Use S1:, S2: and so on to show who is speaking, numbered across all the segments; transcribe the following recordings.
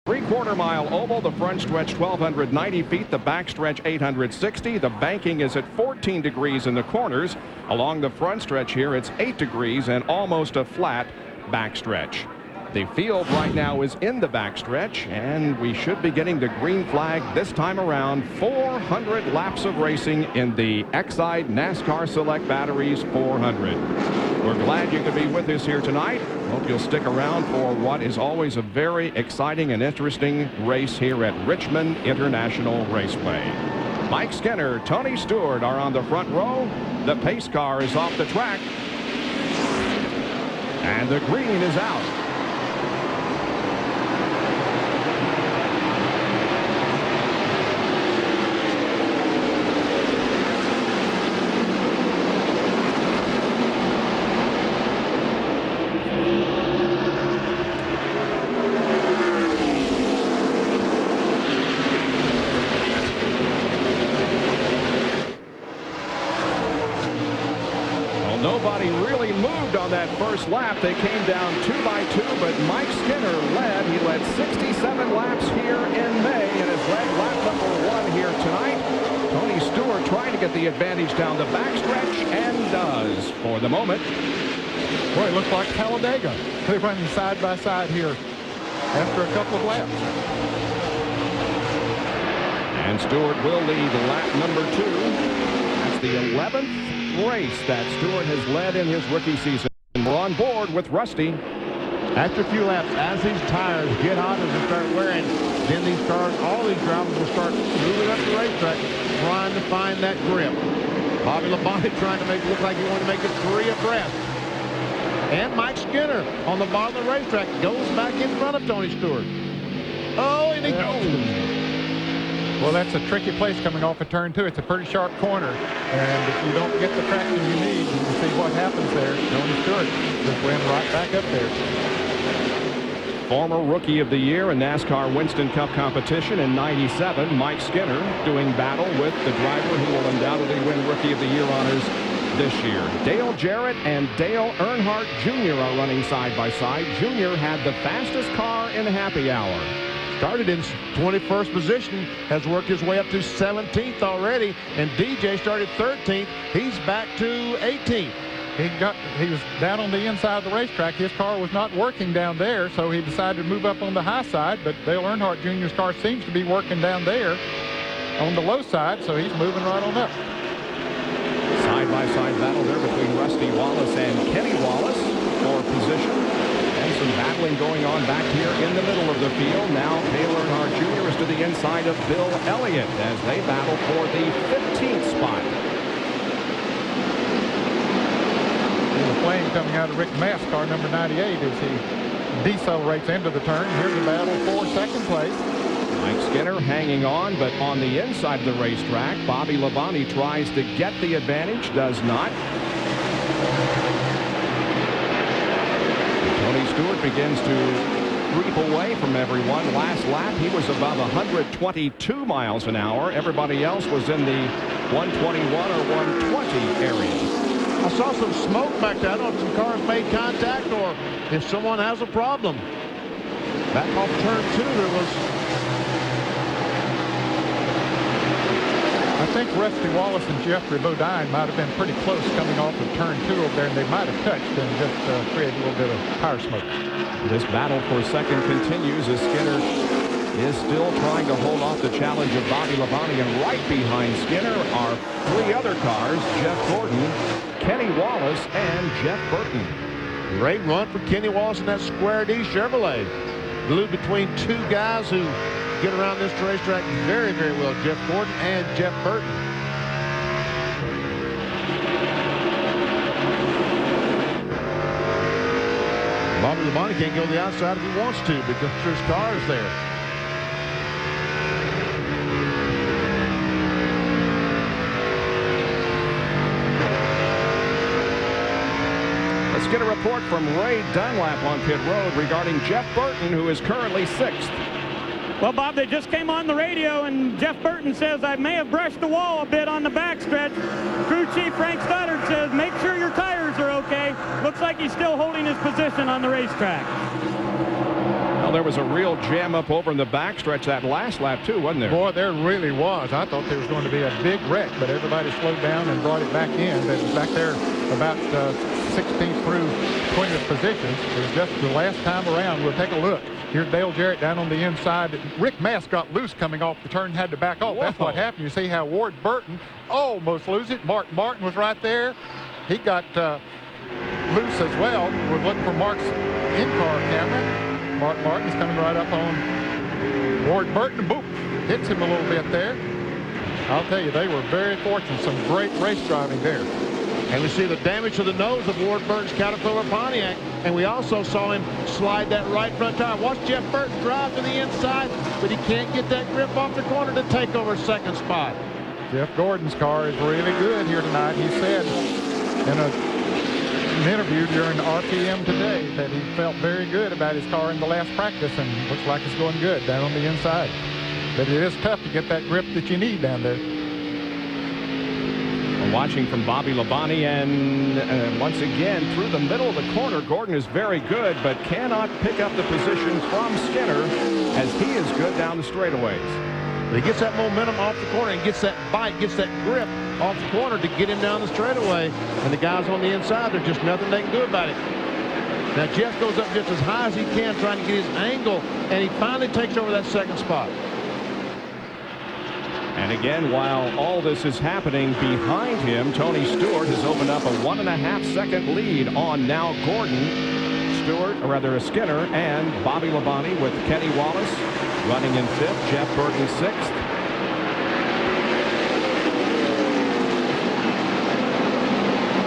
S1: Three-quarter mile oval, the front stretch 1,290 feet, the back stretch 860. The banking is at 14 degrees in the corners. Along the front stretch here, it's 8 degrees and almost a flat back stretch. The field right now is in the backstretch, and we should be getting the green flag this time around. 400 laps of racing in the Exide NASCAR Select Batteries 400. We're glad you could be with us here tonight. Hope you'll stick around for what is always a very exciting and interesting race here at Richmond International Raceway. Mike Skinner, Tony Stewart are on the front row. The pace car is off the track, and the green is out. Nobody really moved on that first lap. They came down 2 by 2, but Mike Skinner led. He led 67 laps here in May and has led lap number 1 here tonight. Tony Stewart trying to get the advantage down the backstretch, and does for the moment.
S2: Boy, it looks like Talladega. They're running side by side here after a couple of laps.
S1: And Stewart will lead lap number 2. That's the 11th race that Stewart has led in his rookie season. We're on board with Rusty.
S3: After a few laps, as these tires get hot and they start wearing, then these cars, all these drivers will start moving up the racetrack, trying to find that grip. Bobby Labonte trying to make it look like he wanted to make it 3 abreast. And Mike Skinner on the bottom of the racetrack goes back in front of Tony Stewart. Oh, and he goes.
S2: Well, that's a tricky place coming off of turn 2. It's a pretty sharp corner, and if you don't get the traction you need, you see what happens there. Tony Stewart just went right back up there.
S1: Former Rookie of the Year in NASCAR Winston Cup competition in '97, Mike Skinner doing battle with the driver who will undoubtedly win Rookie of the Year honors this year. Dale Jarrett and Dale Earnhardt Jr. are running side by side. Jr. had the fastest car in happy hour.
S3: Started in 21st position, has worked his way up to 17th already, and DJ started 13th. He's back to 18th.
S2: He was down on the inside of the racetrack. His car was not working down there, so he decided to move up on the high side, but Dale Earnhardt Jr.'s car seems to be working down there on the low side, so he's moving right on up.
S1: Side-by-side battle there between Rusty Wallace and Kenny Wallace for position. Some battling going on back here in the middle of the field. Now Dale Earnhardt Jr. is to the inside of Bill Elliott as they battle for the 15th spot.
S2: There's a flame coming out of Rick Mast's car, number 98, as he decelerates into the turn. Here's the battle for second place.
S1: Mike Skinner hanging on, but on the inside of the racetrack, Bobby Labonte tries to get the advantage, does not. Tony Stewart begins to creep away from everyone. Last lap, he was above 122 miles an hour. Everybody else was in the 121 or 120 area.
S3: I saw some smoke back there. I don't know if some cars made contact or if someone has a problem. Back off turn 2, there was...
S2: I think Rusty Wallace and Jeffrey Bodine might have been pretty close coming off of turn 2 over there, and they might have touched and just created a little bit of tire smoke.
S1: This battle for second continues as Skinner is still trying to hold off the challenge of Bobby Labonte, and right behind Skinner are 3 other cars: Jeff Gordon, Kenny Wallace, and Jeff Burton.
S3: Great run for Kenny Wallace in that Square D Chevrolet. Glued between 2 guys who get around this racetrack very, very well, Jeff Gordon and Jeff Burton. Bobby Labonte can't go the outside if he wants to because his car is there.
S1: Let's get a report from Ray Dunlap on pit road regarding Jeff Burton, who is currently 6th.
S4: Well, Bob, they just came on the radio, and Jeff Burton says, I may have brushed the wall a bit on the backstretch. Crew Chief Frank Stoddard says, make sure your tires are okay. Looks like he's still holding his position on the racetrack.
S1: Well, there was a real jam up over in the backstretch that last lap, too, wasn't there?
S2: Boy, there really was. I thought there was going to be a big wreck, but everybody slowed down and brought it back in. It was back there about 16th through 20th positions. It was just the last time around. We'll take a look. Here's Dale Jarrett down on the inside. Rick Mass got loose coming off the turn, had to back off.
S1: Whoa.
S2: That's what happened. You see how Ward Burton almost lose it. Mark Martin was right there. He got loose as well. We're looking for Mark's in-car camera. Mark Martin's coming right up on Ward Burton. Boop, hits him a little bit there. I'll tell you, they were very fortunate. Some great race driving there.
S3: And we see the damage to the nose of Ward Burton's Caterpillar Pontiac. And we also saw him slide that right front tire. Watch Jeff Burton drive to the inside, but he can't get that grip off the corner to take over second spot.
S2: Jeff Gordon's car is really good here tonight. He said in an interview during the RPM today that he felt very good about his car in the last practice, and looks like it's going good down on the inside. But it is tough to get that grip that you need down there.
S1: We're watching from Bobby Labonte, and once again through the middle of the corner, Gordon is very good, but cannot pick up the position from Skinner as he is good down the straightaways.
S3: But he gets that momentum off the corner and gets that bite, gets that grip off the corner to get him down the straightaway. And the guys on the inside, there's just nothing they can do about it. Now Jeff goes up just as high as he can, trying to get his angle, and he finally takes over that second spot.
S1: And again, while all this is happening behind him, Tony Stewart has opened up a 1.5-second lead on now Gordon. Skinner and Bobby Labonte with Kenny Wallace running in 5th, Jeff Burton 6th.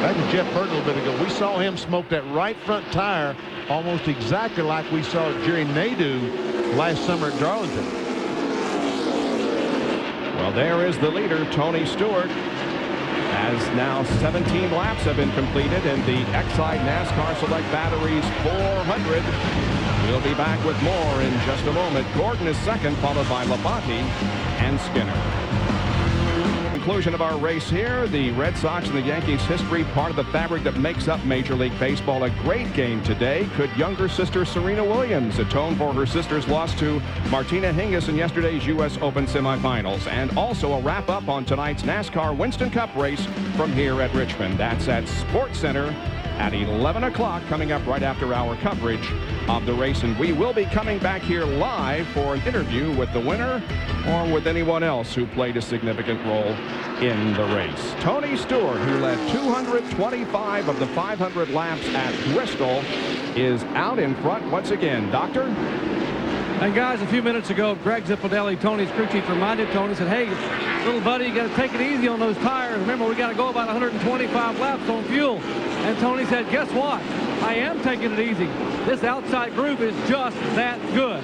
S3: Back to Jeff Burton a little bit ago, we saw him smoke that right front tire almost exactly like we saw Jerry Nadeau last summer at Darlington.
S1: Well, there is the leader, Tony Stewart, as now 17 laps have been completed in the Exide Nascar Select Batteries 400. We'll be back with more in just a moment. Gordon is second, followed by Labonte and Skinner. Conclusion of our race here. The Red Sox and the Yankees history, part of the fabric that makes up Major League Baseball. A great game today. Could younger sister Serena Williams atone for her sister's loss to Martina Hingis in yesterday's U.S. Open semifinals? And also a wrap up on tonight's NASCAR Winston Cup race from here at Richmond. That's at Sports Center at 11 o'clock, coming up right after our coverage of the race. And we will be coming back here live for an interview with the winner or with anyone else who played a significant role in the race. Tony Stewart, who led 225 of the 500 laps at Bristol, is out in front once again. Doctor?
S5: And guys, a few minutes ago, Greg Zippodelli, Tony's crew chief, reminded Tony, said, hey, little buddy, you got to take it easy on those tires. Remember, we got to go about 125 laps on fuel. And Tony said, guess what? I am taking it easy. This outside group is just that good.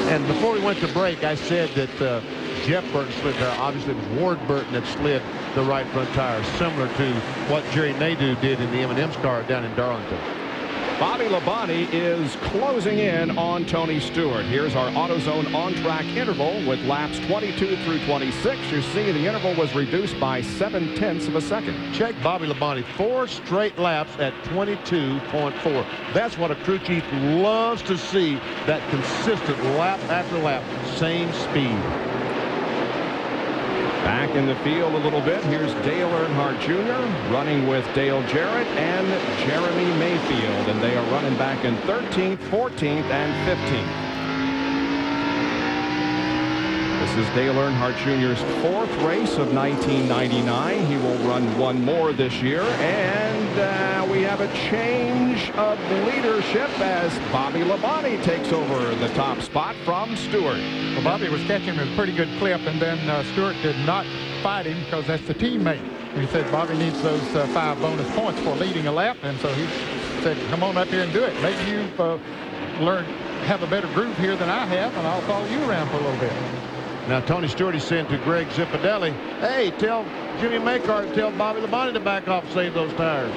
S3: And before we went to break, I said that Jeff Burton slid tire. Obviously, it was Ward Burton that slid the right front tire, similar to what Jerry Nadeau did in the M&M's car down in Darlington.
S1: Bobby Labonte is closing in on Tony Stewart. Here's our AutoZone on-track interval with laps 22 through 26. You see the interval was reduced by 0.7 of a second.
S3: Check Bobby Labonte, 4 straight laps at 22.4. That's what a crew chief loves to see, that consistent lap after lap, same speed.
S1: Back in the field a little bit. Here's Dale Earnhardt Jr. running with Dale Jarrett and Jeremy Mayfield. And they are running back in 13th, 14th, and 15th. This is Dale Earnhardt Jr.'s 4th race of 1999. He will run one more this year. And we have a change of leadership as Bobby Labonte takes over the top spot from Stewart.
S2: Well, Bobby was catching him a pretty good clip, and then Stewart did not fight him because that's the teammate. He said Bobby needs those 5 bonus points for leading a lap, and so he said, come on up here and do it. Maybe you've have a better groove here than I have, and I'll follow you around for a little bit.
S3: Now, Tony Stewart is saying to Greg Zippodelli, hey, tell Jimmy Makart, tell Bobby Labonte to back off, save those tires.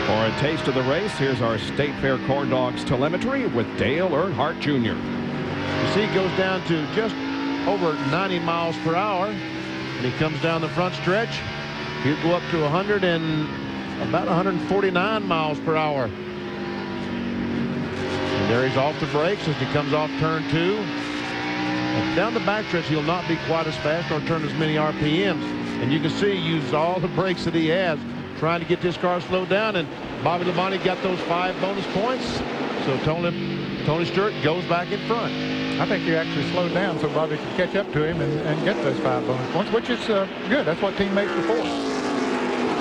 S1: For a taste of the race, here's our State Fair Corn Dogs telemetry with Dale Earnhardt Jr.
S3: You see, he goes down to just over 90 miles per hour. And he comes down the front stretch. He'll go up to about 149 miles per hour. And there he's off the brakes as he comes off turn 2. And down the backstretch, he'll not be quite as fast or turn as many RPMs. And you can see he uses all the brakes that he has trying to get this car slowed down. And Bobby Labonte got those 5 bonus points. So Tony Stewart goes back in front.
S2: I think he actually slowed down so Bobby could catch up to him and get those 5 bonus points, which is good. That's what teammates are for.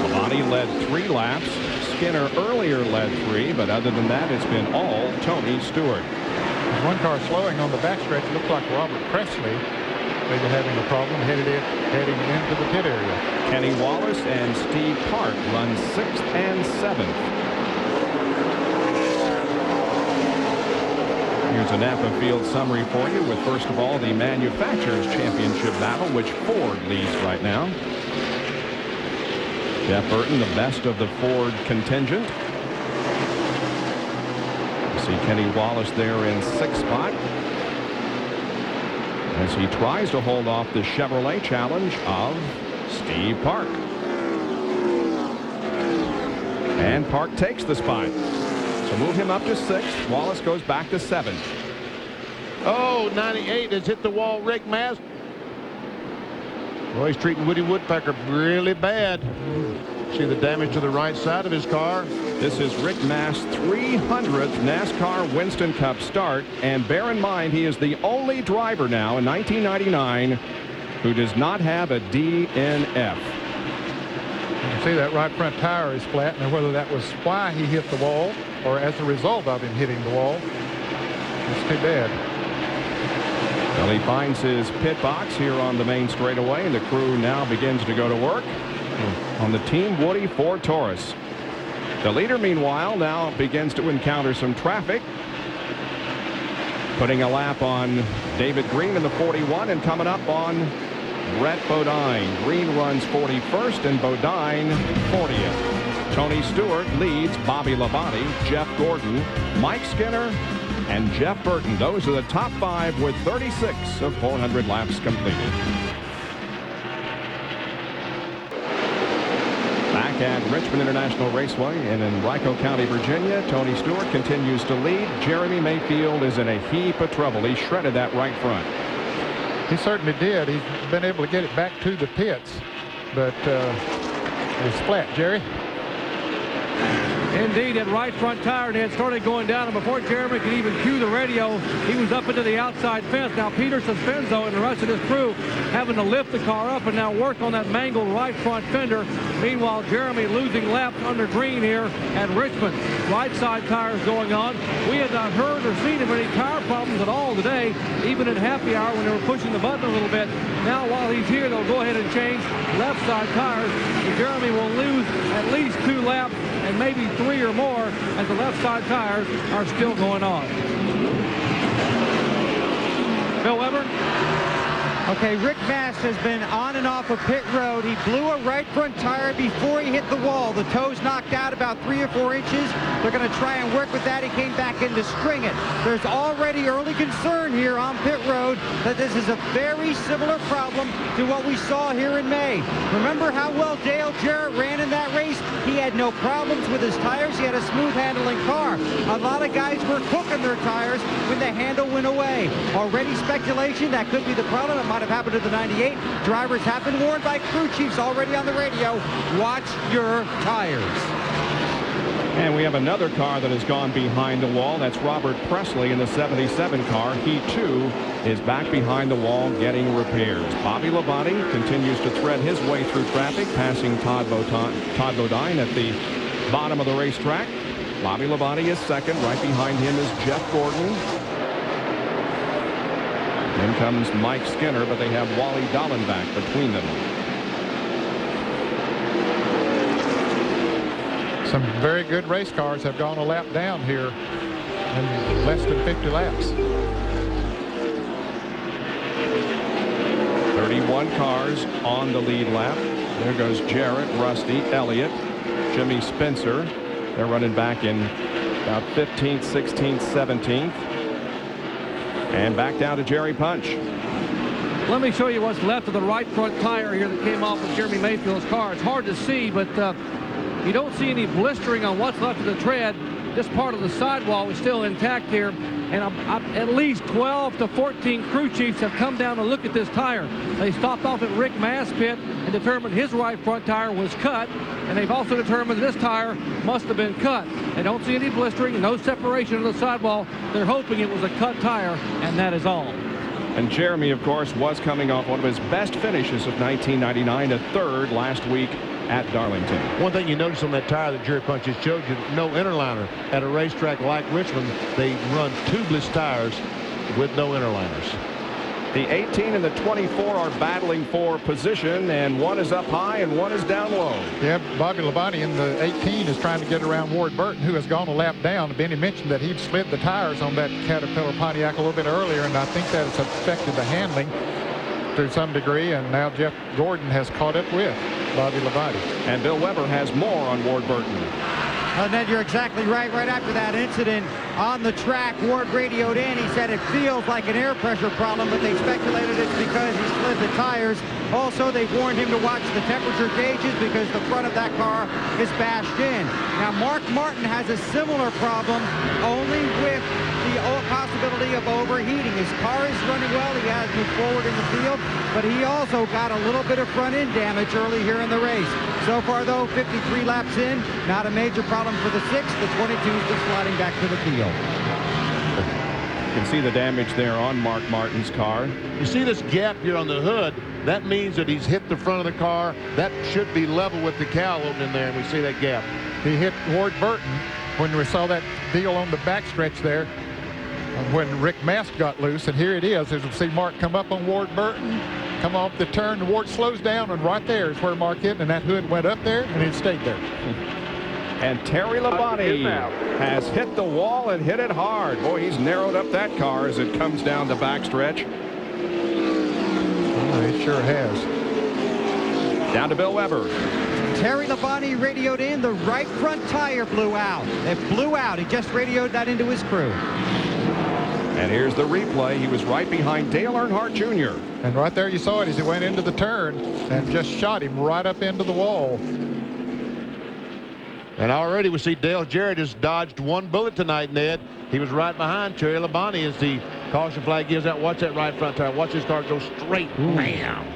S1: Labonte led 3 laps. Skinner earlier led 3, but other than that, it's been all Tony Stewart.
S2: There's one car slowing on the backstretch. Looks like Robert Presley maybe having a problem heading into the pit area.
S1: Kenny Wallace and Steve Park run 6th and 7th. Here's a Napa Field summary for you with, first of all, the Manufacturers Championship battle, which Ford leads right now. Jeff Burton, the best of the Ford contingent. You see Kenny Wallace there in 6th spot as he tries to hold off the Chevrolet challenge of Steve Park. And Park takes the spot. So move him up to 6th. Wallace goes back to 7th.
S3: Oh, 98 has hit the wall. Rick Mast. Well, he's treating Woody Woodpecker really bad. See the damage to the right side of his car.
S1: This is Rick Mast's 300th NASCAR Winston Cup start. And bear in mind, he is the only driver now in 1999 who does not have a DNF.
S2: You can see that right front tire is flat. Now, whether that was why he hit the wall or as a result of him hitting the wall, it's too bad.
S1: Well, he finds his pit box here on the main straightaway, and the crew now begins to go to work on the Team Woody Ford Taurus. The leader, meanwhile, now begins to encounter some traffic, putting a lap on David Green in the 41 and coming up on Brett Bodine. Green runs 41st and Bodine 40th. Tony Stewart leads Bobby Labonte, Jeff Gordon, Mike Skinner, and Jeff Burton. Those are the top 5 with 36 of 400 laps completed. Back at Richmond International Raceway and in Henrico County, Virginia, Tony Stewart continues to lead. Jeremy Mayfield is in a heap of trouble. He shredded that right front.
S2: He certainly did. He's been able to get it back to the pits, but it's flat, Jerry.
S5: Indeed, that right front tire had started going down, and before Jeremy could even cue the radio, he was up into the outside fence. Now Peter Suspenzo and the rest of his crew having to lift the car up and now work on that mangled right front fender. Meanwhile, Jeremy losing laps under Green here at Richmond. Right side tires going on. We had not heard or seen of any tire problems at all today, even at happy hour when they were pushing the button a little bit. Now while he's here, they'll go ahead and change left side tires. And Jeremy will lose at least 2 laps and maybe 3 or more as the left side tires are still going on. Bill Weber?
S6: Okay, Rick Mast has been on and off of pit road. He blew a right front tire before he hit the wall. The toe's knocked out about 3 or 4 inches. They're going to try and work with that. He came back in to string it. There's already early concern here on pit road that this is a very similar problem to what we saw here in May. Remember how well Dale Jarrett ran in that race? He had no problems with his tires. He had a smooth handling car. A lot of guys were cooking their tires when the handle went away. Already speculation that could be the problem. It might have happened to the 98. Drivers have been warned by crew chiefs already on the radio. Watch your tires.
S1: And we have another car that has gone behind the wall. That's Robert Presley in the 77 car. He, too, is back behind the wall getting repairs. Bobby Labonte continues to thread his way through traffic, passing Todd Bodine at the bottom of the racetrack. Bobby Labonte is second. Right behind him is Jeff Gordon. Then comes Mike Skinner, but they have Wally Dallenbach between them.
S2: Some very good race cars have gone a lap down here in less than 50 laps.
S1: 31 cars on the lead lap. There goes Jarrett, Rusty, Elliott, Jimmy Spencer. They're running back in about 15th, 16th, 17th. And back down to Jerry Punch.
S5: Let me show you what's left of the right front tire here that came off of Jeremy Mayfield's car. It's hard to see, but you don't see any blistering on what's left of the tread. This part of the sidewall is still intact here, and at least 12 to 14 crew chiefs have come down to look at this tire. They stopped off at Rick Mass' pit and determined his right front tire was cut, and they've also determined this tire must have been cut. They don't see any blistering, no separation of the sidewall. They're hoping it was a cut tire, and that is all.
S1: And Jeremy, of course, was coming off one of his best finishes of 1999, a third last week at Darlington.
S3: One thing you notice on that tire that Jerry Punch just showed you, no interliner. At a racetrack like Richmond, they run tubeless tires with no interliners.
S1: The 18 and the 24 are battling for position, and one is up high and one is down low.
S2: Yeah, Bobby Labonte in the 18 is trying to get around Ward Burton, who has gone a lap down. Benny mentioned that he'd slid the tires on that Caterpillar Pontiac a little bit earlier, and I think that has affected the handling to some degree, and now Jeff Gordon has caught up with Bobby Labonte.
S1: And Bill Weber has more on Ward Burton.
S6: And then you're exactly right. Right after that incident on the track, Ward radioed in. He said it feels like an air pressure problem, but they speculated it's because he slid the tires. Also, they warned him to watch the temperature gauges because the front of that car is bashed in. Now, Mark Martin has a similar problem, only with the possibility of overheating. His car is running well. He has moved forward in the field, but he also got a little bit of front-end damage early here in the race. So far, though, 53 laps in, not a major problem for the 6. The 22 is just sliding back to the field.
S1: You can see the damage there on Mark Martin's car.
S3: You see this gap here on the hood? That means that he's hit the front of the car. That should be level with the cowl opening there, and we see that gap.
S2: He hit Ward Burton when we saw that deal on the backstretch there when Rick Mask got loose, and here it is. As you see Mark come up on Ward Burton, come off the turn, the Ward slows down, and right there is where Mark hit, and that hood went up there, and it stayed there.
S1: And Terry Labonte has hit the wall and hit it hard. Boy, he's narrowed up that car as it comes down the backstretch.
S2: Oh, it sure has.
S1: Down to Bill Weber.
S6: Terry Labonte radioed in. The right front tire blew out. It blew out. He just radioed that into his crew.
S1: And here's the replay. He was right behind Dale Earnhardt Jr.
S2: And right there you saw it as he went into the turn and just shot him right up into the wall.
S3: And already we see Dale Jarrett has dodged one bullet tonight, Ned. He was right behind Terry Labonte as the caution flag gives out. Watch that right front tire. Watch his car go straight. Bam.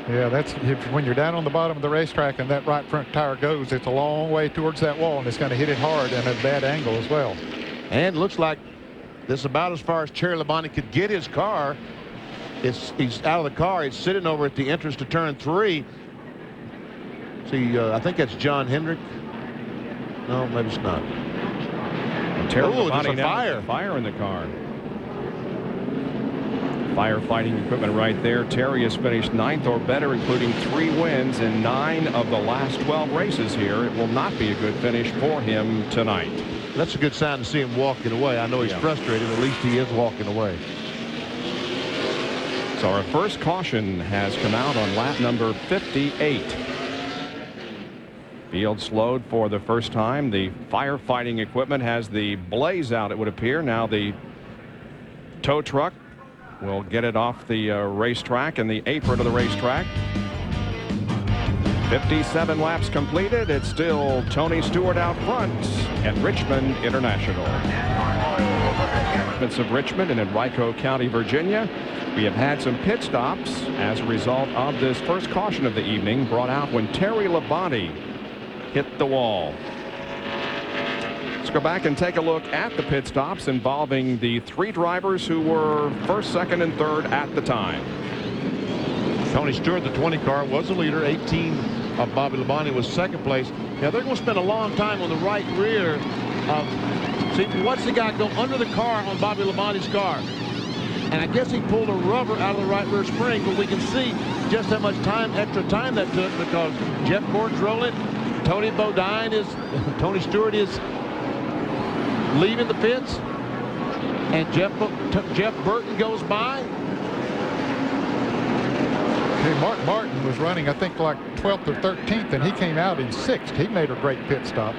S2: Yeah, that's when you're down on the bottom of the racetrack and that right front tire goes, it's a long way towards that wall, and it's going to hit it hard and at a bad angle as well.
S3: And looks like this is about as far as Terry Labonte could get his car. He's out of the car. He's sitting over at the entrance to turn 3. See, I think that's John Hendrick. No, maybe it's not.
S1: Terry
S3: there's
S1: Labonte
S3: a
S1: now
S3: fire.
S1: with fire in the car. Firefighting equipment right there. Terry has finished 9th or better, including 3 wins in 9 of the last 12 races here. It will not be a good finish for him tonight.
S3: That's a good sign to see him walking away. I know he's frustrated, but at least he is walking away.
S1: So our first caution has come out on lap number 58. Field slowed for the first time. The firefighting equipment has the blaze out, it would appear. Now the tow truck will get it off the racetrack and the apron of the racetrack. 57 laps completed. It's still Tony Stewart out front at Richmond International. Of Richmond and Henrico County, Virginia. We have had some pit stops as a result of this first caution of the evening, brought out when Terry Labonte hit the wall. Let's go back and take a look at the pit stops involving the 3 drivers who were first, second, and third at the time.
S3: Tony Stewart, the 20 car, was the leader. 18 of Bobby Labonte was second place. Now they're going to spend a long time on the right rear. See, watch the guy go under the car on Bobby Labonte's car. And I guess he pulled a rubber out of the right rear spring, but we can see just how much extra time that took, because Jeff Gordon's rolling. Tony Stewart is leaving the pits, and Jeff Burton goes by.
S2: Okay, Mark Martin was running, I think, like 12th or 13th, and he came out in 6th. He made a great pit stop.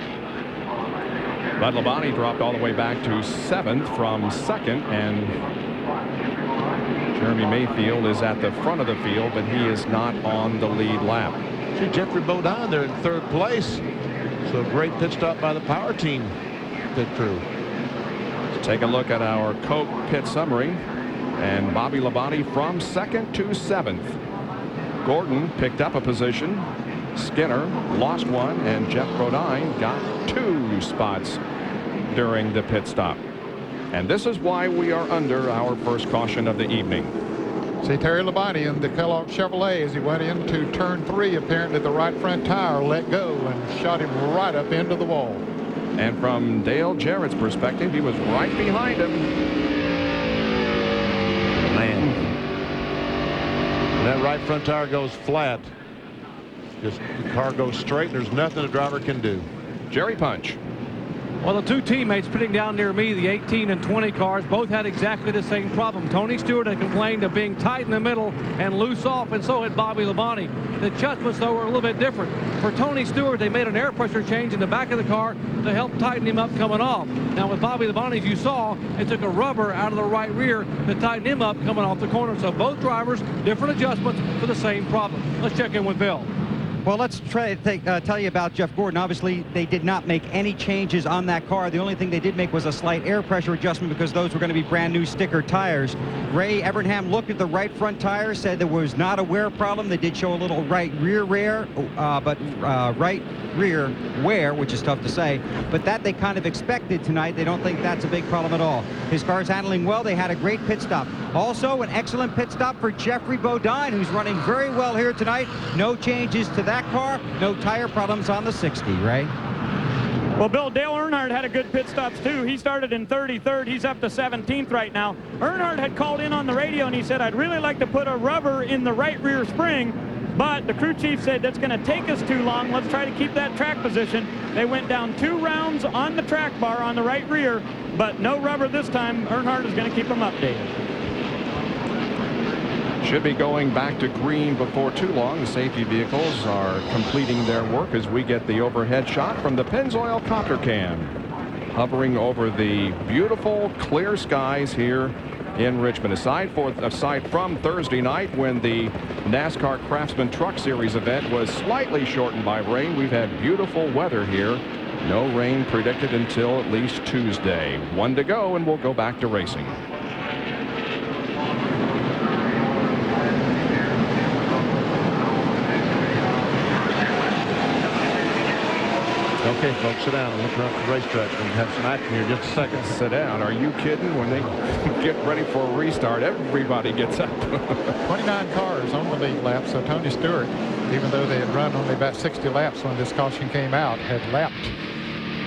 S1: But Labonte dropped all the way back to 7th from 2nd, and Jeremy Mayfield is at the front of the field, but he is not on the lead lap.
S3: See Jeffrey Bodine there in 3rd place. So a great pit stop by the power team pit crew.
S1: Let's take a look at our Coke pit summary. And Bobby Labonte from 2nd to 7th. Gordon picked up a position. Skinner lost one, and Jeff Bodine got 2 spots during the pit stop. And this is why we are under our first caution of the evening.
S2: See Terry Labonte in the Kellogg Chevrolet as he went into turn 3. Apparently the right front tire let go and shot him right up into the wall.
S1: And from Dale Jarrett's perspective, he was right behind him.
S3: Man, when that right front tire goes flat, just the car goes straight. There's nothing a driver can do.
S1: Jerry Punch.
S5: Well, the 2 teammates pitting down near me, the 18 and 20 cars, both had exactly the same problem. Tony Stewart had complained of being tight in the middle and loose off, and so had Bobby Labonte. The adjustments, though, were a little bit different. For Tony Stewart, they made an air pressure change in the back of the car to help tighten him up coming off. Now, with Bobby Labonte, as you saw, it took a rubber out of the right rear to tighten him up coming off the corner. So both drivers, different adjustments for the same problem. Let's check in with Bill.
S6: Well, let's try to tell you about Jeff Gordon. Obviously, they did not make any changes on that car. The only thing they did make was a slight air pressure adjustment because those were going to be brand new sticker tires. Ray Evernham looked at the right front tire, said there was not a wear problem. They did show a little right rear wear, but right rear wear, which is tough to say. But that they kind of expected tonight. They don't think that's a big problem at all. His car's handling well. They had a great pit stop. Also, an excellent pit stop for Jeffrey Bodine, who's running very well here tonight. No changes to that car, no tire problems on the 60, Ray.
S4: Well, Bill, Dale Earnhardt had a good pit stops too. He started in 33rd. He's up to 17th right now. Earnhardt had called in on the radio and he said, I'd really like to put a rubber in the right rear spring, but the crew chief said that's going to take us too long. Let's try to keep that track position. They went down 2 rounds on the track bar on the right rear, but no rubber this time. Earnhardt is going to keep them updated.
S1: Should be going back to green before too long. The safety vehicles are completing their work as we get the overhead shot from the Pennzoil Copter Cam, hovering over the beautiful clear skies here in Richmond. Aside from Thursday night when the NASCAR Craftsman Truck Series event was slightly shortened by rain, we've had beautiful weather here. No rain predicted until at least Tuesday. 1 to go, and we'll go back to racing.
S3: Okay, folks, sit down and look around the racetrack. We'll have some action here in just a second.
S1: Sit down. Are you kidding? When they get ready for a restart, everybody gets up.
S2: 29 cars on the lead lap, so Tony Stewart, even though they had run only about 60 laps when this caution came out, had lapped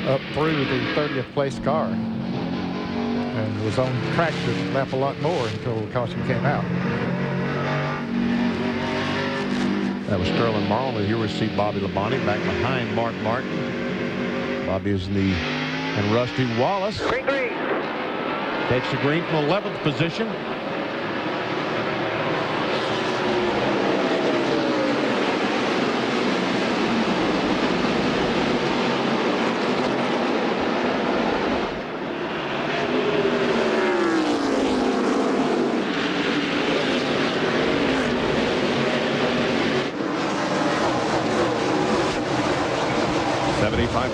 S2: up through the 30th place car and was on track to lap a lot more until the caution came out.
S3: That was Sterling Marlin. Here we see Bobby Labonte back behind Mark Martin. Bobby is and Rusty Wallace
S6: Green.
S3: takes the green from 11th position.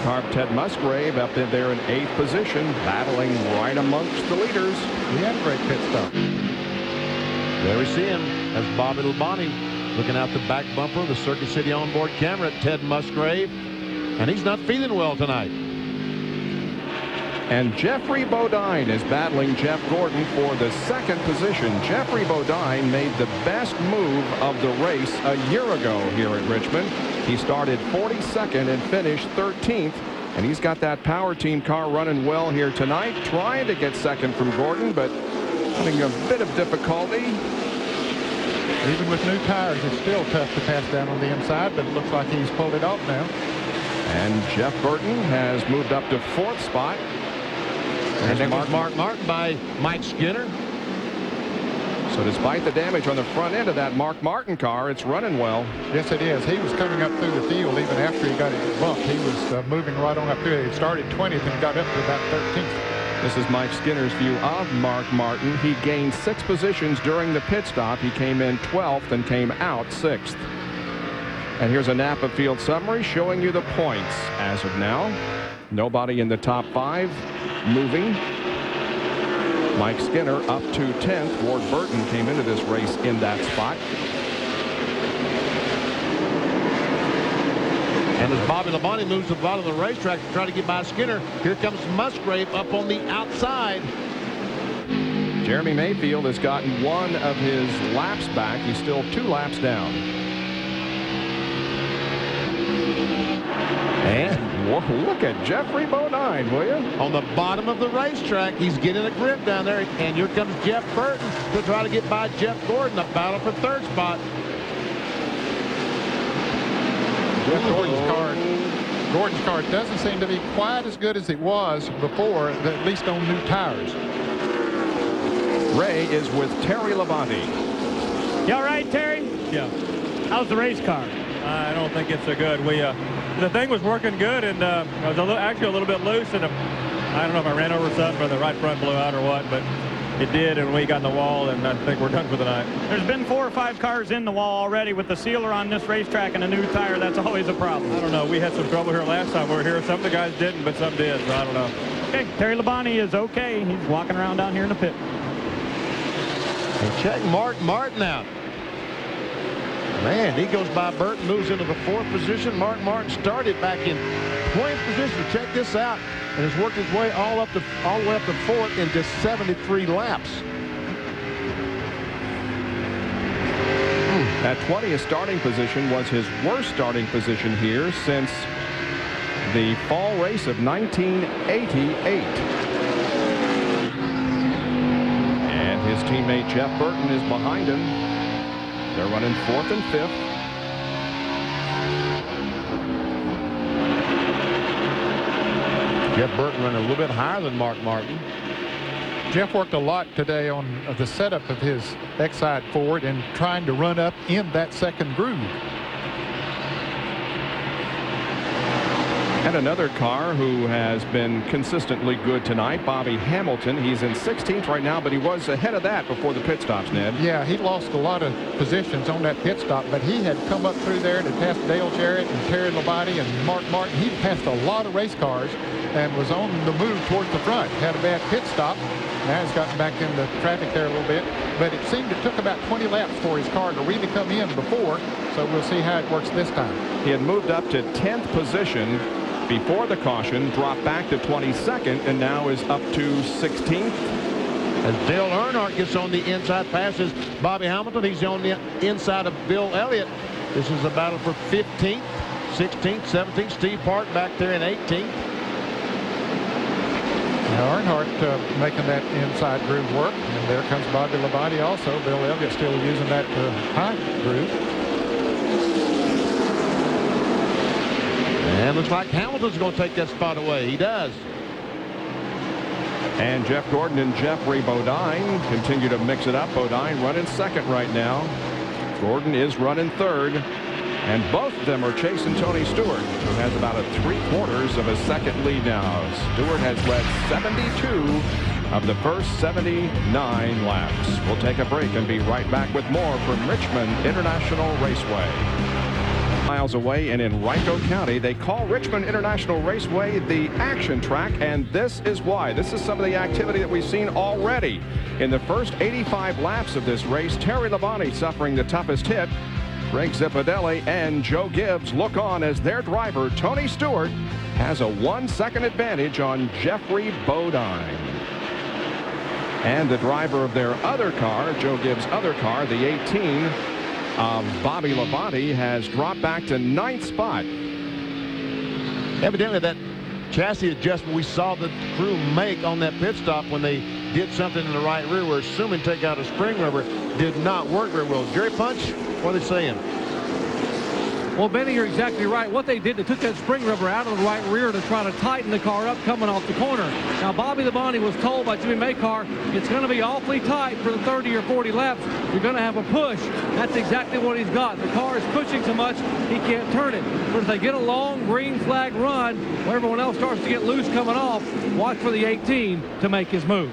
S1: Car Ted Musgrave up in there in 8th position, battling right amongst the leaders.
S2: He had a great pit stop.
S3: There we see him as Bobby Labonte looking out the back bumper of the Circuit City onboard camera at Ted Musgrave, and he's not feeling well tonight.
S1: And Jeffrey Bodine is battling Jeff Gordon for the 2nd position. Jeffrey Bodine made the best move of the race a year ago here at Richmond. He started 42nd and finished 13th, and he's got that power team car running well here tonight, trying to get 2nd from Gordon, but having a bit of difficulty.
S2: Even with new tires, it's still tough to pass down on the inside, but it looks like he's pulled it off now.
S1: And Jeff Burton has moved up to 4th spot.
S3: And there was Mark Martin by Mike Skinner.
S1: So despite the damage on the front end of that Mark Martin car, it's running well.
S2: Yes, it is. He was coming up through the field even after he got his bump. He was moving right on up through it. He started 20th and got up to about 13th.
S1: This is Mike Skinner's view of Mark Martin. He gained 6 positions during the pit stop. He came in 12th and came out 6th. And here's a Napa field summary showing you the points as of now. Nobody in the top 5 moving. Mike Skinner up to 10th. Ward Burton came into this race in that spot.
S3: And as Bobby Labonte moves to the bottom of the racetrack to try to get by Skinner, here comes Musgrave up on the outside.
S1: Jeremy Mayfield has gotten 1 of his laps back. He's still 2 laps down. And whoa, look at Jeffrey Bodine, will you?
S3: On the bottom of the racetrack, he's getting a grip down there. And here comes Jeff Burton to try to get by Jeff Gordon, a battle for 3rd spot.
S2: Jeff Gordon's car doesn't seem to be quite as good as it was before, at least on new tires.
S1: Ray is with Terry Labonte.
S4: You all right, Terry?
S7: Yeah.
S4: How's the race car?
S7: I don't think it's so good. The thing was working good, and I was actually a little bit loose, and I don't know if I ran over something or the right front blew out or what, but it did, and we got in the wall, and I think we're done for the night.
S4: There's been 4 or 5 cars in the wall already with the sealer on this racetrack and a new tire. That's always a problem.
S7: I don't know. We had some trouble here last time we were here. Some of the guys didn't, but some did, so I don't know.
S4: Okay, Terry Labonte is okay. He's walking around down here in the pit.
S3: And check Mark Martin out. Man, he goes by Burton, moves into the 4th position. Mark Martin started back in 20th position. Check this out, and has worked his way all the way up to 4th in just 73 laps.
S1: That 20th starting position was his worst starting position here since the fall race of 1988. And his teammate Jeff Burton is behind him. They're running 4th and 5th.
S3: Jeff Burton running a little bit higher than Mark Martin.
S2: Jeff worked a lot today on the setup of his Exide Ford and trying to run up in that 2nd groove.
S1: And another car who has been consistently good tonight, Bobby Hamilton. He's in 16th right now, but he was ahead of that before the pit stops, Ned.
S2: Yeah, he lost a lot of positions on that pit stop, but he had come up through there to pass Dale Jarrett and Terry Labonte and Mark Martin. He passed a lot of race cars and was on the move towards the front. Had a bad pit stop. Now he's gotten back in the traffic there a little bit, but it seemed it took about 20 laps for his car to really come in before, so we'll see how it works this time.
S1: He had moved up to 10th position before the caution, dropped back to 22nd, and now is up to 16th.
S3: As Dale Earnhardt gets on the inside, passes Bobby Hamilton. He's on the inside of Bill Elliott. This is a battle for 15th, 16th, 17th. Steve Park back there in 18th.
S2: Now Earnhardt making that inside groove work, and there comes Bobby Labonte also. Bill Elliott still using that high groove.
S3: And looks like Hamilton's going to take that spot away. He does.
S1: And Jeff Gordon and Jeffrey Bodine continue to mix it up. Bodine running 2nd right now. Gordon is running 3rd. And both of them are chasing Tony Stewart, who has about a 3/4 of a second lead now. Stewart has led 72 of the first 79 laps. We'll take a break and be right back with more from Richmond International Raceway. Miles away and in Rico County, they call Richmond International Raceway the action track, and this is why. This is some of the activity that we've seen already. In the first 85 laps of this race, Terry Labonte suffering the toughest hit. Greg Zipadelli and Joe Gibbs look on as their driver, Tony Stewart, has a 1-second advantage on Jeffrey Bodine. And the driver of their other car, Joe Gibbs' other car, the 18 of Bobby Labonte, has dropped back to 9th spot.
S3: Evidently, that chassis adjustment we saw the crew make on that pit stop when they did something in the right rear, we're assuming take out a spring rubber, did not work very well. Jerry Punch, what are they saying?
S5: Well, Benny, you're exactly right. What they did, they took that spring rubber out of the right rear to try to tighten the car up coming off the corner. Now, Bobby Labonte was told by Jimmy Maycar, it's going to be awfully tight for the 30 or 40 laps. You're going to have a push. That's exactly what he's got. The car is pushing so much, he can't turn it. But if they get a long green flag run where everyone else starts to get loose coming off, watch for the 18 to make his move.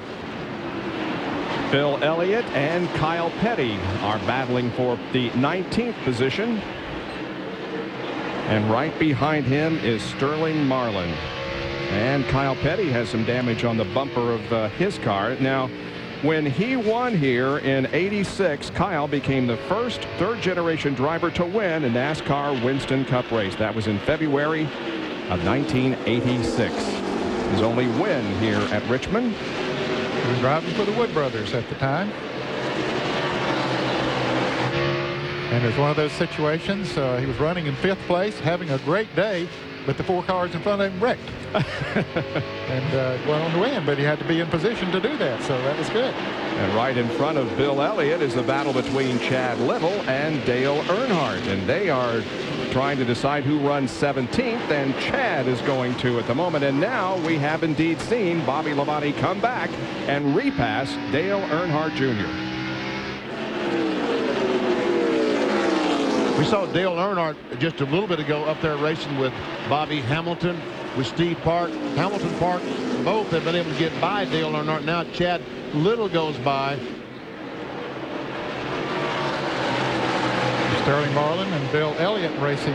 S1: Bill Elliott and Kyle Petty are battling for the 19th position. And right behind him is Sterling Marlin. And Kyle Petty has some damage on the bumper of his car. Now, when he won here in '86, Kyle became the first third-generation driver to win a NASCAR Winston Cup race. That was in February of 1986. His only win here at Richmond.
S2: He was driving for the Wood brothers at the time. And it was one of those situations, he was running in 5th place, having a great day, but the 4 cars in front of him wrecked. And went on to win, but he had to be in position to do that, so that was good.
S1: And right in front of Bill Elliott is the battle between Chad Little and Dale Earnhardt. And they are trying to decide who runs 17th, and Chad is going to at the moment. And now we have indeed seen Bobby Labonte come back and repass Dale Earnhardt Jr.
S3: We saw Dale Earnhardt just a little bit ago up there racing with Bobby Hamilton, with Steve Park. Hamilton, Park, both have been able to get by Dale Earnhardt. Now Chad Little goes by.
S2: Sterling Marlin and Bill Elliott racing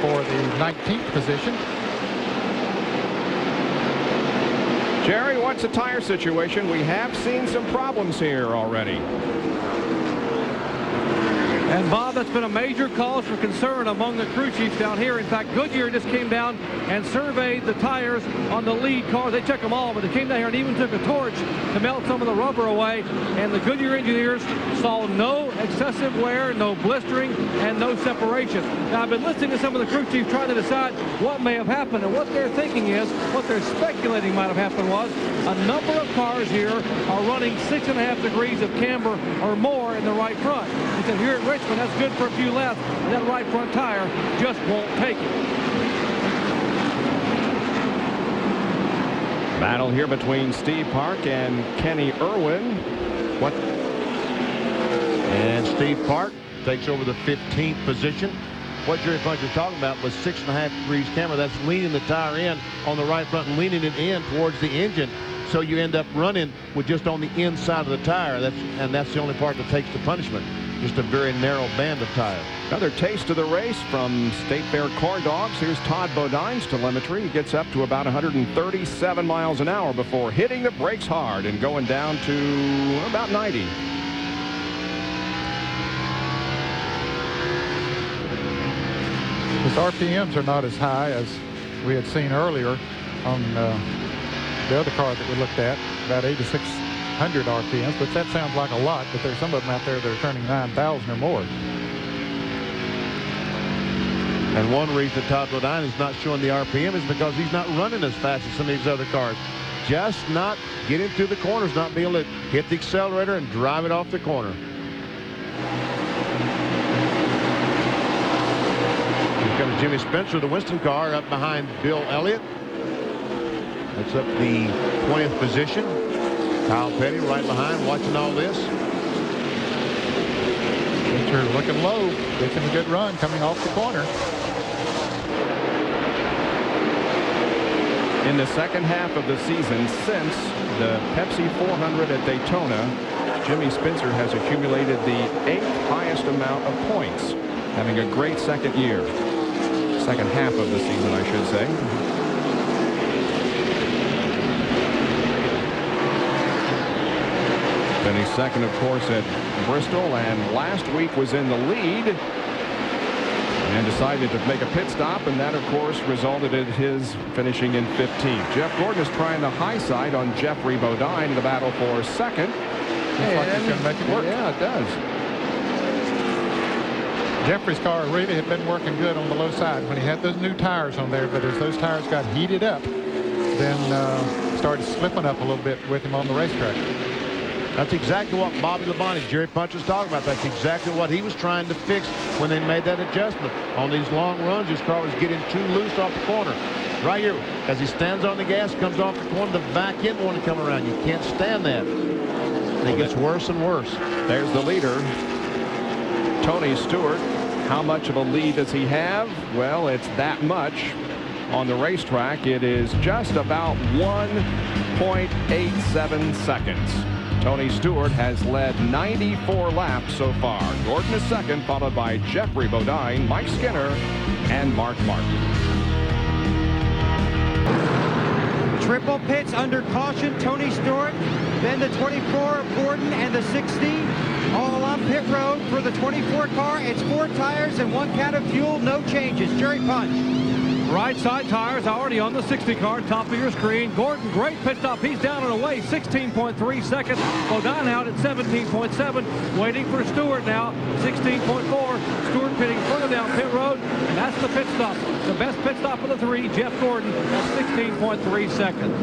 S2: for the 19th position.
S1: Jerry, what's the tire situation? We have seen some problems here already.
S5: And Bob, that's been a major cause for concern among the crew chiefs down here. In fact, Goodyear just came down and surveyed the tires on the lead cars. They checked them all, but they came down here and even took a torch to melt some of the rubber away. And the Goodyear engineers saw no excessive wear, no blistering, and no separation. Now, I've been listening to some of the crew chiefs trying to decide what may have happened, and what they're thinking is, what they're speculating might have happened was, a number of cars here are running 6.5 degrees of camber or more in the right front. He said here at Richmond, that's good for a few laps, and that right front tire just won't take it.
S1: Battle here between Steve Park and Kenny Irwin.
S3: And Steve Park takes over the 15th position. What Jerry Punch was talking about was 6.5 degrees camber. That's leaning the tire in on the right front and leaning it in towards the engine. So you end up running with just on the inside of the tire. That's the only part that takes the punishment. Just a very narrow band of tire.
S1: Another taste of the race from State Fair Corn Dogs. Here's Todd Bodine's telemetry. He gets up to about 137 miles an hour before hitting the brakes hard and going down to about 90.
S2: His RPMs are not as high as we had seen earlier on the other car that we looked at, about 8,600 RPMs, but that sounds like a lot, but there's some of them out there that are turning 9,000 or more.
S3: And one reason Todd Bodine is not showing the RPM is because he's not running as fast as some of these other cars. Just not getting through the corners, not being able to hit the accelerator and drive it off the corner. Here comes Jimmy Spencer, the Winston car, up behind Bill Elliott. That's up the 20th position. Kyle Petty right behind, watching all this.
S2: Spencer looking low, making a good run coming off the corner.
S1: In the second half of the season, since the Pepsi 400 at Daytona, Jimmy Spencer has accumulated the 8th highest amount of points, having a great second year. Second half of the season, I should say. Then he's second, of course, at Bristol, and last week was in the lead and decided to make a pit stop, and that, of course, resulted in his finishing in 15th. Jeff Gordon is trying the high side on Jeffrey Bodine in the battle for second.
S2: Looks like he's going to make it work.
S1: Yeah, it does.
S2: Jeffrey's car really had been working good on the low side when he had those new tires on there, but as those tires got heated up, then started slipping up a little bit with him on the racetrack.
S3: That's exactly what Bobby Labonte, Jerry Punch was talking about. That's exactly what he was trying to fix when they made that adjustment. On these long runs, his car was getting too loose off the corner. Right here, as he stands on the gas, comes off the corner, the back end want to come around. You can't stand that. And it gets worse and worse.
S1: There's the leader, Tony Stewart. How much of a lead does he have? Well, it's that much. On the racetrack, it is just about 1.87 seconds. Tony Stewart has led 94 laps so far. Gordon is second, followed by Jeffrey Bodine, Mike Skinner, and Mark Martin.
S6: Triple pits under caution, Tony Stewart, then the 24 of Gordon and the 60 all along pit road. For the 24 car, it's 4 tires and 1 can of fuel, no changes. Jerry Punch.
S5: Right side tires already on the 60 car, top of your screen. Gordon, great pit stop. He's down and away, 16.3 seconds. Bodine out at 17.7. Waiting for Stewart now, 16.4. Stewart pitting further down pit road, and that's the pit stop. The best pit stop of the 3, Jeff Gordon, at 16.3 seconds.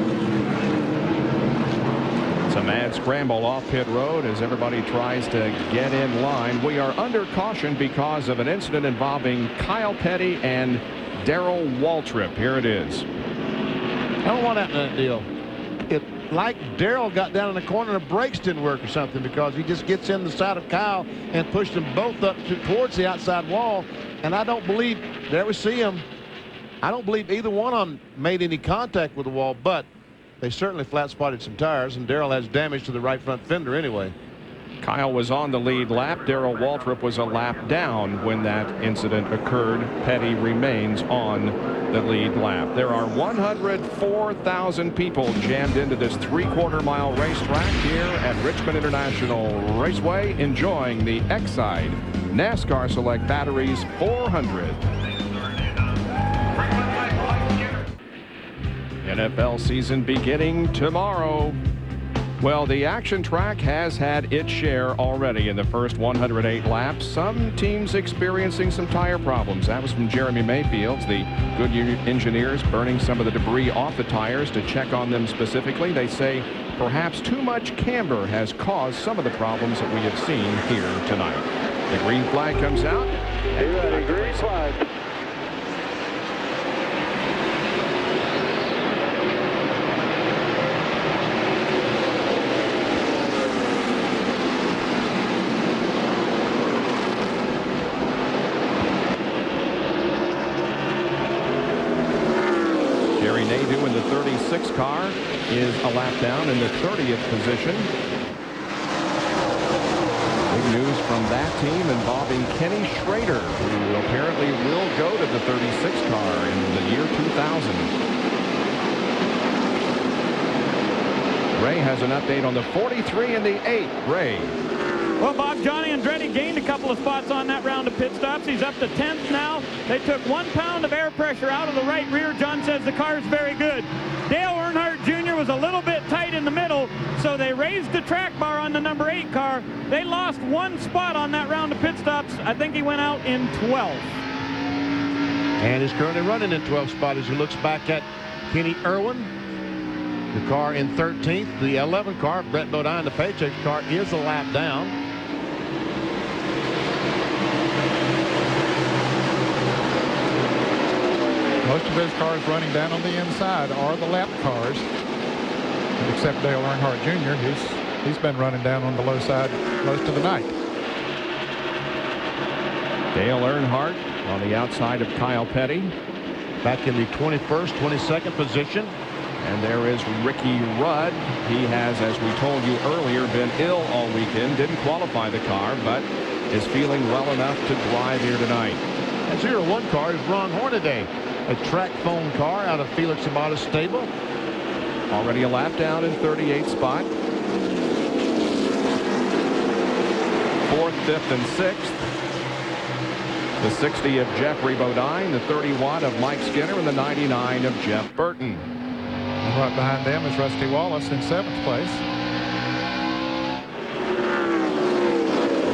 S1: It's a mad scramble off pit road as everybody tries to get in line. We are under caution because of an incident involving Kyle Petty and Darrell Waltrip. Here it is.
S3: I don't want that in that deal. It like Darrell got down in the corner and the brakes didn't work or something, because he just gets in the side of Kyle and pushed them both up towards the outside wall. And I don't believe, there we see him, I don't believe either one of them made any contact with the wall, but they certainly flat spotted some tires, and Darrell has damage to the right front fender anyway.
S1: Kyle was on the lead lap. Darrell Waltrip was a lap down when that incident occurred. Petty remains on the lead lap. There are 104,000 people jammed into this 3/4 mile racetrack here at Richmond International Raceway, enjoying the Exide NASCAR Select Batteries 400. NFL season beginning tomorrow. Well, the action track has had its share already in the first 108 laps. Some teams experiencing some tire problems. That was from Jeremy Mayfield's. The Goodyear engineers burning some of the debris off the tires to check on them specifically. They say perhaps too much camber has caused some of the problems that we have seen here tonight. The green flag comes out.
S8: Hey, ready, green flag.
S1: In the 36 car is a lap down in the 30th position. Big news from that team involving Kenny Schrader, who apparently will go to the 36 car in the year 2000. Ray has an update on the 43 and the 8. Ray.
S4: Well, Bob, Johnny Andretti gained a couple of spots on that round of pit stops. He's up to 10th now. They took 1 pound of air pressure out of the right rear. John says the car is very good. Dale Earnhardt Jr. was a little bit tight in the middle, so they raised the track bar on the number 8 car. They lost 1 spot on that round of pit stops. I think he went out in 12th.
S3: And is currently running in 12th spot as he looks back at Kenny Irwin. The car in 13th. The 11 car, Brett Bodine, the paycheck car, is a lap down.
S2: Most of his cars running down on the inside are the lap cars, except Dale Earnhardt Jr. He's been running down on the low side most of the night.
S1: Dale Earnhardt on the outside of Kyle Petty.
S3: Back in the 21st, 22nd position.
S1: And there is Ricky Rudd. He has, as we told you earlier, been ill all weekend. Didn't qualify the car, but is feeling well enough to drive here tonight.
S3: That 01 car is Ron Hornaday, a track phone car out of Felix Amata's stable.
S1: Already a lap down in 38th spot. 4th, 5th, and 6th. The 60 of Jeffrey Bodine, the 31 of Mike Skinner, and the 99 of Jeff Burton.
S2: And right behind them is Rusty Wallace in 7th place.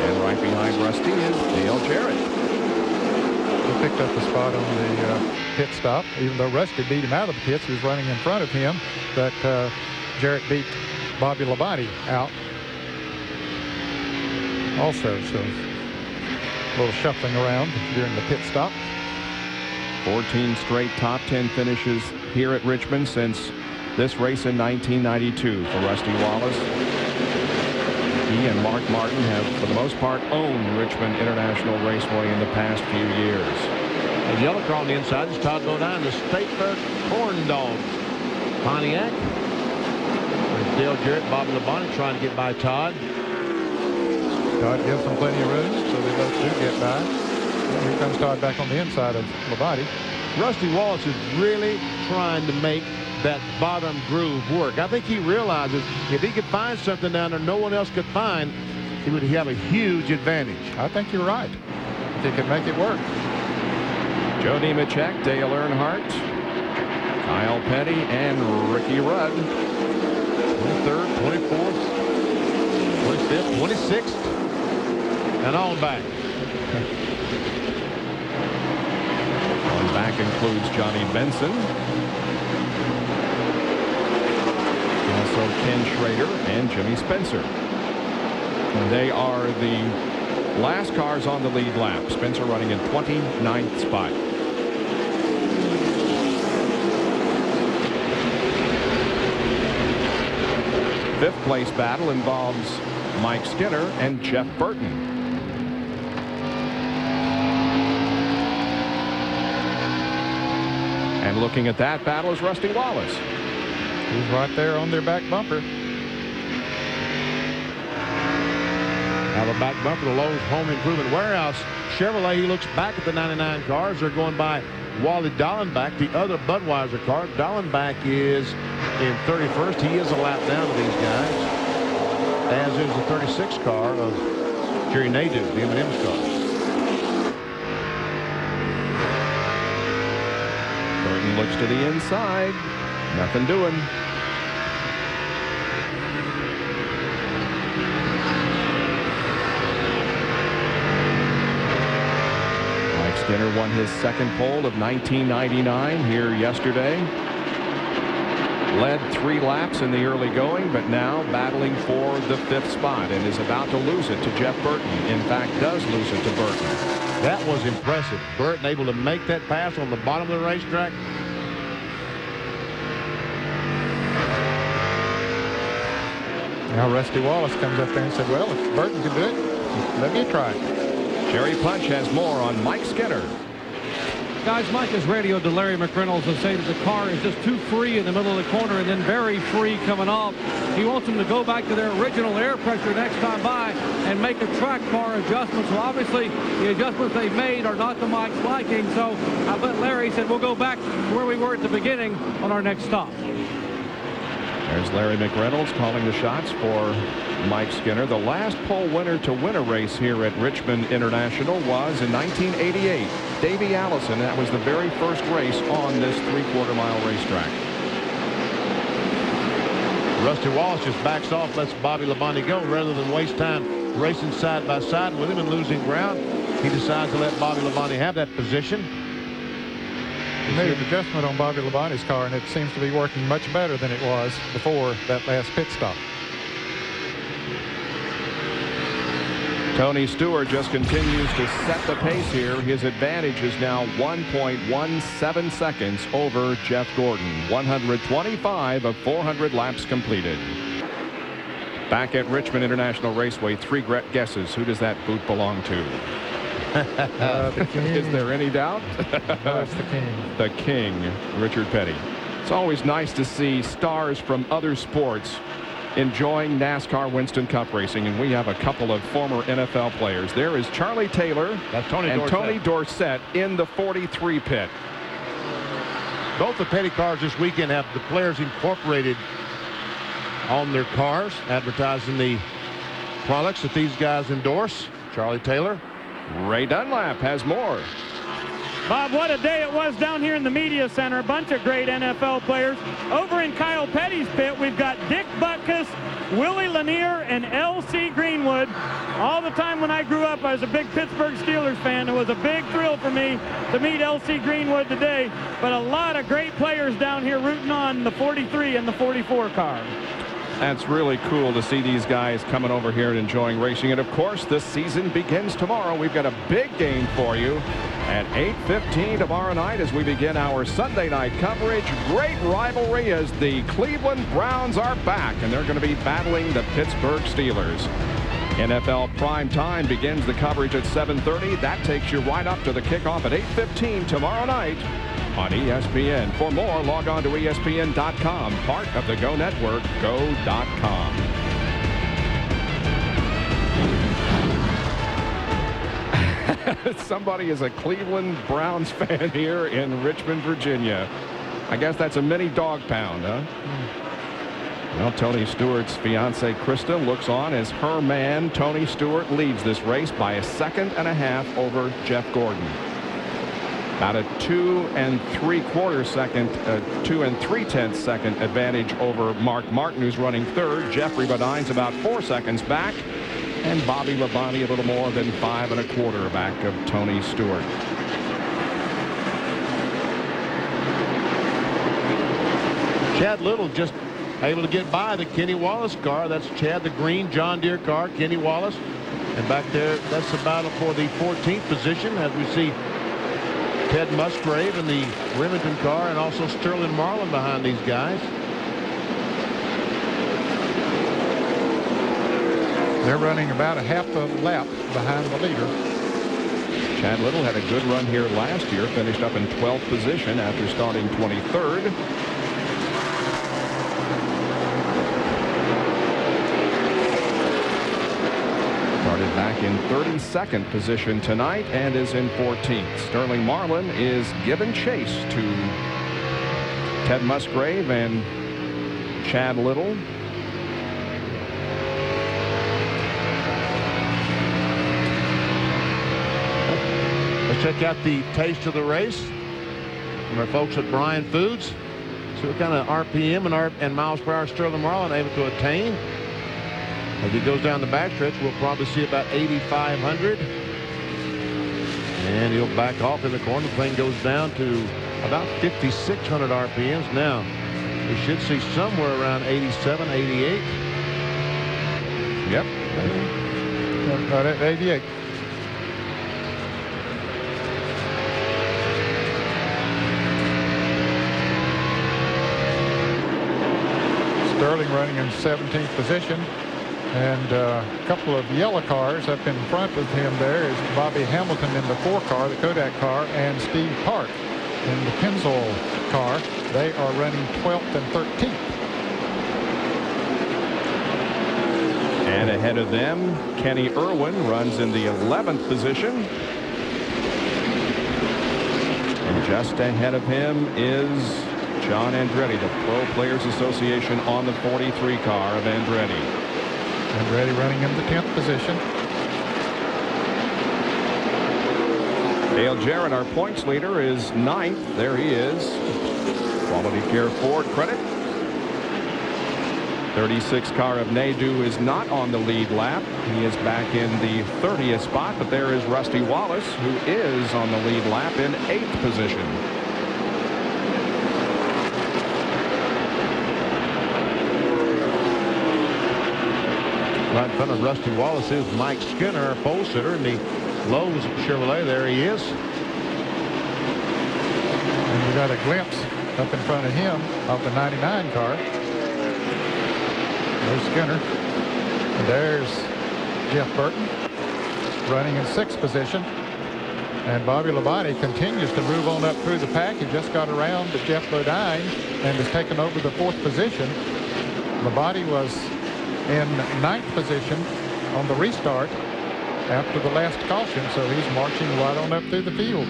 S1: And right behind Rusty is Dale Jarrett.
S2: He picked up the spot on the pit stop. Even though Rusty beat him out of the pits, he was running in front of him. But Jarrett beat Bobby Labonte out also, so a little shuffling around during the pit stop.
S1: 14 straight top 10 finishes here at Richmond since this race in 1992 for Rusty Wallace. He and Mark Martin have, for the most part, owned Richmond International Raceway in the past few years.
S3: A yellow car on the inside is Todd Bodine, the State Fair Corn Dogs. Pontiac. There's Dale Jarrett, Bobby Labonte trying to get by Todd.
S2: Todd gives them plenty of room, so they both do get by. And here comes Todd back on the inside of Labonte.
S3: Rusty Wallace is really trying to make that bottom groove work. I think he realizes if he could find something down there no one else could find, he would have a huge advantage.
S2: I think you're right. If he can make it work.
S1: Joe Nemechek, Dale Earnhardt, Kyle Petty, and Ricky Rudd.
S3: 23rd, 24th, 25th, 26th, and on back.
S1: On back includes Johnny Benson. Also Ken Schrader and Jimmy Spencer. And they are the last cars on the lead lap. Spencer running in 29th spot. Fifth place battle involves Mike Skinner and Jeff Burton. And looking at that battle is Rusty Wallace.
S2: He's right there on their back bumper.
S3: Now the back bumper, the Lowe's Home Improvement Warehouse Chevrolet. He looks back at the 99 cars. They're going by Wally Dallenbach, the other Budweiser car. Dallenbach is in 31st. He is a lap down to these guys, as is the 36 car of Jerry Nadeau, the M&M's car.
S1: Burton looks to the inside. Nothing doing. Mike Skinner won his second pole of 1999 here yesterday. Led 3 laps in the early going, but now battling for the 5th spot and is about to lose it to Jeff Burton. In fact, does lose it to Burton.
S3: That was impressive. Burton able to make that pass on the bottom of the racetrack.
S2: Now Rusty Wallace comes up there and said, well, if Burton can do it, let me try it.
S1: Jerry Punch has more on Mike Skinner.
S5: Guys, Mike has radioed to Larry McReynolds and say that the car is just too free in the middle of the corner and then very free coming off. He wants them to go back to their original air pressure next time by and make a track bar adjustment. So obviously the adjustments they've made are not to Mike's liking. So I bet Larry said we'll go back to where we were at the beginning on our next stop.
S1: There's Larry McReynolds calling the shots for Mike Skinner. The last pole winner to win a race here at Richmond International was in 1988. Davey Allison. That was the very first race on this 3/4 mile racetrack.
S3: Rusty Wallace just backs off, lets Bobby Labonte go rather than waste time racing side by side with him and losing ground. He decides to let Bobby Labonte have that position.
S2: He made an adjustment on Bobby Labonte's car, and it seems to be working much better than it was before that last pit stop.
S1: Tony Stewart just continues to set the pace here. His advantage is now 1.17 seconds over Jeff Gordon. 125 of 400 laps completed. Back at Richmond International Raceway, 3 guesses. Who does that boot belong to?
S2: The King.
S1: Is there any doubt?
S2: No, it's the King.
S1: The King, Richard Petty. It's always nice to see stars from other sports enjoying NASCAR Winston Cup racing, and we have a couple of former NFL players. There is Charlie Taylor
S3: That's Tony
S1: and
S3: Dorsett.
S1: Tony Dorsett in the 43 pit.
S3: Both the Petty cars this weekend have the players incorporated on their cars, advertising the products that these guys endorse. Charlie Taylor.
S1: Ray Dunlap has more.
S4: Bob, what a day it was down here in the media center. A bunch of great NFL players. Over in Kyle Petty's pit, we've got Dick Butkus, Willie Lanier, and L.C. Greenwood. All the time when I grew up, I was a big Pittsburgh Steelers fan. It was a big thrill for me to meet L.C. Greenwood today. But a lot of great players down here rooting on the 43 and the 44 car.
S1: That's really cool to see these guys coming over here and enjoying racing. And of course, this season begins tomorrow. We've got a big game for you at 8:15 tomorrow night as we begin our Sunday night coverage. Great rivalry as the Cleveland Browns are back, and they're going to be battling the Pittsburgh Steelers. NFL Prime Time begins the coverage at 7:30. That takes you right up to the kickoff at 8:15 tomorrow night on ESPN. For more, log on to ESPN.com, part of the Go Network, go.com. Somebody is a Cleveland Browns fan here in Richmond, Virginia. I guess that's a mini dog pound, huh? Well, Tony Stewart's fiancee Krista looks on as her man Tony Stewart leads this race by a second and a half over Jeff Gordon. About a 2 3/4 second, 2 3/10 second advantage over Mark Martin, who's running third. Jeffrey Badine's about 4 seconds back, and Bobby Labonte a little more than 5 1/4 back of Tony Stewart.
S3: Chad Little just able to get by the Kenny Wallace car. That's Chad, the green John Deere car, Kenny Wallace. And back there, that's the battle for the 14th position as we see Ted Musgrave in the Remington car and also Sterling Marlin behind these guys.
S2: They're running about a half a lap behind the leader.
S1: Chad Little had a good run here last year, finished up in 12th position after starting 23rd. Started back in 32nd position tonight and is in 14th. Sterling Marlin is giving chase to Ted Musgrave and Chad Little.
S3: Let's check out the taste of the race from our folks at Bryan Foods. See what kind of RPM and miles per hour Sterling Marlin able to attain. As he goes down the backstretch, we'll probably see about 8,500. And he'll back off in the corner. The plane goes down to about 5,600 RPMs. Now, we should see somewhere around 87, 88.
S1: Yep.
S2: Right at 88. Sterling running in 17th position. And a couple of yellow cars up in front of him there is Bobby Hamilton in the 4 car, the Kodak car, and Steve Park in the Pennzoil car. They are running 12th and 13th.
S1: And ahead of them, Kenny Irwin runs in the 11th position. And just ahead of him is John Andretti, the Pro Players Association on the 43 car of Andretti.
S2: Andretti running in the 10th position.
S1: Dale Jarrett, our points leader, is 9th. There he is. Quality Care Ford credit. 36 car of Nadeau is not on the lead lap. He is back in the 30th spot, but there is Rusty Wallace, who is on the lead lap in 8th position.
S3: Right in front of Rusty Wallace is Mike Skinner, a pole sitter in the Lowe's Chevrolet. There he is.
S2: And we got a glimpse up in front of him of the 99 car. There's Skinner. And there's Jeff Burton running in 6th position. And Bobby Labonte continues to move on up through the pack. He just got around to Jeff Bodine and has taken over the 4th position. Labonte was in 9th position on the restart after the last caution, so he's marching right on up through the field.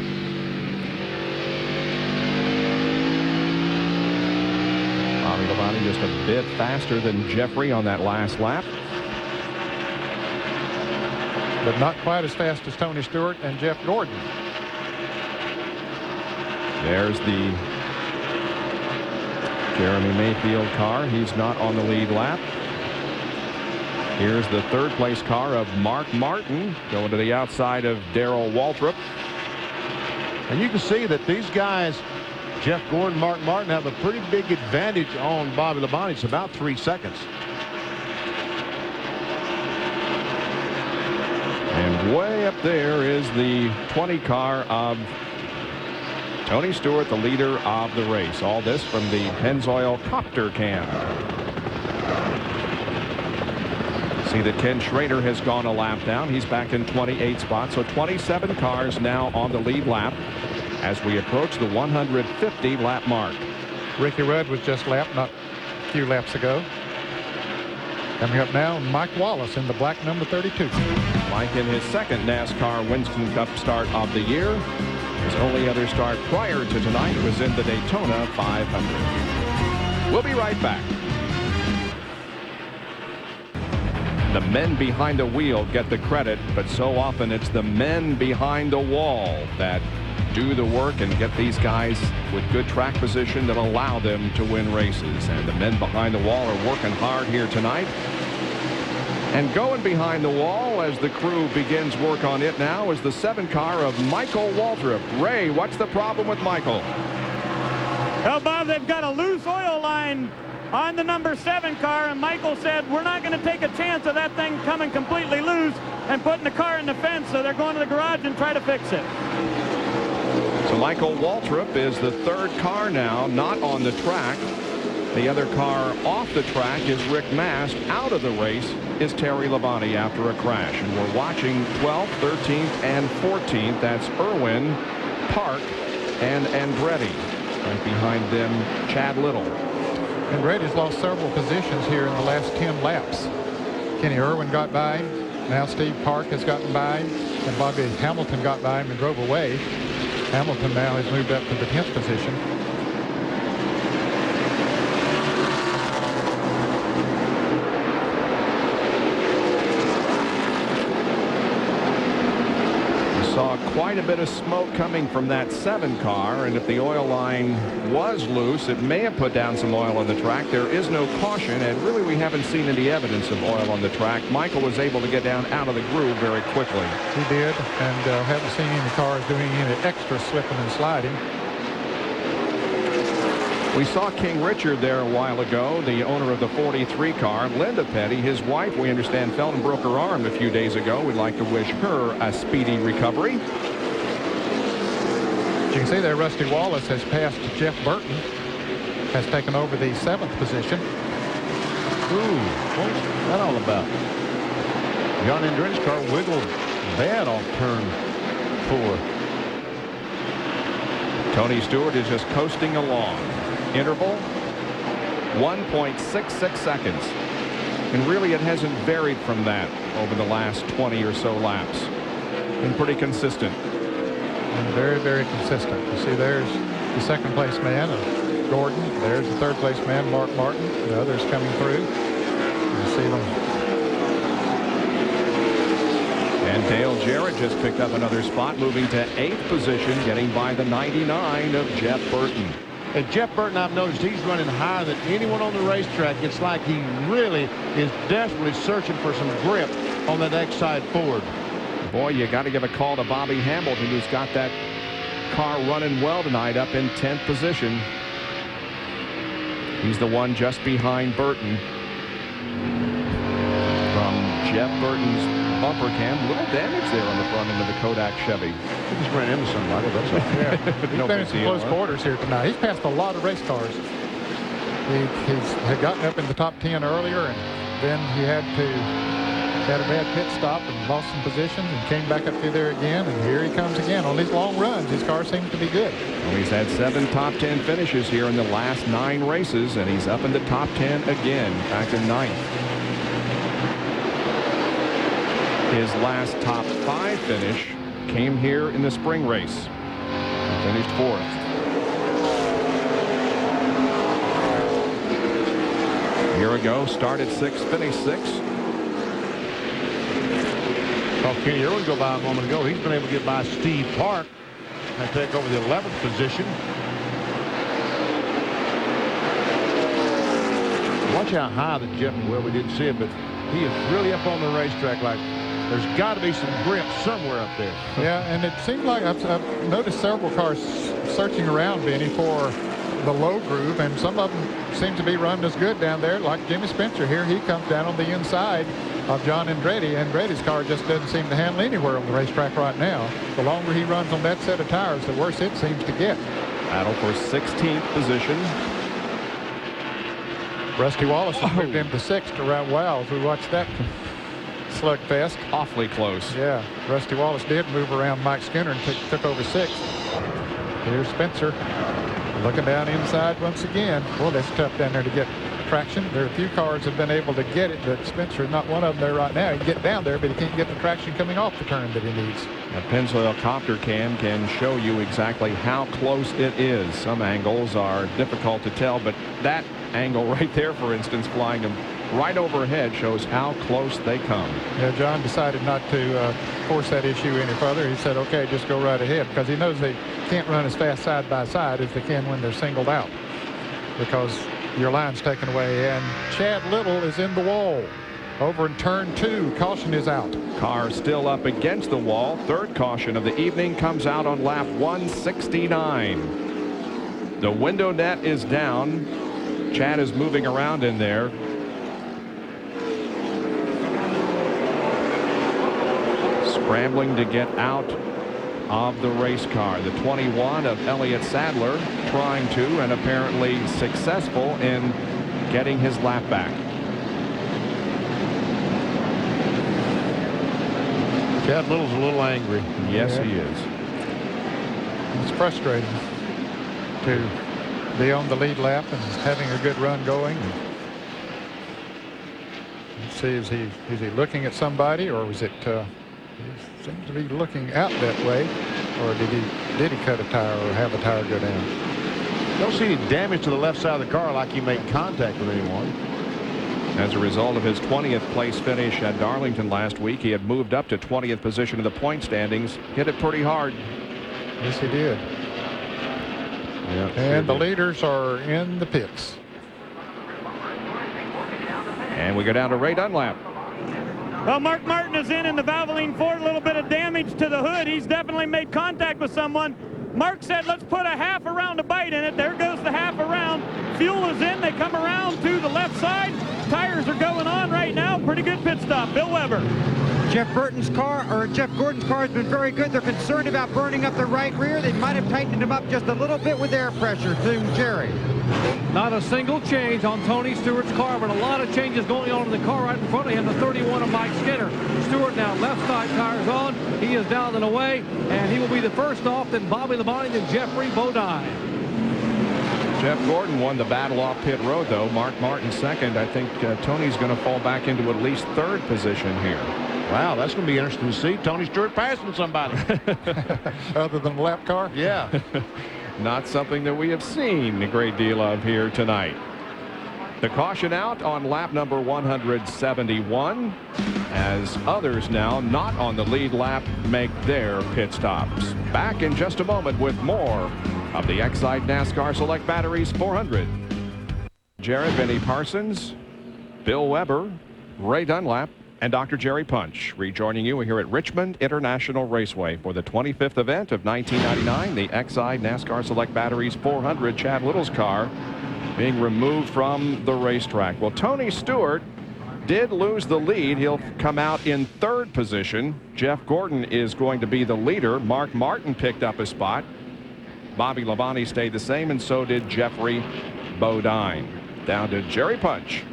S1: Bobby Labonte just a bit faster than Jeffrey on that last lap.
S2: But not quite as fast as Tony Stewart and Jeff Gordon.
S1: There's the Jeremy Mayfield car. He's not on the lead lap. Here's the 3rd place car of Mark Martin going to the outside of Darrell Waltrip.
S3: And you can see that these guys, Jeff Gordon, Mark Martin, have a pretty big advantage on Bobby Labonte. It's about 3 seconds.
S1: Way up there is the 20 car of Tony Stewart, the leader of the race. All this from the Pennzoil copter cam. See that Ken Schrader has gone a lap down. He's back in 28 spots. So 27 cars now on the lead lap as we approach the 150 lap mark.
S2: Ricky Rudd was just lapped not a few laps ago. Coming up now, Mike Wallace in the black number 32.
S1: Mike in his second NASCAR Winston Cup start of the year. His only other start prior to tonight was in the Daytona 500. We'll be right back. The men behind the wheel get the credit, but so often it's the men behind the wall that do the work and get these guys with good track position that allow them to win races. And the men behind the wall are working hard here tonight. And going behind the wall as the crew begins work on it now is the 7 car of Michael Waltrip. Ray, what's the problem with Michael?
S4: Well, Bob, they've got a loose oil line on the number 7 car, and Michael said, we're not going to take a chance of that thing coming completely loose and putting the car in the fence, so they're going to the garage and try to fix it.
S1: So Michael Waltrip is the 3rd car now, not on the track. The other car off the track is Rick Mast. Out of the race is Terry Labonte after a crash. And we're watching 12th, 13th, and 14th. That's Irwin, Park, and Andretti. Right behind them, Chad Little.
S2: Andretti's lost several positions here in the last 10 laps. Kenny Irwin got by him. Now Steve Park has gotten by him. And Bobby Hamilton got by him and drove away. Hamilton now has moved up to the 10th position.
S1: Saw quite a bit of smoke coming from that 7 car, and if the oil line was loose, it may have put down some oil on the track. There is no caution, and really we haven't seen any evidence of oil on the track. Michael was able to get down out of the groove very quickly.
S2: He did, and haven't seen any cars doing any extra slipping and sliding.
S1: We saw King Richard there a while ago, the owner of the 43 car. Linda Petty, his wife, we understand, fell and broke her arm a few days ago. We'd like to wish her a speedy recovery.
S2: As you can see there, Rusty Wallace has passed Jeff Burton, has taken over the 7th position.
S3: Ooh, what's that all about? John Andretti's car wiggled bad off turn 4.
S1: Tony Stewart is just coasting along. Interval 1.66 seconds, and really it hasn't varied from that over the last 20 or so laps. Been pretty consistent.
S2: And very, very consistent. You see there's the 2nd place man of Gordon. There's the 3rd place man, Mark Martin. The others coming through. You see them.
S1: And Dale Jarrett just picked up another spot, moving to 8th position, getting by the 99 of Jeff Burton.
S3: And Jeff Burton, I've noticed he's running higher than anyone on the racetrack. It's like he really is desperately searching for some grip on that Exide Ford.
S1: Boy, you got to give a call to Bobby Hamilton, who's got that car running well tonight, up in 10th position. He's the one just behind Burton. From Jeff Burton's bumper cam, little damage there on the front end of the Kodak Chevy.
S3: He just ran into somebody, that's all.
S2: Yeah, he's been in some close quarters here tonight. He's passed a lot of race cars. He's had gotten up in the top 10 earlier, and then he had a bad pit stop and lost some positions and came back up through there again, and here he comes again. On these long runs, his car seems to be good.
S1: Well, he's had 7 top 10 finishes here in the last 9 races, and he's up in the top 10 again, back in 9th. His last top 5 finish came here in the spring race. He finished 4th. A year ago, started 6th, finished 6th.
S3: Saw Kenny Irwin go by a moment ago. He's been able to get by Steve Park and take over the 11th position. Watch how high the Jeff, well, we didn't see it, but he is really up on the racetrack. Like there's got to be some grip somewhere up there.
S2: Yeah, and it seems like I've noticed several cars searching around, Benny, for the low groove, and some of them seem to be running as good down there, like Jimmy Spencer here. He comes down on the inside of John Andretti. Andretti's car just doesn't seem to handle anywhere on the racetrack right now. The longer he runs on that set of tires, the worse it seems to get.
S1: Battle for 16th position.
S2: Rusty Wallace has moved him to 6th around Wiles. We watched that slugfest.
S1: Awfully close.
S2: Yeah, Rusty Wallace did move around Mike Skinner and took over 6th. Here's Spencer looking down inside once again. Boy, that's tough down there to get traction. There are a few cars that have been able to get it, but Spencer is not one of them there right now. He can get down there, but he can't get the traction coming off the turn that he needs.
S1: A Pennzoil copter cam can show you exactly how close it is. Some angles are difficult to tell, but that angle right there, for instance, flying them right overhead, shows how close they come.
S2: Yeah, John decided not to force that issue any further. He said, okay, just go right ahead, because he knows they can't run as fast side by side as they can when they're singled out, because your line's taken away. And Chad Little is in the wall over in turn 2. Caution is out.
S1: Car still up against the wall. Third caution of the evening comes out on lap 169. The window net is down. Chad is moving around in there. Scrambling to get out of the race car. The 21 of Elliott Sadler trying to, and apparently successful in getting his lap back.
S3: Chad Little's a little angry.
S1: Yes, he is.
S2: It's frustrating to be on the lead lap and having a good run going. Let's see, is he looking at somebody, or was it he seems to be looking out that way, or did he cut a tire or have a tire go down?
S3: Don't see any damage to the left side of the car like he made contact with anyone.
S1: As a result of his 20th place finish at Darlington last week, he had moved up to 20th position in the point standings. Hit it pretty hard.
S2: Yes, he did.
S3: Yeah,
S2: and the leaders are in the pits.
S1: And we go down to Ray Dunlap.
S4: Well, Mark Martin is in the Valvoline Ford. A little bit of damage to the hood. He's definitely made contact with someone. Mark said, let's put a half a round of bite in it. There goes the half a round. Fuel is in. They come around to the left side. Tires are going on right now. Pretty good pit stop. Bill Weber.
S6: Jeff Gordon's car has been very good. They're concerned about burning up the right rear. They might have tightened him up just a little bit with air pressure to Jerry.
S5: Not a single change on Tony Stewart's car, but a lot of changes going on in the car right in front of him. The 31 of Mike Skinner. Stewart now left side tires on. He is down and away, and he will be the first off. Then Bobby Labonte, then Jeffrey Bodine.
S1: Jeff Gordon won the battle off pit road, though. Mark Martin second. I think Tony's going to fall back into at least third position here.
S3: Wow, that's going to be interesting to see. Tony Stewart passing somebody.
S2: Other than the lap car?
S3: Yeah.
S1: Not something that we have seen a great deal of here tonight. The caution out on lap number 171, as others now not on the lead lap make their pit stops. Back in just a moment with more of the Exide NASCAR Select Batteries 400. Jared Benny Parsons, Bill Weber, Ray Dunlap, and Dr. Jerry Punch rejoining you here at Richmond International Raceway for the 25th event of 1999, the Exide NASCAR Select Batteries 400. Chad Little's car being removed from the racetrack. Well, Tony Stewart did lose the lead. He'll come out in third position. Jeff Gordon is going to be the leader. Mark Martin picked up a spot. Bobby Labonte stayed the same, and so did Jeffrey Bodine. Down to Jerry Punch.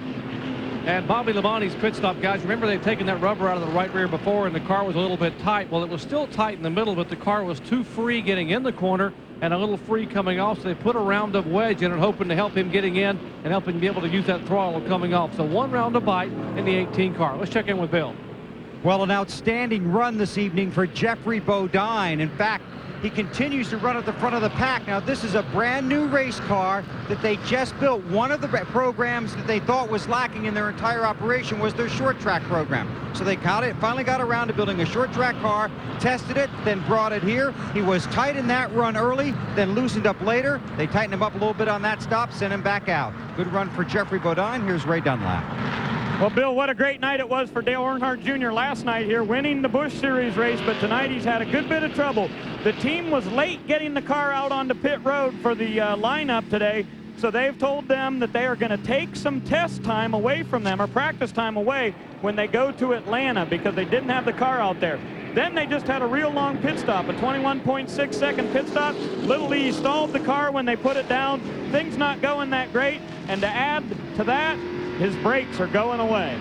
S5: And Bobby Labonte's pit stop, guys, remember they've taken that rubber out of the right rear before, and the car was a little bit tight. Well, it was still tight in the middle, but the car was too free getting in the corner and a little free coming off, so they put a round of wedge in it, hoping to help him getting in and help him be able to use that throttle coming off. So one round of bite in the 18 car. Let's check in with Bill.
S6: Well, an outstanding run this evening for Jeffrey Bodine. In fact, he continues to run at the front of the pack. Now, this is a brand new race car that they just built. One of the programs that they thought was lacking in their entire operation was their short track program. So they finally got around to building a short track car, tested it, then brought it here. He was tight in that run early, then loosened up later. They tightened him up a little bit on that stop, sent him back out. Good run for Jeffrey Bodine. Here's Ray Dunlap.
S4: Well, Bill, what a great night it was for Dale Earnhardt Jr. last night here, winning the Busch Series race, but tonight he's had a good bit of trouble. The team was late getting the car out onto pit road for the lineup today, So they've told them that they are going to take some test time away from them, or practice time away, when they go to Atlanta, because they didn't have the car out there. Then they just had a real long pit stop, a 21.6 second pit stop. Little Lee stalled the car when they put it down. Things not going that great. And to add to that, his brakes are going away.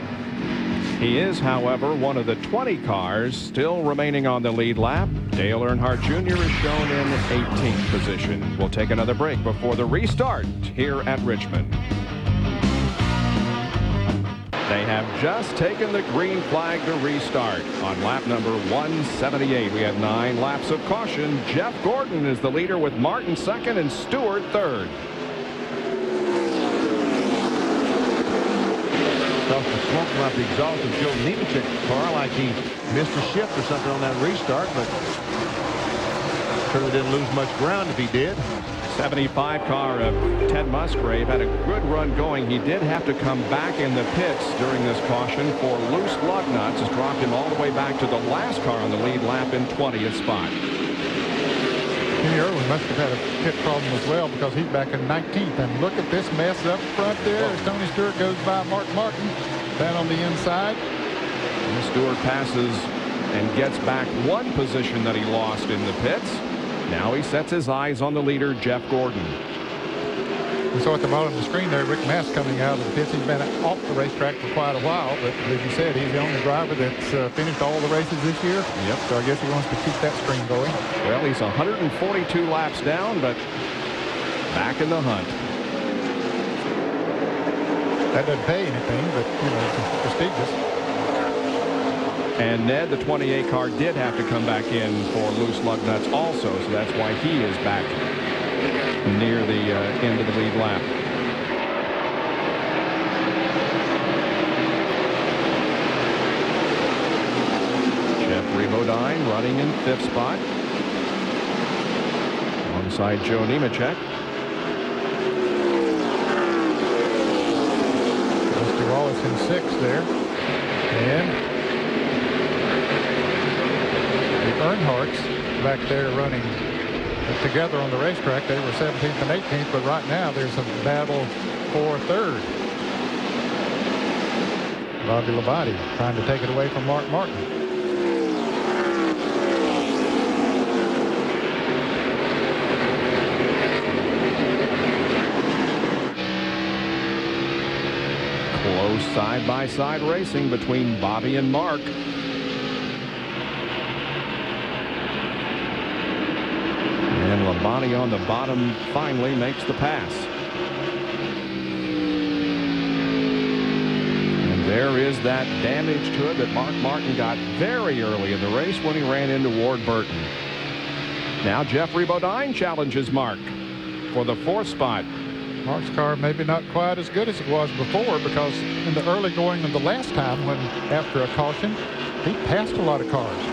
S1: He is, however, one of the 20 cars still remaining on the lead lap. Dale Earnhardt Jr. is shown in 18th position. We'll take another break before the restart here at Richmond. They have just taken the green flag to restart. On lap number 178, we have 9 laps of caution. Jeff Gordon is the leader with Martin second and Stewart third.
S3: Off the smoke from out the exhaust of Joe Nemechek's car, like he missed a shift or something on that restart, but certainly didn't lose much ground if he did.
S1: 75 car of Ted Musgrave had a good run going. He did have to come back in the pits during this caution for loose lug nuts. Has dropped him all the way back to the last car on the lead lap in 20th spot.
S2: Kenny Irwin must have had a pit problem as well, because he's back in 19th. And look at this mess up front there as Tony Stewart goes by Mark Martin down on the inside.
S1: And Stewart passes and gets back one position that he lost in the pits. Now he sets his eyes on the leader, Jeff Gordon.
S2: We saw at the bottom of the screen there Rick Mast coming out of the pits. He's been off the racetrack for quite a while, but as you said, he's the only driver that's finished all the races this year.
S1: Yep.
S2: So I guess he wants to keep that stream going.
S1: Well, he's 142 laps down, but back in the hunt.
S2: That doesn't pay anything, but, you know, it's prestigious.
S1: And Ned, the 28 car, did have to come back in for loose lug nuts also, so that's why he is back near the end of the lead lap. Jeffrey Bodine running in 5th spot. Alongside Joe Nemechek.
S2: Mr. Wallace in 6th there. And the Earnhardts back there running together on the racetrack. They were 17th and 18th, but right now there's a battle for 3rd. Bobby Labonte trying to take it away from Mark Martin.
S1: Close side-by-side racing between Bobby and Mark. And Labonte on the bottom finally makes the pass. And there is that damage to it that Mark Martin got very early in the race when he ran into Ward Burton. Now Jeffrey Bodine challenges Mark for the 4th spot.
S2: Mark's car maybe not quite as good as it was before, because in the early going of the last time, when after a caution, he passed a lot of cars.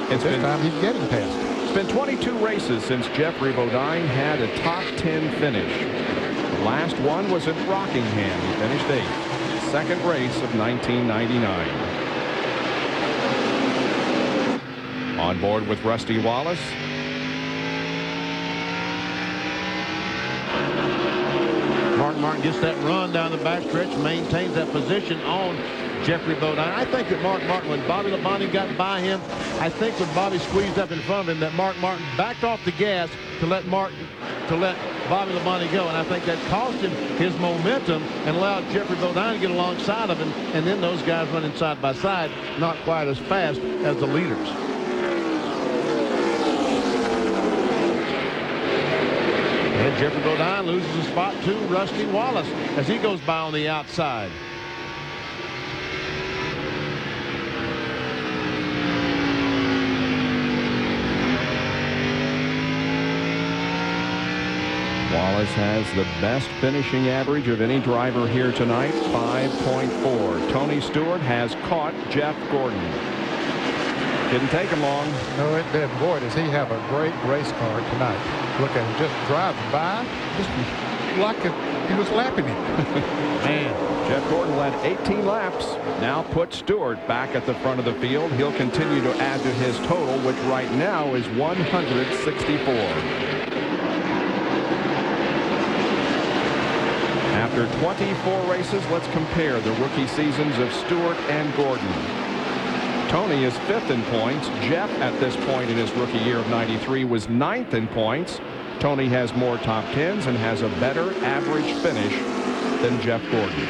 S2: This time he's getting passed.
S1: It's been 22 races since Jeffrey Bodine had a top 10 finish. The last one was at Rockingham. He finished 8th. Second race of 1999. On board with Rusty Wallace.
S3: Mark Martin gets that run down the backstretch, maintains that position on Jeffrey Bodine. I think that Mark Martin, when Bobby Labonte got by him, I think when Bobby squeezed up in front of him, that Mark Martin backed off the gas to let Bobby Labonte go, and I think that cost him his momentum and allowed Jeffrey Bodine to get alongside of him, and then those guys running side by side, not quite as fast as the leaders. And Jeffrey Bodine loses a spot to Rusty Wallace as he goes by on the outside.
S1: Wallace has the best finishing average of any driver here tonight, 5.4. Tony Stewart has caught Jeff Gordon. Didn't take him long.
S2: No, it didn't. Boy, does he have a great race car tonight. Look at him just driving by, just like he was lapping him.
S1: Man, Jeff Gordon led 18 laps. Now put Stewart back at the front of the field. He'll continue to add to his total, which right now is 164. After 24 races, let's compare the rookie seasons of Stewart and Gordon. Tony is 5th in points. Jeff, at this point in his rookie year of 93, was 9th in points. Tony has more top 10s and has a better average finish than Jeff Gordon.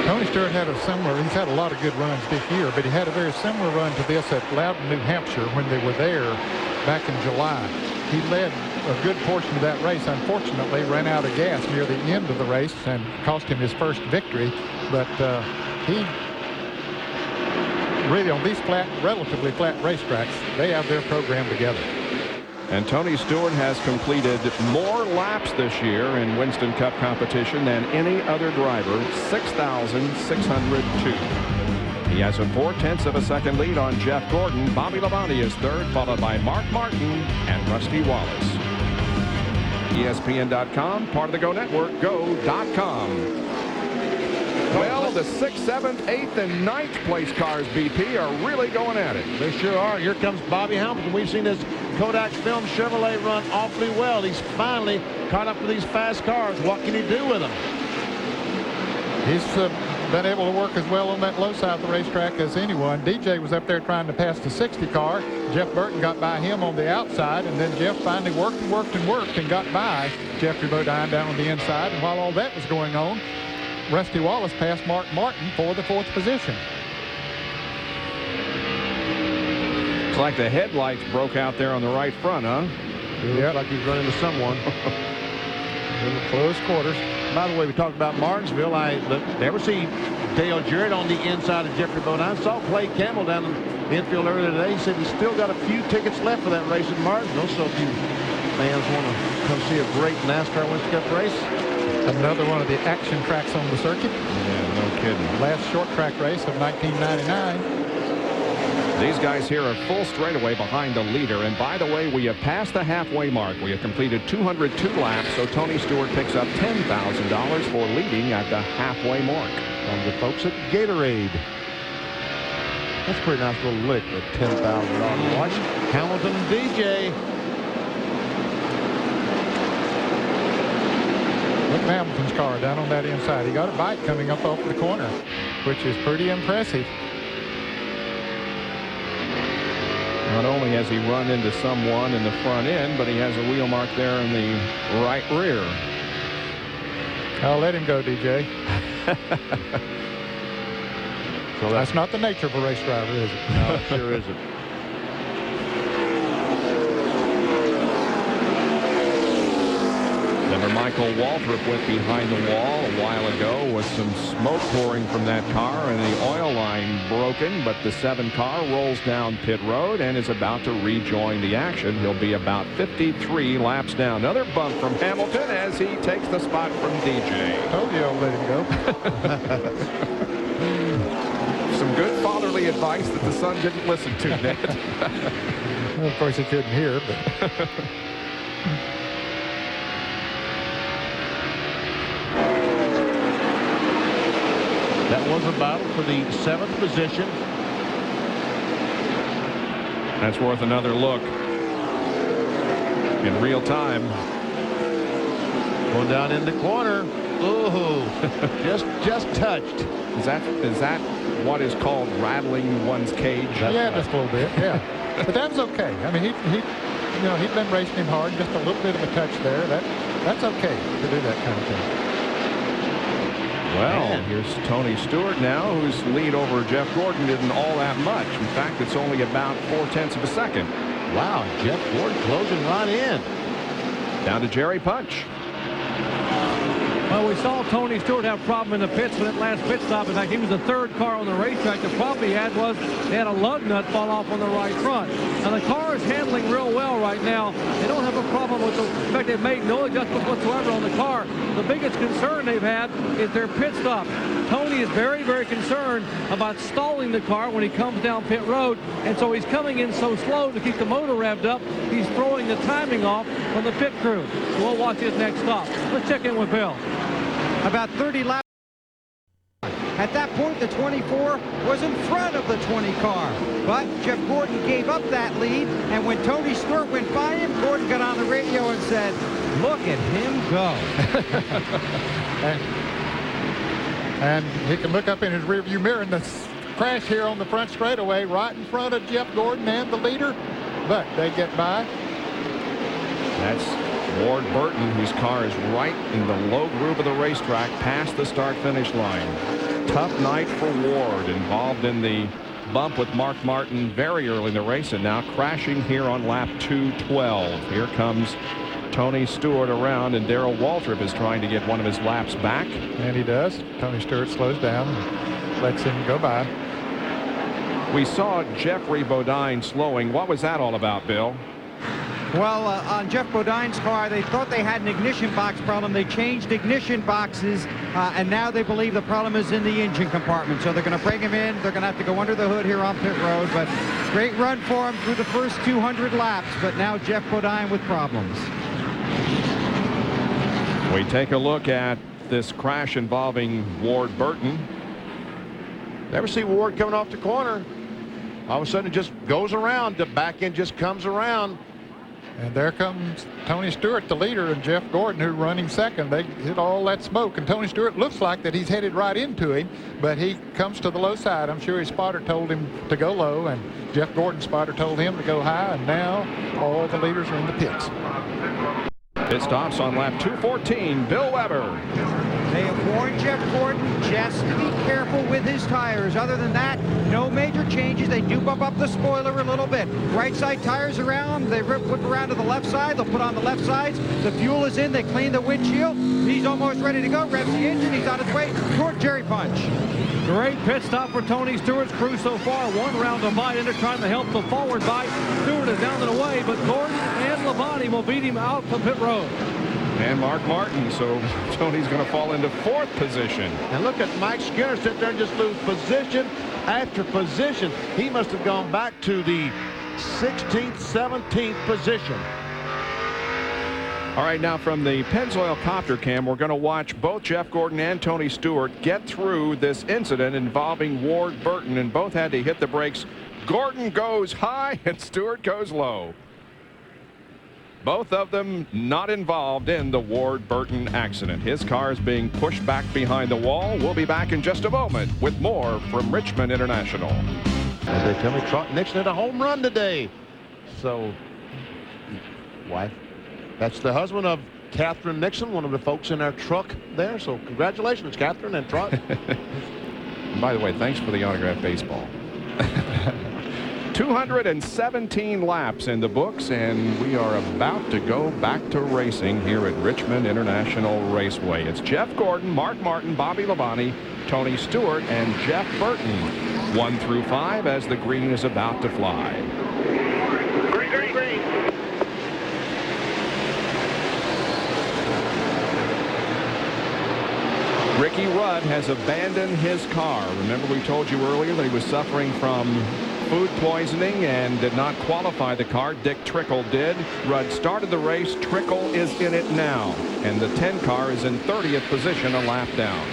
S2: Tony Stewart had a similar, he's had a lot of good runs this year, but he had a very similar run to this at Loudon, New Hampshire when they were there back in July. He led a good portion of that race. Unfortunately, ran out of gas near the end of the race and cost him his first victory. But he really, on these flat, relatively flat racetracks, they have their program together.
S1: And Tony Stewart has completed more laps this year in Winston Cup competition than any other driver, 6,602. He has a 0.4 of a second lead on Jeff Gordon. Bobby Labonte is 3rd, followed by Mark Martin and Rusty Wallace. ESPN.com, part of the Go Network, go.com. Well, the 6th, 7th, 8th, and 9th place cars, BP, are really going at it.
S3: They sure are. Here comes Bobby Hamilton. We've seen this Kodak film Chevrolet run awfully well. He's finally caught up to these fast cars. What can he do with them?
S2: He's been able to work as well on that low side of the racetrack as anyone. DJ was up there trying to pass the 60 car. Jeff Burton got by him on the outside, and then Jeff finally worked and got by Jeffrey Bodine down on the inside. And while all that was going on, Rusty Wallace passed Mark Martin for the 4th position.
S1: It's like the headlights broke out there on the right front, huh?
S3: Looks like he's running into someone.
S2: In the close quarters.
S3: By the way, we talked about Martinsville. I never see Dale Jarrett on the inside of Jeffrey Bodine. I saw Clay Campbell down in the infield earlier today. He said he's still got a few tickets left for that race in Martinsville. So if you fans want to come see a great NASCAR Winston Cup race.
S2: Another one of the action tracks on the circuit.
S1: Yeah, no kidding.
S2: Last short track race of 1999.
S1: These guys here are full straightaway behind the leader. And by the way, we have passed the halfway mark. We have completed 202 laps, so Tony Stewart picks up $10,000 for leading at the halfway mark.
S3: From the folks at Gatorade. That's a pretty nice little lick at $10,000. Watch Hamilton and DJ.
S2: Look at Hamilton's car down on that inside. He got a bite coming up off the corner, which is pretty impressive.
S1: Not only has he run into someone in the front end, but he has a wheel mark there in the right rear.
S2: I'll let him go, DJ.
S3: So
S2: that's not the nature of a race driver, is it?
S3: No, it sure isn't.
S1: Remember Michael Waltrip went behind the wall a while ago with some smoke pouring from that car and the oil line broken, but the 7 car rolls down pit road and is about to rejoin the action. He'll be about 53 laps down. Another bump from Hamilton as he takes the spot from DJ.
S2: Told you I'll let him go.
S1: Some good fatherly advice that the son didn't listen to, Ned.
S2: Well, of course he couldn't hear, but
S3: That was a battle for the 7th position.
S1: That's worth another look in real time.
S3: Going down in the corner. Ooh, just touched.
S1: Is that what is called rattling one's cage?
S2: yeah, just a little bit, yeah. But that was okay. I mean, he'd been racing him hard. Just a little bit of a touch there. That's okay to do that kind of thing.
S1: Well, here's Tony Stewart now, whose lead over Jeff Gordon isn't all that much. In fact, it's only about 0.4 of a second.
S3: Wow, Jeff Gordon closing right in.
S1: Down to Jerry Punch.
S5: Well, we saw Tony Stewart have a problem in the pits for that last pit stop. In fact, he was the 3rd car on the racetrack. The problem he had was they had a lug nut fall off on the right front. Now, the car is handling real well right now. They don't have a problem with the fact they've made no adjustments whatsoever on the car. The biggest concern they've had is their pit stop. Tony is very, very concerned about stalling the car when he comes down pit road, and so he's coming in so slow to keep the motor revved up. He's throwing the timing off from the pit crew. So we'll watch his next stop. Let's check in with Bill.
S6: About 30 laps. At that point, the 24 was in front of the 20 car. But Jeff Gordon gave up that lead, and when Tony Stewart went by him, Gordon got on the radio and said, Look at him go.
S2: and he can look up in his rearview mirror and the crash here on the front straightaway right in front of Jeff Gordon and the leader, but they get by.
S1: That's Ward Burton, whose car is right in the low groove of the racetrack past the start-finish line. Tough night for Ward, involved in the bump with Mark Martin very early in the race, and now crashing here on lap 212. Here comes Tony Stewart around, and Darrell Waltrip is trying to get one of his laps back.
S2: And he does. Tony Stewart slows down and lets him go by.
S1: We saw Jeffrey Bodine slowing. What was that all about, Bill?
S6: Well, on Jeff Bodine's car, they thought they had an ignition box problem. They changed ignition boxes, and now they believe the problem is in the engine compartment. So they're going to bring him in. They're going to have to go under the hood here on pit road. But great run for him through the first 200 laps. But now Jeff Bodine with problems.
S1: We take a look at this crash involving Ward Burton.
S3: Never see Ward coming off the corner. All of a sudden it just goes around. The back end just comes around.
S2: And there comes Tony Stewart, the leader, and Jeff Gordon, who running second. They hit all that smoke, and Tony Stewart looks like that he's headed right into him, but he comes to the low side. I'm sure his spotter told him to go low, and Jeff Gordon's spotter told him to go high, and now all the leaders are in the pits.
S1: Pit stops on lap 214. Bill Weber.
S6: They have warned Jeff Gordon just to be careful with his tires. Other than that, no major changes. They do bump up the spoiler a little bit. Right side tires around. They whip around to the left side. They'll put on the left sides. The fuel is in. They clean the windshield. He's almost ready to go. Revs the engine. He's on his way toward Jerry Punch.
S5: Great pit stop for Tony Stewart's crew so far. One round of bite into trying to help the forward bite. Stewart is down and away, but Gordon and Labonte will beat him out to pit road.
S1: And Mark Martin, so Tony's going to fall into fourth position.
S3: And look at Mike Skinner sit there and just lose position after position. He must have gone back to the 16th, 17th position.
S1: All right, now from the Pennzoil copter cam, we're going to watch both Jeff Gordon and Tony Stewart get through this incident involving Ward Burton, and both had to hit the brakes. Gordon goes high and Stewart goes low. Both of them not involved in the Ward Burton accident. His car is being pushed back behind the wall. We'll be back in just a moment with more from Richmond International.
S3: As they tell me, Trot Nixon had a home run today. So, wife, that's the husband of Catherine Nixon, one of the folks in our truck there. So congratulations, Catherine and Trot.
S1: By the way, thanks for the autographed baseball. 217 laps in the books, and we are about to go back to racing here at Richmond International Raceway. It's Jeff Gordon, Mark Martin, Bobby Labonte, Tony Stewart, and Jeff Burton. 1 through 5 as the green is about to fly.
S8: Green, green, green.
S1: Ricky Rudd has abandoned his car. Remember, we told you earlier that he was suffering from food poisoning and did not qualify the car. Dick Trickle did. Rudd started the race. Trickle is in it now, and the 10 car is in 30th position, a lap down.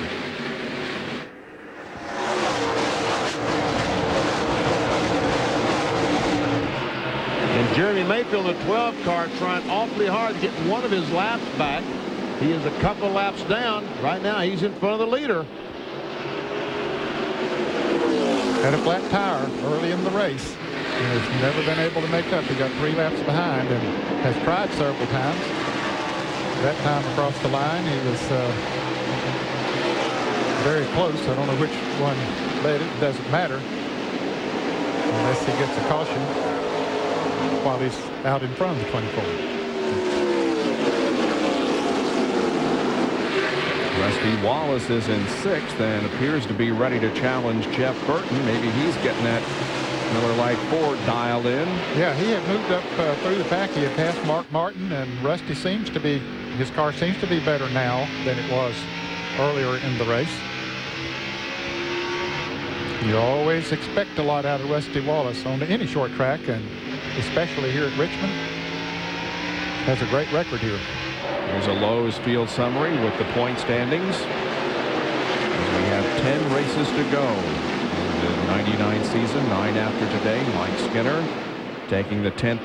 S3: And Jeremy Mayfield, the 12 car, trying awfully hard to get one of his laps back. He is a couple laps down. Right now, he's in front of the leader.
S2: Had a flat tire early in the race and has never been able to make up. He got 3 laps behind and has tried several times. That time across the line, he was very close. I don't know which one led it. It doesn't matter unless he gets a caution while he's out in front of the 24.
S1: Rusty Wallace is in 6th and appears to be ready to challenge Jeff Burton. Maybe he's getting that Miller Lite Ford dialed in.
S2: Yeah, he had moved up through the pack. He had passed Mark Martin, and Rusty seems to be, his car seems to be better now than it was earlier in the race. You always expect a lot out of Rusty Wallace on any short track, and especially here at Richmond. Has a great record here.
S1: There's a Lowe's field summary with the point standings. We have 10 races to go in the 99 season, 9 after today. Mike Skinner taking the 10th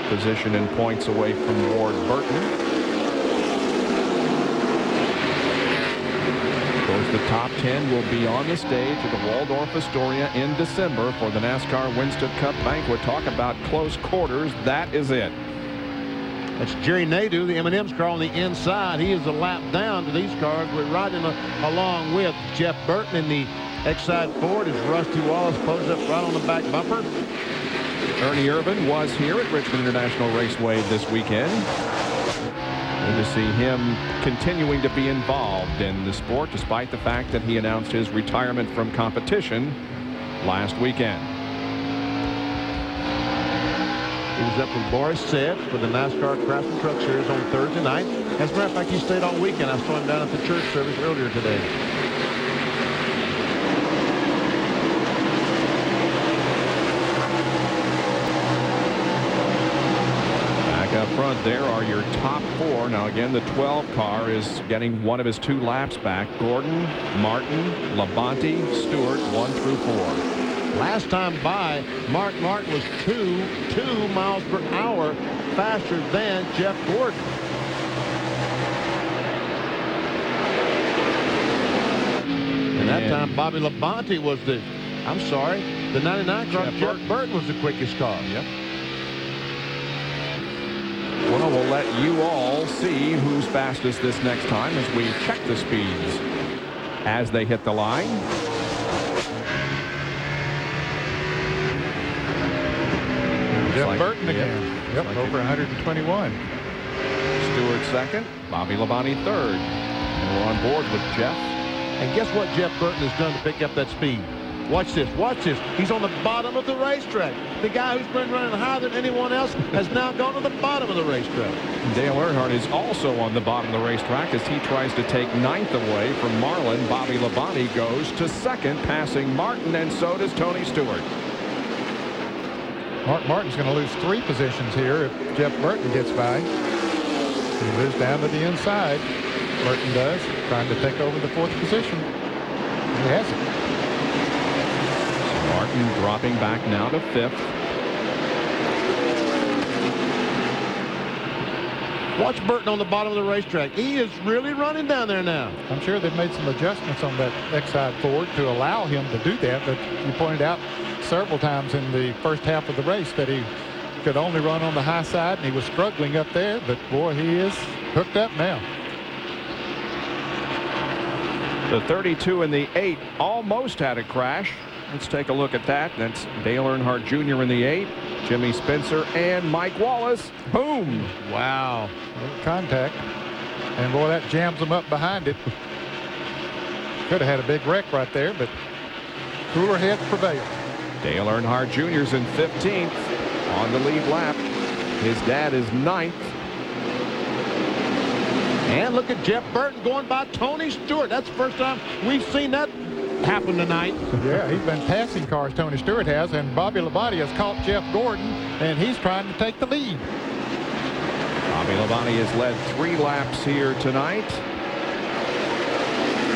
S1: position in points away from Ward Burton. The top 10 will be on the stage at the Waldorf Astoria in December for the NASCAR Winston Cup banquet. Talk about close quarters. That is it.
S3: That's Jerry Nadeau, the M&M's car on the inside. He is a lap down to these cars. We're riding along with Jeff Burton in the Exide Ford as Rusty Wallace poses up right on the back bumper.
S1: Ernie Irvan was here at Richmond International Raceway this weekend. Good to see him continuing to be involved in the sport despite the fact that he announced his retirement from competition last weekend.
S3: He was up with Boris Said for the NASCAR Craftsman Truck Series on Thursday night. As a matter of fact, he stayed all weekend. I saw him down at the church service earlier today.
S1: Up front there are your top four. Now again, the 12 car is getting one of his 2 laps back. Gordon, Martin, Labonte, Stewart 1 through 4.
S3: Last time by, Mark Martin was 2 miles per hour faster than Jeff Gordon. And that time Bobby Labonte was the 99 car. Jeff Burton was the quickest car.
S1: Yep. Well, we'll let you all see who's fastest this next time as we check the speeds as they hit the line.
S2: Jeff Burton again. Yep, over 121.
S1: Stewart second, Bobby Labonte third. And we're on board with Jeff.
S3: And guess what Jeff Burton has done to pick up that speed? Watch this. Watch this. He's on the bottom of the racetrack. The guy who's been running higher than anyone else has now gone to the bottom of the racetrack.
S1: Dale Earnhardt is also on the bottom of the racetrack as he tries to take 9th away from Marlin. Bobby Labonte goes to 2nd, passing Martin, and so does Tony Stewart.
S2: Mark Martin's going to lose 3 positions here if Jeff Burton gets by. He moves down to the inside. Burton does, trying to take over the 4th position. He has it.
S1: Martin dropping back now to 5th.
S3: Watch Burton on the bottom of the racetrack. He is really running down there now.
S2: I'm sure they've made some adjustments on that Exide Ford to allow him to do that, but you pointed out several times in the first half of the race that he could only run on the high side, and he was struggling up there, but boy, he is hooked up now.
S1: The 32 and the 8 almost had a crash. Let's take a look at that. That's Dale Earnhardt Jr. in the 8, Jimmy Spencer, and Mike Wallace. Boom.
S3: Wow.
S2: Contact. And boy, that jams them up behind it. Could have had a big wreck right there, but cooler heads prevailed.
S1: Dale Earnhardt Jr.'s in 15th on the lead lap. His dad is 9th.
S3: And look at Jeff Burton going by Tony Stewart. That's the first time we've seen that happen tonight.
S2: Yeah, he's been passing cars, Tony Stewart has, and Bobby Labonte has caught Jeff Gordon, and he's trying to take the lead.
S1: Bobby Labonte has led 3 laps here tonight.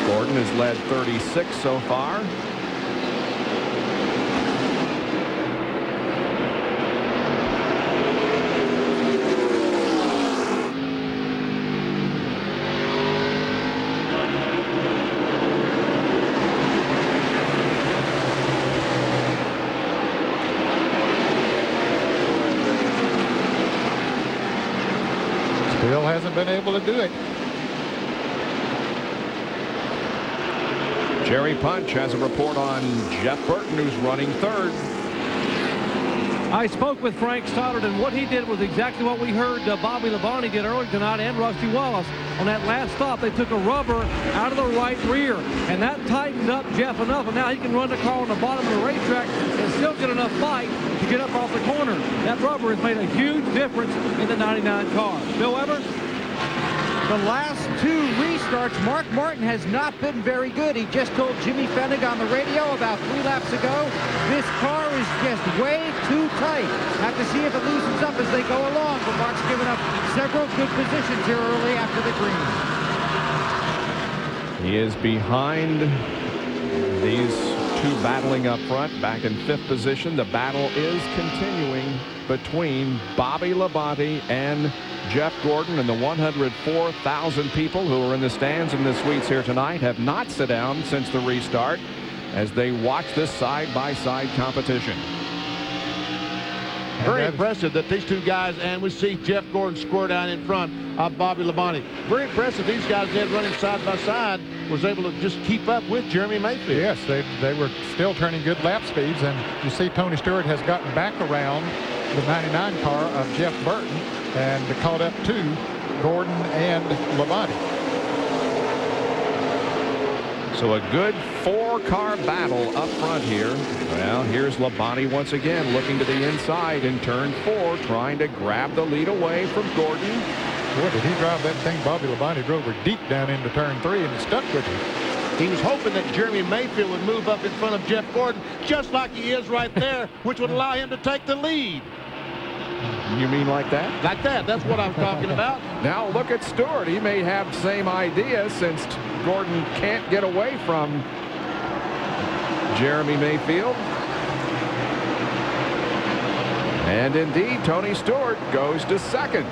S1: Gordon has led 36 so far.
S2: Still hasn't been able to do it.
S1: Jerry Punch has a report on Jeff Burton, who's running 3rd.
S5: I spoke with Frank Stoddard, and what he did was exactly what we heard Bobby Labonte did earlier tonight and Rusty Wallace. On that last stop, they took a rubber out of the right rear, and that tightened up Jeff enough, and now he can run the car on the bottom of the racetrack and still get enough fight to get up off the corner. That rubber has made a huge difference in the 99 car. Bill Weber?
S6: The last 2 restarts, Mark Martin has not been very good. He just told Jimmy Fennig on the radio about 3 laps ago, this car is just way too tight. Have to see if it loosens up as they go along, but Mark's given up several good positions here early after the green.
S1: He is behind these 2 battling up front, back in 5th position. The battle is continuing between Bobby Labonte and Jeff Gordon and the 104,000 people who are in the stands in the suites here tonight have not sat down since the restart as they watch this side-by-side competition.
S3: Very impressive that these two guys, and we see Jeff Gordon square down in front of Bobby Labonte. Very impressive. These guys had running side by side was able to just keep up with Jeremy Mayfield.
S2: Yes, they were still turning good lap speeds, and you see Tony Stewart has gotten back around the 99 car of Jeff Burton and caught up to Gordon and Labonte.
S1: So a good 4-car battle up front here. Well, here's Labonte once again looking to the inside in turn 4, trying to grab the lead away from Gordon.
S2: Boy, did he drive that thing. Bobby Labonte drove her deep down into turn 3 and it stuck with him.
S3: He was hoping that Jeremy Mayfield would move up in front of Jeff Gordon, just like he is right there, which would allow him to take the lead.
S1: You mean like that?
S3: Like that. That's what I'm talking about.
S1: Now look at Stewart. He may have the same idea since Gordon can't get away from Jeremy Mayfield. And indeed, Tony Stewart goes to second.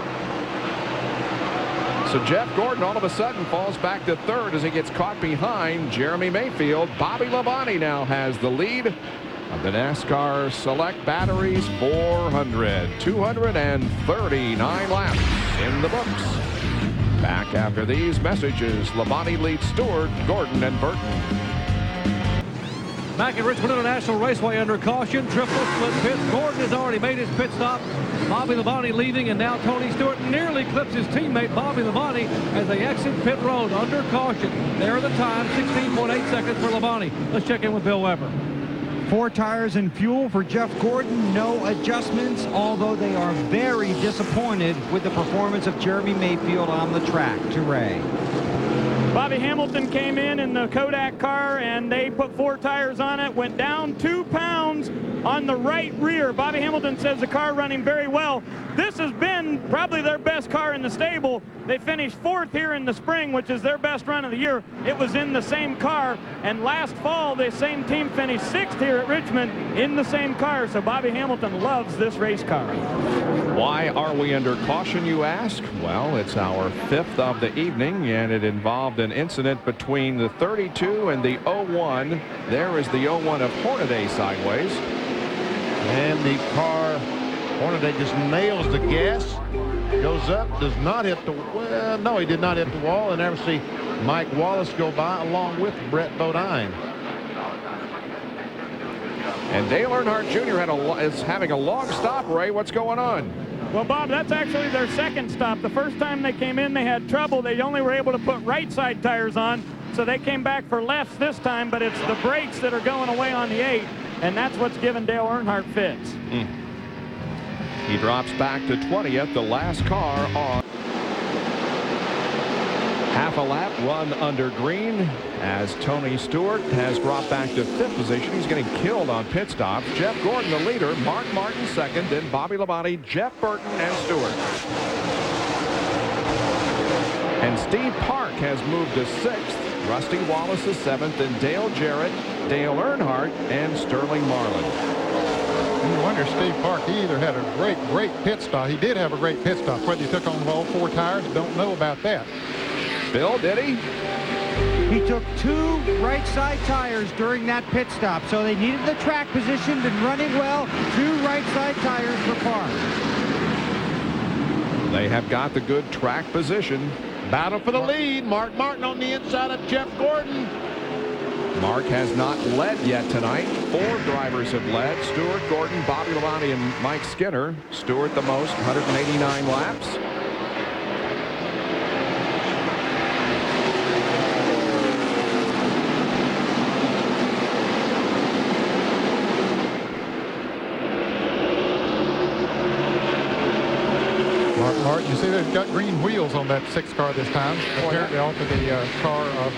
S1: So Jeff Gordon all of a sudden falls back to third as he gets caught behind Jeremy Mayfield. Bobby Labonte now has the lead of the NASCAR Select Batteries 400. 239 laps in the books. Back after these messages, Labonte leads Stewart, Gordon, and Burton.
S5: Back at Richmond International Raceway under caution. Triple split pits. Gordon has already made his pit stop. Bobby Labonte leaving, and now Tony Stewart nearly clips his teammate Bobby Labonte as they exit pit road under caution. There are the time, 16.8 seconds for Labonte. Let's check in with Bill Weber.
S6: 4 tires and fuel for Jeff Gordon. No adjustments, although they are very disappointed with the performance of Jeremy Mayfield on the track. To Ray.
S4: Bobby Hamilton came in the Kodak car, and they put 4 tires on it, went down 2 pounds on the right rear. Bobby Hamilton says the car running very well. This has been probably their best car in the stable. They finished 4th here in the spring, which is their best run of the year. It was in the same car, and last fall the same team finished 6th here at Richmond in the same car. So Bobby Hamilton loves this race car.
S1: Why are we under caution, you ask? Well, it's our 5th of the evening, and it involved an incident between the 32 and the 01. There is the 01 of Hornaday sideways.
S3: And the car, Hornaday just nails the gas, goes up, does not hit the, well, no, he did not hit the wall, and there we see Mike Wallace go by along with Brett Bodine.
S1: And Dale Earnhardt Jr. is having a long stop, Ray. What's going on?
S4: Well, Bob, that's actually their second stop. The first time they came in, they had trouble. They only were able to put right side tires on, so they came back for lefts this time, but it's the brakes that are going away on the 8, and that's what's giving Dale Earnhardt fits.
S1: He drops back to 20th, the last car on. Half a lap run under green as Tony Stewart has dropped back to 5th position. He's getting killed on pit stops. Jeff Gordon the leader, Mark Martin second, then Bobby Labonte, Jeff Burton, and Stewart. And Steve Park has moved to 6th. Rusty Wallace is 7th, and Dale Jarrett, Dale Earnhardt, and Sterling Marlin.
S2: You wonder, Steve Park, he either had a great pit stop. He did have a great pit stop. Whether he took on all 4 tires, don't know about that.
S1: Bill, did he?
S6: He took 2 right side tires during that pit stop, so they needed the track position, been running well. 2 right side tires for Park.
S1: They have got the good track position.
S3: Battle for the lead. Mark Martin on the inside of Jeff Gordon.
S1: Mark has not led yet tonight. 4 drivers have led. Stewart, Gordon, Bobby Labonte, and Mike Skinner. Stewart the most, 189 laps.
S2: Martin, you see they've got green wheels on that 6 car this time. Apparently off of the car of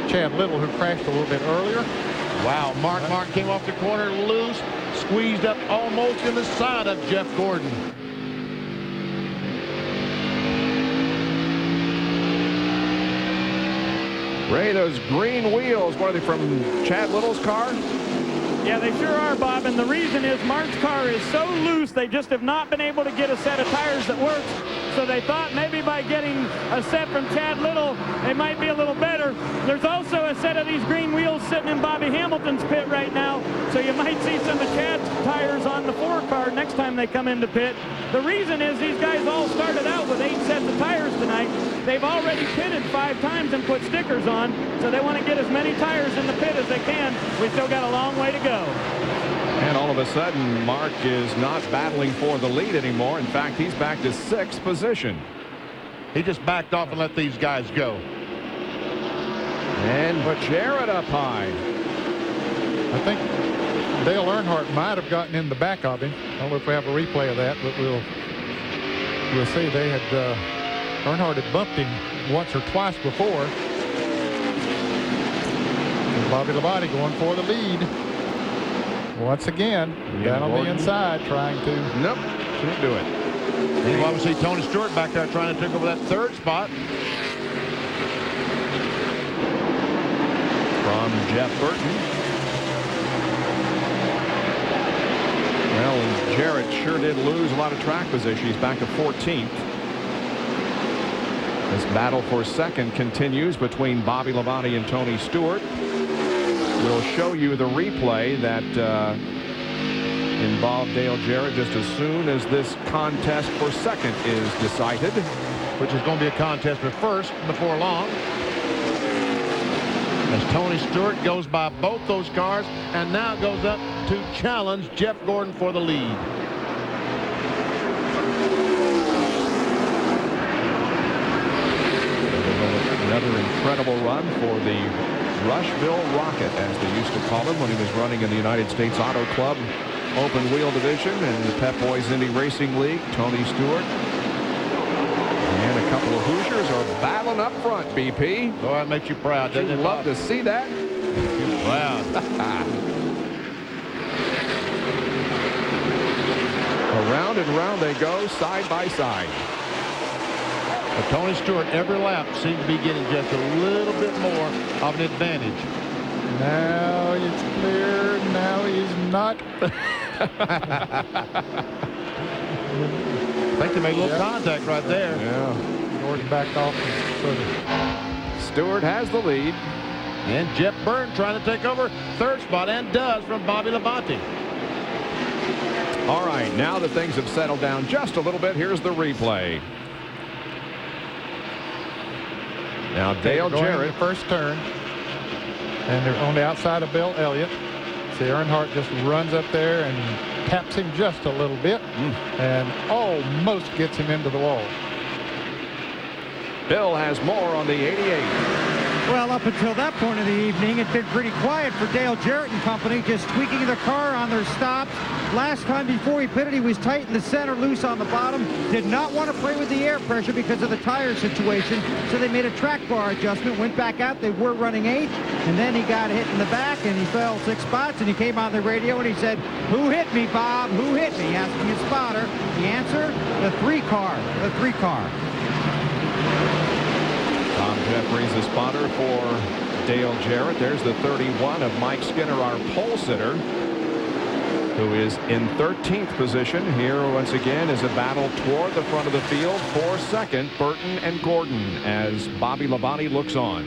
S2: Chad Little, who crashed a little bit earlier.
S3: Wow, Mark Martin came off the corner loose, squeezed up almost in the side of Jeff Gordon.
S1: Ray, those green wheels, what are they, from Chad Little's car?
S4: Yeah, they sure are, Bob, and the reason is Mark's car is so loose they just have not been able to get a set of tires that works. So they thought maybe by getting a set from Chad Little, they might be a little better. There's also a set of these green wheels sitting in Bobby Hamilton's pit right now. So you might see some of Chad's tires on the 4 car next time they come into pit. The reason is these guys all started out with 8 sets of tires tonight. They've already pitted 5 times and put stickers on, so they want to get as many tires in the pit as they can. We still got a long way to go.
S1: And all of a sudden, Mark is not battling for the lead anymore. In fact, he's back to 6th position.
S3: He just backed off and let these guys go.
S1: And Jarrett up high.
S2: I think Dale Earnhardt might have gotten in the back of him. I don't know if we have a replay of that, but we'll see. They had Earnhardt had bumped him once or twice before. And Bobby Labonte going for the lead. Once again, down on the inside, trying to.
S1: Nope, can't do it.
S3: And you obviously see Tony Stewart back there trying to take over that 3rd spot.
S1: From Jeff Burton. Well, and Jarrett sure did lose a lot of track position. He's back to 14th. This battle for 2nd continues between Bobby Labonte and Tony Stewart. We'll show you the replay that involved Dale Jarrett just as soon as this contest for 2nd is decided.
S3: Which is going to be a contest for 1st before long. As Tony Stewart goes by both those cars and now goes up to challenge Jeff Gordon for the lead.
S1: Another incredible run for the Rushville Rocket, as they used to call him when he was running in the United States Auto Club Open Wheel Division and the Pep Boys Indy Racing League. Tony Stewart and a couple of Hoosiers are battling up front, BP.
S3: Oh, that makes you proud, doesn't it?
S1: Love to see that.
S3: You're proud.
S1: Around and round they go, side by side.
S3: But Tony Stewart, every lap, seems to be getting just a little bit more of an advantage.
S2: Now it's clear. Now he's not.
S3: I think they made a little contact right there.
S1: Yeah.
S2: Gordon backed off.
S1: Stewart has the lead.
S3: And Jeff Byrne trying to take over 3rd spot, and does, from Bobby Labonte.
S1: All right, now that things have settled down just a little bit, here's the replay. Now Dale Jarrett,
S2: first turn, and they're on the outside of Bill Elliott. See, Earnhardt just runs up there and taps him just a little bit, and almost gets him into the wall.
S1: Bill has more on the 88.
S6: Well, up until that point of the evening, it's been pretty quiet for Dale Jarrett and company, just tweaking the car on their stops. Last time before he pitted, he was tight in the center, loose on the bottom. Did not want to play with the air pressure because of the tire situation, so they made a track bar adjustment, went back out. They were running 8, and then he got hit in the back, and he fell 6 spots, and he came on the radio, and he said, "Who hit me, Bob? Who hit me?" asking his spotter. The answer, the 3 car. The 3 car.
S1: Tom Jeffries, the spotter for Dale Jarrett. There's the 31 of Mike Skinner, our pole sitter, who is in 13th position. Here once again is a battle toward the front of the field for 2nd, Burton and Gordon, as Bobby Labonte looks on.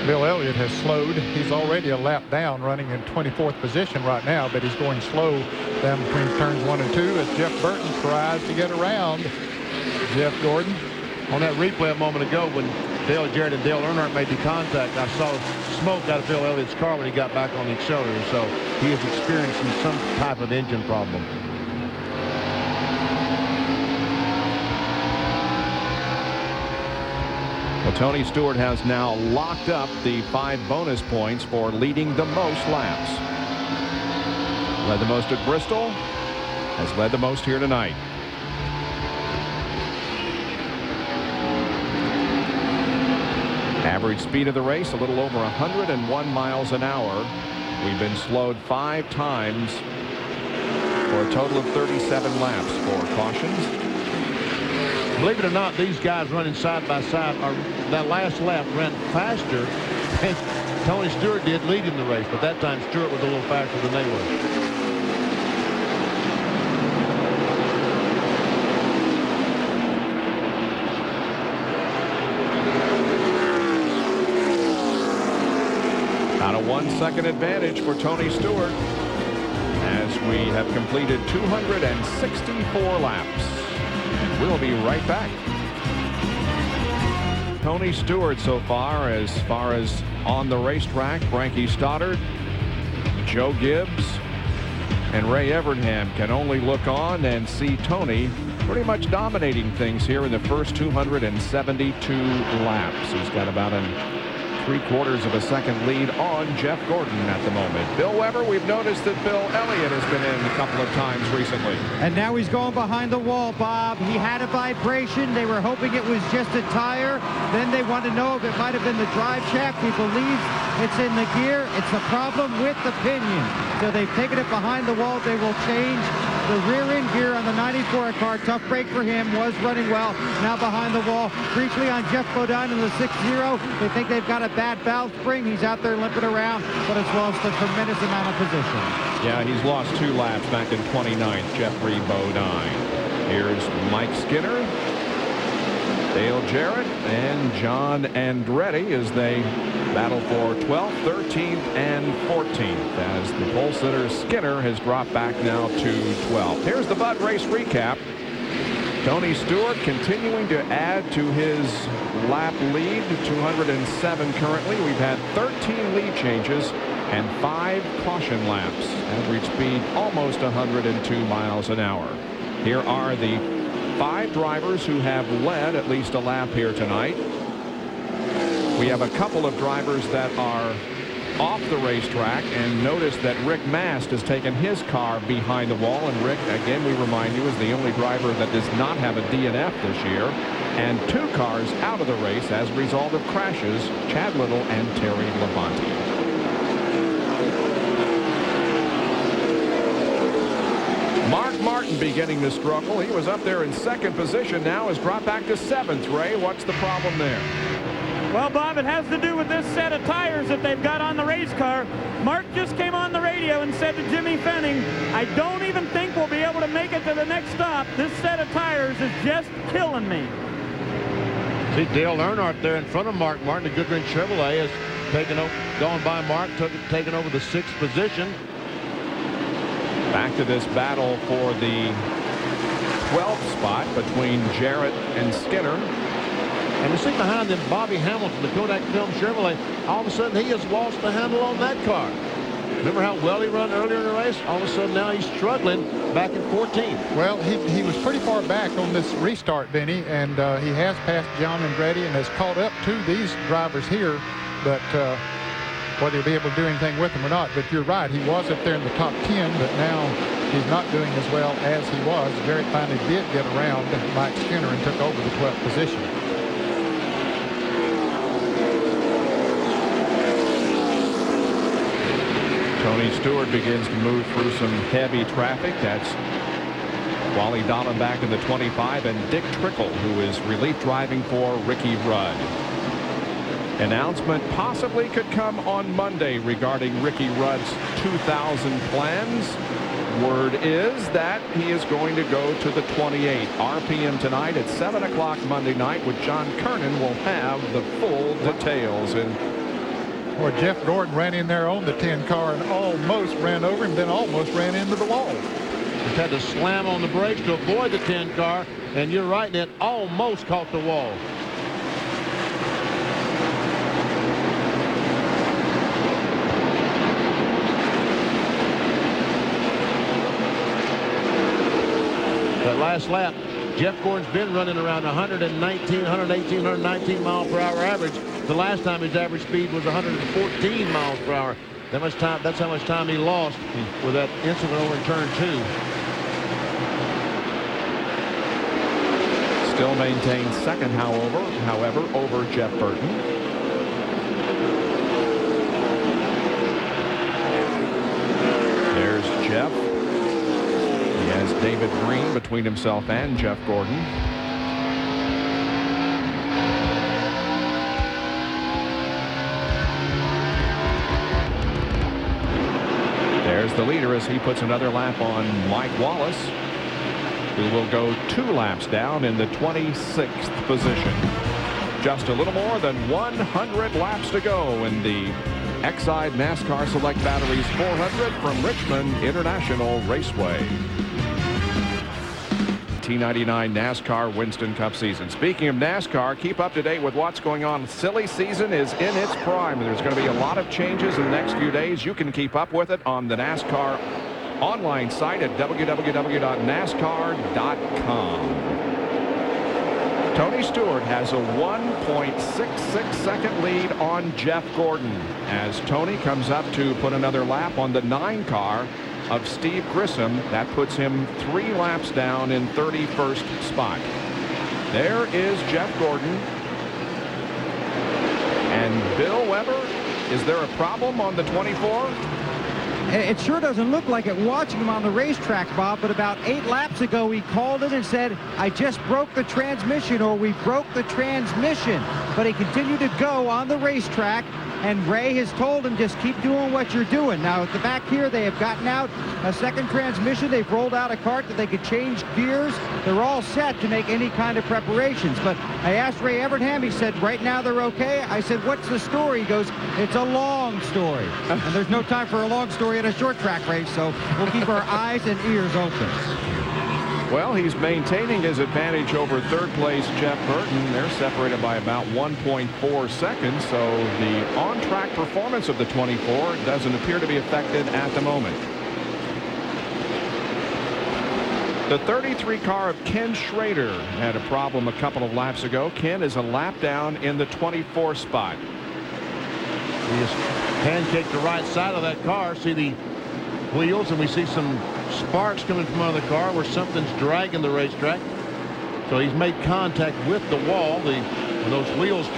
S2: Bill Elliott has slowed. He's already a lap down, running in 24th position right now, but he's going slow down between turns 1 and 2 as Jeff Burton tries to get around Jeff Gordon.
S3: On that replay a moment ago, when Dale Jarrett and Dale Earnhardt made the contact, I saw smoke out of Bill Elliott's car when he got back on the accelerator, so he is experiencing some type of engine problem.
S1: Well, Tony Stewart has now locked up the 5 bonus points for leading the most laps. Led the most at Bristol, has led the most here tonight. Average speed of the race, a little over 101 miles an hour. We've been slowed 5 times for a total of 37 laps for cautions.
S3: Believe it or not, these guys running side by side, that last lap ran faster than Tony Stewart did leading the race, but that time Stewart was a little faster than they were.
S1: a 1-second advantage for Tony Stewart as we have completed 264 laps. And we'll be right back. Tony Stewart so far as on the racetrack. Frankie Stoddard, Joe Gibbs, and Ray Evernham can only look on and see Tony pretty much dominating things here in the first 272 laps. He's got about a 3/4 of a second lead on Jeff Gordon at the moment. Bill Weber, we've noticed that Bill Elliott has been in a couple of times recently.
S6: And now he's going behind the wall, Bob. He had a vibration. They were hoping it was just a tire. Then they want to know if it might have been the drive shaft. He believes it's in the gear. It's the problem with the pinion. So they've taken it behind the wall. They will change the rear end gear on the 94 car. Tough break for him. Was running well. Now behind the wall. Briefly on Jeff Bodine in the 6-0. They think they've got a bad valve spring. He's out there limping around, but it's lost a tremendous amount of position.
S1: Yeah, he's lost 2 laps back in 29th, Jeffrey Bodine. Here's Mike Skinner, Dale Jarrett, and John Andretti as they battle for 12th, 13th, and 14th as the pole sitter Skinner has dropped back now to 12th. Here's the Bud Race recap. Tony Stewart continuing to add to his lap lead, 207 currently. We've had 13 lead changes and 5 caution laps. Average speed almost 102 miles an hour. Here are the 5 drivers who have led at least a lap here tonight. We have a couple of drivers that are off the racetrack, and notice that Rick Mast has taken his car behind the wall. And Rick, again, we remind you, is the only driver that does not have a DNF this year. And 2 cars out of the race as a result of crashes, Chad Little and Terry Labonte. Mark Martin beginning to struggle. He was up there in 2nd position, now has dropped back to 7th. Ray, what's the problem there?
S4: Well, Bob, it has to do with this set of tires that they've got on the race car. Mark just came on the radio and said to Jimmy Fenning, I don't even think we'll be able to make it to the next stop. This set of tires is just killing me.
S3: See Dale Earnhardt there in front of Mark Martin. The Goodrich Chevrolet is going by Mark, taking over the 6th position.
S1: Back to this battle for the 12th spot between Jarrett and Skinner.
S3: And you see behind them Bobby Hamilton, the Kodak Film Chevrolet. All of a sudden he has lost the handle on that car. Remember how well he ran earlier in the race? All of a sudden now he's struggling back in 14th.
S2: Well, he was pretty far back on this restart, Vinny, and he has passed John Andretti and has caught up to these drivers here, but whether he'll be able to do anything with them or not. But you're right, he was up there in the top 10, but now he's not doing as well as he was. Jarrett finally did get around Mike Skinner and took over the 12th position.
S1: Tony Stewart begins to move through some heavy traffic. That's Wally Dallenbach in the 25 and Dick Trickle, who is relief driving for Ricky Rudd. Announcement possibly could come on Monday regarding Ricky Rudd's 2000 plans. Word is that he is going to go to the 28 RPM tonight at 7 o'clock Monday night, with John Kernan will have the full details. And
S2: well, Jeff Gordon ran in there on the 10 car and almost ran over him, then almost ran into the wall.
S3: Just had to slam on the brakes to avoid the 10 car, and you're right, it almost caught the wall. That last lap, Jeff Gordon's been running around 118 mile per hour average. The last time his average speed was 114 miles per hour. That's how much time he lost with that incident over in turn 2.
S1: Still maintains second, however, over Jeff Burton. There's Jeff. He has David Green between himself and Jeff Gordon. There's the leader as he puts another lap on Mike Wallace, who will go 2 laps down in the 26th position. Just a little more than 100 laps to go in the Exide NASCAR Select Batteries 400 from Richmond International Raceway. T99 NASCAR Winston Cup season. Speaking of NASCAR, keep up to date with what's going on. Silly season is in its prime. There's going to be a lot of changes in the next few days. You can keep up with it on the NASCAR online site at www.nascar.com. Tony Stewart has a 1.66 second lead on Jeff Gordon as Tony comes up to put another lap on the 9 car of Steve Grissom. That puts him 3 laps down in 31st spot. There is Jeff Gordon. And Bill Weber, is there a problem on the 24?
S6: It sure doesn't look like it watching him on the racetrack, Bob, but about 8 laps ago he called it and said, I just broke the transmission, or we broke the transmission. But he continued to go on the racetrack, and Ray has told him, just keep doing what you're doing. Now at the back here they have gotten out a second transmission. They've rolled out a cart that they could change gears. They're all set to make any kind of preparations. But I asked Ray Evernham, he said right now they're okay. I said, what's the story? He goes, it's a long story. And there's no time for a long story at a short track race, so we'll keep our eyes and ears open.
S1: Well, he's maintaining his advantage over third place Jeff Burton. They're separated by about 1.4 seconds, so the on-track performance of the 24 doesn't appear to be affected at the moment. The 33 car of Ken Schrader had a problem a couple of laps ago. Ken is a lap down in the 24 spot.
S3: He just pancaked the right side of that car. See the wheels, and we see some sparks coming from under the car where something's dragging the racetrack. So he's made contact with the wall. When those wheels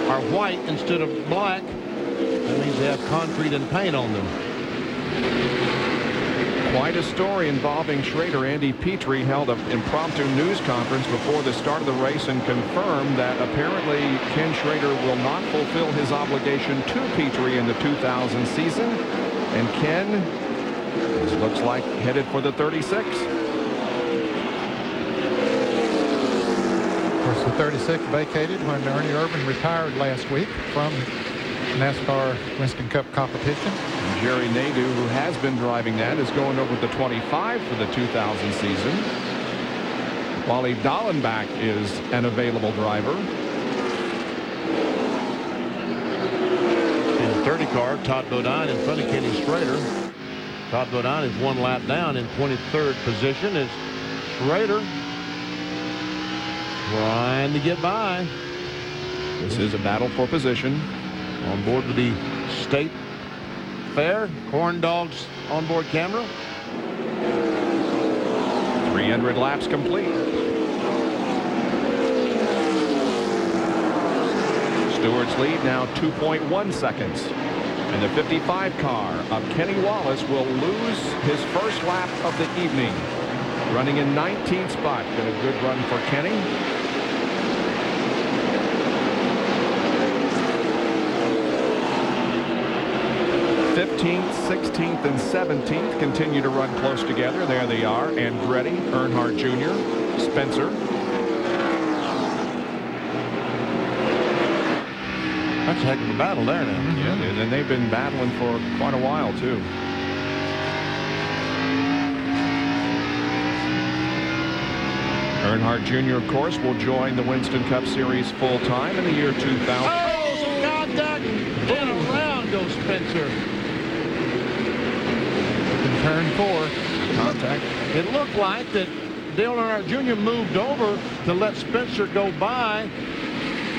S3: are white instead of black, that means they have concrete and paint on them.
S1: Quite a story involving Schrader. Andy Petrie held an impromptu news conference before the start of the race and confirmed that apparently Ken Schrader will not fulfill his obligation to Petrie in the 2000 season. And Ken, this looks like headed for the 36.
S2: Of course, the 36 vacated when Ernie Irvin retired last week from NASCAR Winston Cup competition.
S1: And Jerry Nadeau, who has been driving that, is going over the 25 for the 2000 season. Wally Dallenbach is an available driver.
S3: In the 30 car, Todd Bodine in front of Kenny Schrader. Todd Bodine is 1 lap down in 23rd position as Schrader trying to get by.
S1: This is a battle for position.
S3: On board with the State Fair Corn Dogs onboard camera.
S1: 300 laps complete. Stewart's lead now 2.1 seconds. And the 55 car of Kenny Wallace will lose his first lap of the evening. Running in 19th spot. Been a good run for Kenny. 15th, 16th, and 17th continue to run close together. There they are. Andretti, Earnhardt Jr., Spencer.
S3: That's a heck of a battle there now.
S1: Yeah, and they've been battling for quite a while, too. Earnhardt Jr., of course, will join the Winston Cup Series full-time in the year 2000.
S3: Oh, some contact, and around goes Spencer.
S2: In turn 4.
S1: Contact.
S3: It looked like that Dale Earnhardt Jr. moved over to let Spencer go by,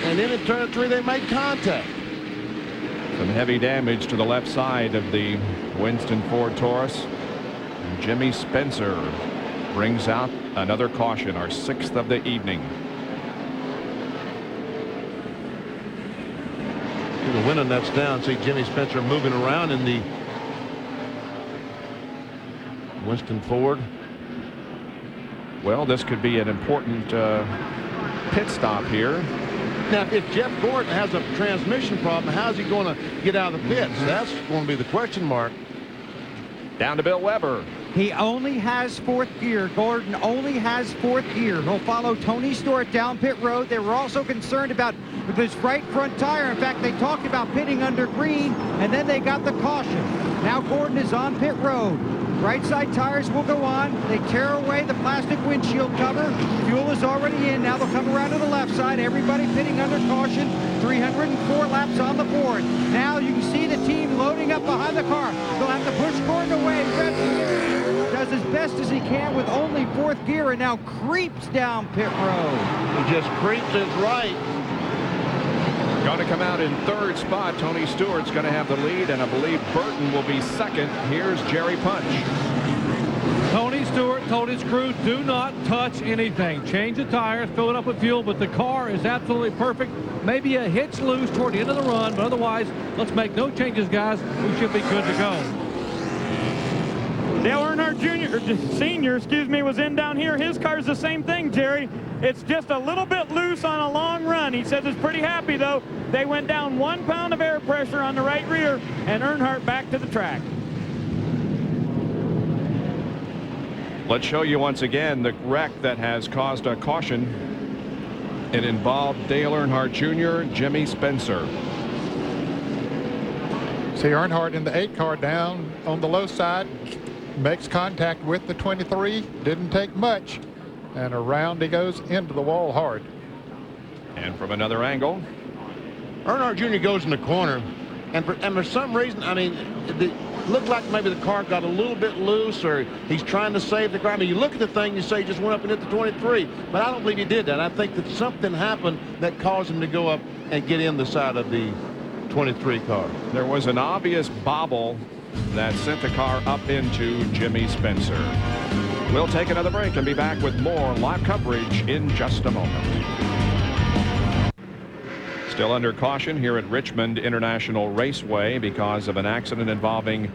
S3: and then in turn 3 they made contact.
S1: Some heavy damage to the left side of the Winston Ford Taurus. And Jimmy Spencer brings out another caution, our 6th of the evening.
S3: The window nets down. See Jimmy Spencer moving around in the Winston Ford.
S1: Well, this could be an important pit stop here.
S3: Now, if Jeff Gordon has a transmission problem, how's he going to get out of the pits? That's going to be the question mark.
S1: Down to Bill Weber.
S6: He only has fourth gear. Gordon only has fourth gear. He'll follow Tony Stewart down pit road. They were also concerned about this right front tire. In fact, they talked about pitting under green, and then they got the caution. Now Gordon is on pit road. Right side tires will go on. They tear away the plastic windshield cover. Fuel is already in. Now they'll come around to the left side. Everybody pitting under caution. 304 laps on the board. Now you can see the team loading up behind the car. They'll have to push Gordon away. Does as best as he can with only fourth gear and now creeps down pit road.
S3: He just creeps his right.
S1: Going to come out in third spot. Tony Stewart's going to have the lead, and I believe Burton will be second. Here's Jerry Punch.
S5: Tony Stewart told his crew, do not touch anything. Change the tires, fill it up with fuel, but the car is absolutely perfect. Maybe a hitch loose toward the end of the run, but otherwise, let's make no changes, guys. We should be good to go.
S4: Dale Earnhardt Sr., was in down here. His car's the same thing, Jerry. It's just a little bit loose on a long run. He says it's pretty happy, though. They went down 1 pound of air pressure on the right rear, and Earnhardt back to the track.
S1: Let's show you once again the wreck that has caused a caution. It involved Dale Earnhardt Jr., Jimmy Spencer.
S2: See Earnhardt in the 8 car down on the low side. Makes contact with the 23. Didn't take much. And around he goes into the wall hard.
S1: And from another angle,
S3: Earnhardt Jr. goes in the corner, and for some reason, I mean, it looked like maybe the car got a little bit loose, or he's trying to save the car. I mean, you look at the thing, you say he just went up and hit the 23, but I don't believe he did that. I think that something happened that caused him to go up and get in the side of the 23 car.
S1: there was an obvious bobble that sent the car up into Jimmy Spencer. We'll take another break and be back with more live coverage in just a moment. Still under caution here at Richmond International Raceway because of an accident involving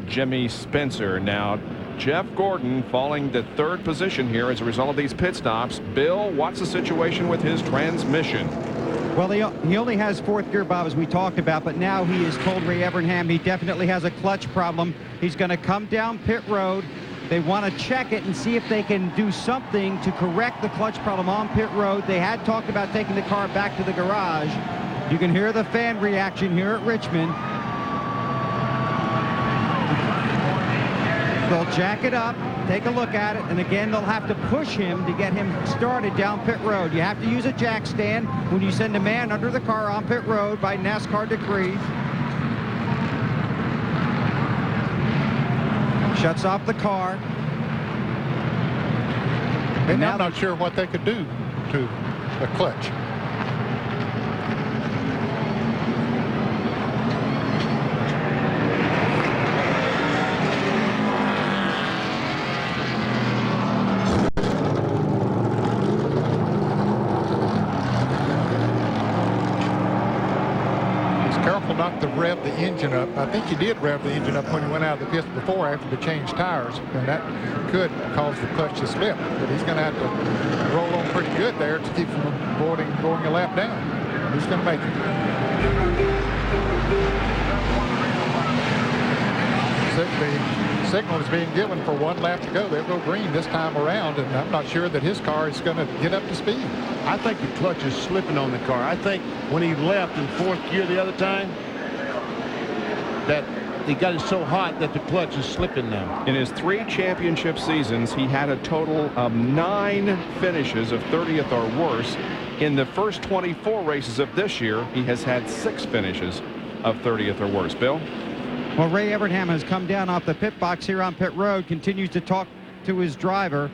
S1: Jimmy Spencer. Now, Jeff Gordon falling to third position here as a result of these pit stops. Bill, what's the situation with his transmission?
S6: Well, he only has fourth gear, Bob, as we talked about, but now he has told Ray Evernham he definitely has a clutch problem. He's going to come down pit road. They want to check it and see if they can do something to correct the clutch problem on pit road. They had talked about taking the car back to the garage. You can hear the fan reaction here at Richmond. They'll jack it up, take a look at it, and again, they'll have to push him to get him started down pit road. You have to use a jack stand when you send a man under the car on pit road by NASCAR decree. Shuts off the car.
S2: And I'm not sure what they could do to the clutch. Not to rev the engine up. I think he did rev the engine up when he went out of the pits before after the change tires, and that could cause the clutch to slip. But he's going to have to roll on pretty good there to keep from avoiding going a lap down. He's going to make it. The signal is being given for 1 lap to go. They'll go green this time around, and I'm not sure that his car is going to get up to speed.
S3: I think the clutch is slipping on the car. I think when he left in fourth gear the other time, that he got it so hot that the clutch is slipping now.
S1: In his 3 championship seasons, he had a total of 9 finishes of 30th or worse. In the first 24 races of this year, he has had 6 finishes of 30th or worse. Bill?
S6: Well, Ray Evernham has come down off the pit box here on pit road, continues to talk to his driver.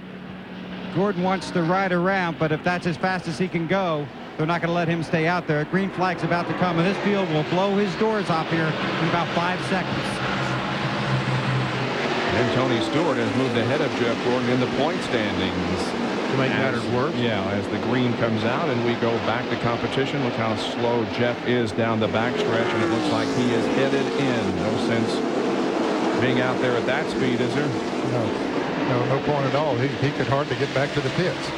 S6: Gordon wants to ride around, but if that's as fast as he can go, they're not going to let him stay out there. Green flag's about to come, and this field will blow his doors off here in about 5 seconds.
S1: And Tony Stewart has moved ahead of Jeff Gordon in the point standings.
S3: To make matters worse.
S1: Yeah, as the green comes out and we go back to competition. Look how slow Jeff is down the backstretch, and it looks like he is headed in. No sense being out there at that speed, is there?
S2: No point at all. He could hardly get back to the pits.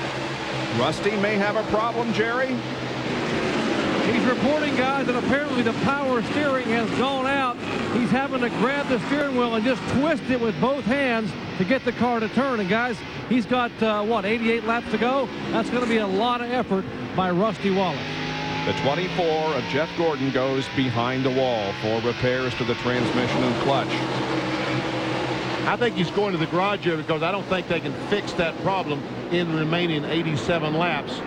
S1: Rusty may have a problem, Jerry.
S5: He's reporting, guys, that apparently the power steering has gone out. He's having to grab the steering wheel and just twist it with both hands. to get the car to turn. And guys, he's got, 88 laps to go. That's going to be a lot of effort by Rusty Wallace.
S1: The 24 of Jeff Gordon goes behind the wall for repairs to the transmission and clutch.
S3: I think he's going to the garage here because I don't think they can fix that problem in the remaining 87 laps.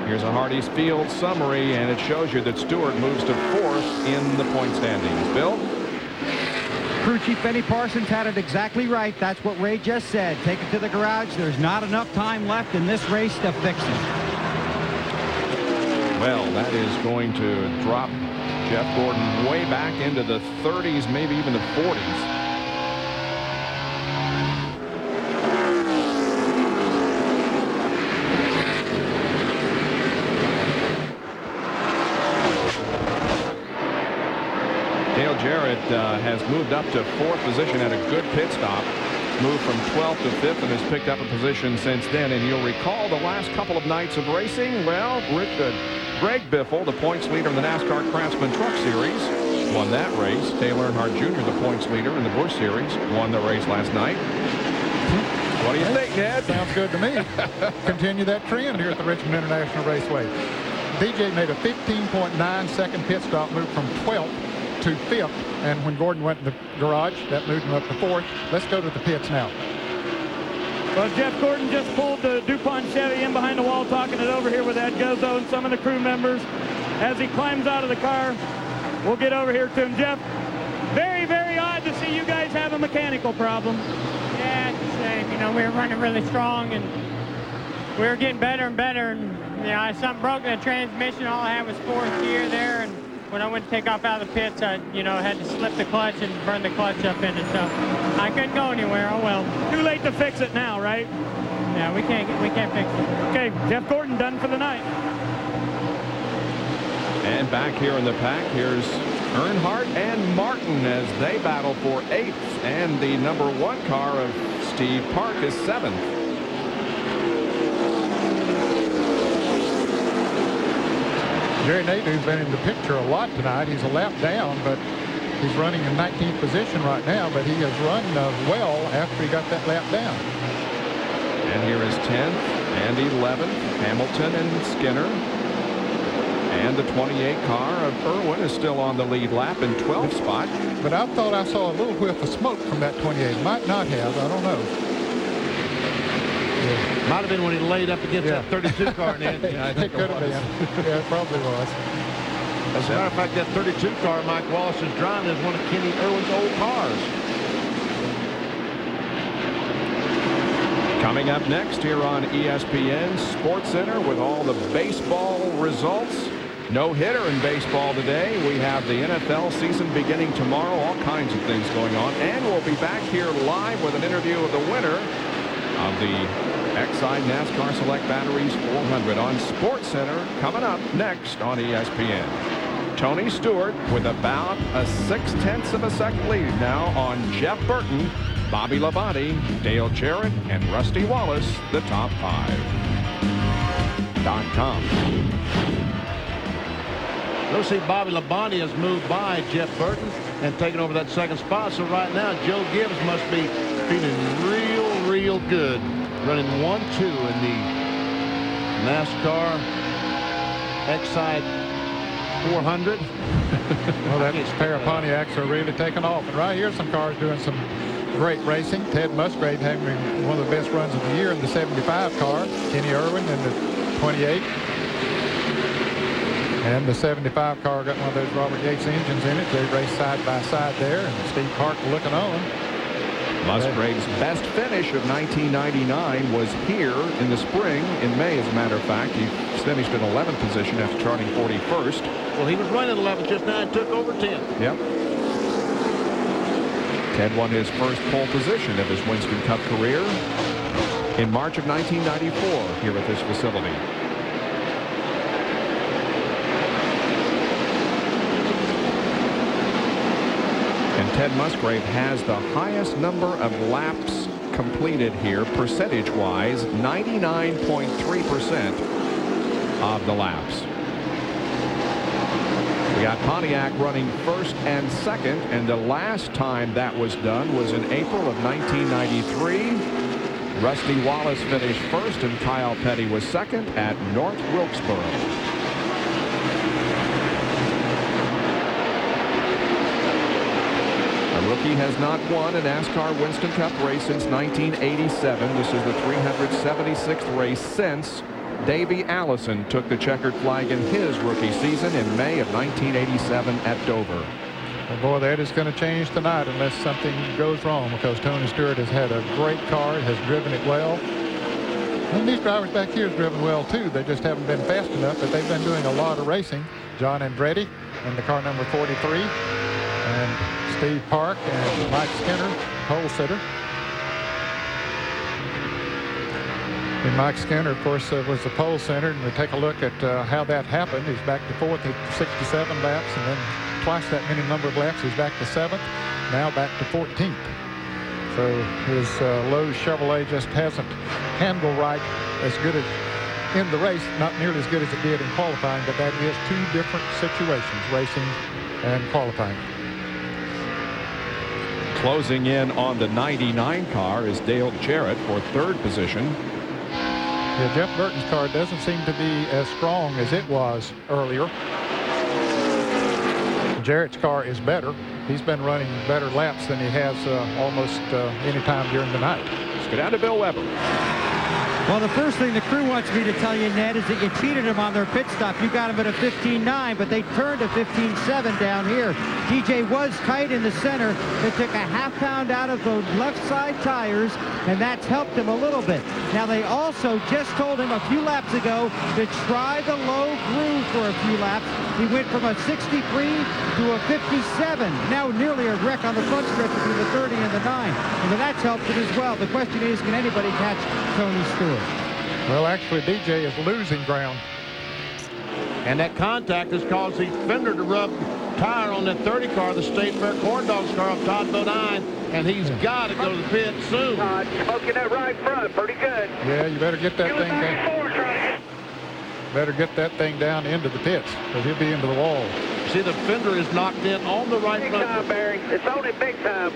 S1: Here's a Hardee's Field summary, and it shows you that Stewart moves to 4th in the point standings. Bill?
S6: Crew Chief Benny Parsons had it exactly right. That's what Ray just said. Take it to the garage. There's not enough time left in this race to fix it.
S1: Well, that is going to drop Jeff Gordon way back into the 30s, maybe even the 40s. Dale Jarrett has moved up to 4th position at a good pit stop. Moved from 12th to 5th and has picked up a position since then. And you'll recall the last couple of nights of racing. Well, Greg Biffle, the points leader in the NASCAR Craftsman Truck Series, won that race. Dale Earnhardt Jr., the points leader in the Busch Series, won the race last night. What do you think, Ned?
S2: Sounds good to me. Continue that trend here at the Richmond International Raceway. DJ made a 15.9-second pit stop, moved from 12th to 5th, and when Gordon went in the garage, that moved him up to 4th. Let's go to the pits now.
S4: Well, Jeff Gordon just pulled the DuPont Chevy in behind the wall, talking it over here with Ed Guzzo and some of the crew members. As he climbs out of the car, we'll get over here to him. Jeff, very, very odd to see you guys have a mechanical problem.
S9: Yeah, it's a shame. You know, we were running really strong, and we were getting better and better. And, you know, something broke in the transmission. All I had was 4th gear there, and when I went to take off out of the pits, I, had to slip the clutch and burn the clutch up in it, so I couldn't go anywhere. Oh well.
S4: Too late to fix it now, right?
S9: Yeah, we can't fix it.
S4: Okay, Jeff Gordon done for the night.
S1: And back here in the pack, here's Earnhardt and Martin as they battle for 8th, and the number 1 car of Steve Park is 7th.
S2: Jerry Nadeau's been in the picture a lot tonight. He's a lap down, but he's running in 19th position right now, but he has run well after he got that lap down.
S1: And here is 10th and 11th, Hamilton and Skinner. And the 28 car of Irwin is still on the lead lap in 12th spot.
S2: But I thought I saw a little whiff of smoke from that 28. Might not have. I don't know.
S3: Might have been when he laid up against that 32 car.
S2: It could have been. Yeah, it probably was.
S3: As a matter of fact, that 32 car Mike Wallace is driving is one of Kenny Irwin's old cars.
S1: Coming up next here on ESPN Sports Center with all the baseball results. No hitter in baseball today. We have the NFL season beginning tomorrow. All kinds of things going on. And we'll be back here live with an interview of the winner of the Exide NASCAR Select Batteries 400 on SportsCenter coming up next on ESPN. Tony Stewart with about a 0.6 of a second lead now on Jeff Burton, Bobby Labonte, Dale Jarrett, and Rusty Wallace, the top 5.com.
S3: You'll see Bobby Labonte has moved by Jeff Burton and taken over that 2nd spot. So right now, Joe Gibbs must be feeling real good. Running 1-2 in the NASCAR Exide 400.
S2: Well, that pair of Pontiacs are really taking off. And right here, some cars doing some great racing. Ted Musgrave having one of the best runs of the year in the 75 car. Kenny Irwin in the 28. And the 75 car got one of those Robert Yates engines in it. They raced side by side there, and Steve Park looking on.
S1: Musgrave's best finish of 1999 was here in the spring in May, as a matter of fact. He finished in 11th position after charting 41st.
S3: Well, he was running 11th just now and took over 10th.
S1: Yep. Ted won his first pole position of his Winston Cup career in March of 1994 here at this facility. And Ted Musgrave has the highest number of laps completed here, percentage-wise, 99.3% of the laps. We got Pontiac running first and second, and the last time that was done was in April of 1993. Rusty Wallace finished first, and Kyle Petty was second at North Wilkesboro. A rookie has not won a NASCAR Winston Cup race since 1987. This is the 376th race since Davey Allison took the checkered flag in his rookie season in May of 1987 at Dover.
S2: Well, boy, that is going to change tonight unless something goes wrong, because Tony Stewart has had a great car, has driven it well. And these drivers back here have driven well too. They just haven't been fast enough, but they've been doing a lot of racing. John Andretti in the car number 43, and Steve Park and Mike Skinner, pole sitter. And Mike Skinner, of course, was the pole sitter, and we take a look at how that happened. He's back to fourth at 67 laps, and then twice that many number of laps. He's back to seventh, now back to 14th. So his Lowe's Chevrolet just hasn't handled right as good as in the race, not nearly as good as it did in qualifying, but that is two different situations, racing and qualifying.
S1: Closing in on the 99 car is Dale Jarrett for third position.
S2: Yeah, Jeff Burton's car doesn't seem to be as strong as it was earlier. Jarrett's car is better. He's been running better laps than he has almost any time during the night.
S1: Let's go down to Bill Weber.
S6: Well, the first thing the crew wants me to tell you, Ned, is that you cheated them on their pit stop. You got them at a 15.9, but they turned to 15.7 down here. DJ was tight in the center. They took a half pound out of the left side tires, and that's helped him a little bit. Now, they also just told him a few laps ago to try the low groove for a few laps. He went from a 63 to a 57. Now nearly a wreck on the front stretch between the 30 and the 9. And that's helped him as well. The question is, can anybody catch Tony Stewart?
S2: Well, actually, DJ is losing ground.
S3: And that contact has caused the fender to rub tire on that 30 car, the State Fair Corn Dogs car of Todd Bodine, and he's got to go to the pit soon.
S8: Todd, smoking that right front, pretty good.
S2: Yeah, you better get that thing down. Better get that thing down into the pits, because he'll be into the wall.
S3: See, the fender is knocked in on the right
S8: Big
S3: front.
S8: time, Barry. It's on it big time.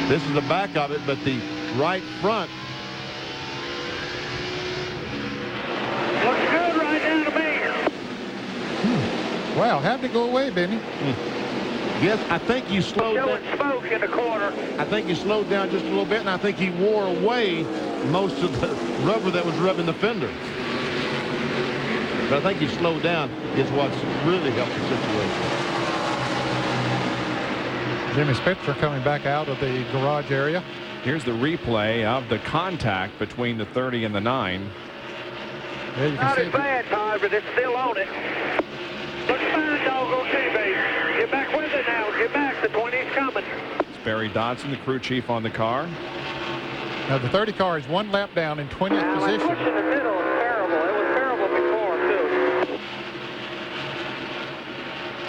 S3: This is the back of it, but the right front.
S8: Looks good right down to me.
S2: Wow, how'd it go away, Benny?
S3: Yes, I think you slowed down.
S8: Showing smoke in the corner.
S3: I think he slowed down just a little bit, and I think he wore away most of the rubber that was rubbing the fender. But I think he slowed down is what's really helped the situation.
S2: Jimmy Spitzer coming back out of the garage area.
S1: Here's the replay of the contact between the 30 and the 9.
S2: Yeah, you can
S8: Not
S2: see
S8: as bad, Todd, but it's still on it. Looks fine, dog, on TV. Get back with it now. Get back. The 20's coming.
S1: It's Barry Dodson, the crew chief on the car.
S2: Now, the 30 car is one lap down in 20th
S8: That push
S2: position.
S8: in the middle is terrible. It was terrible before,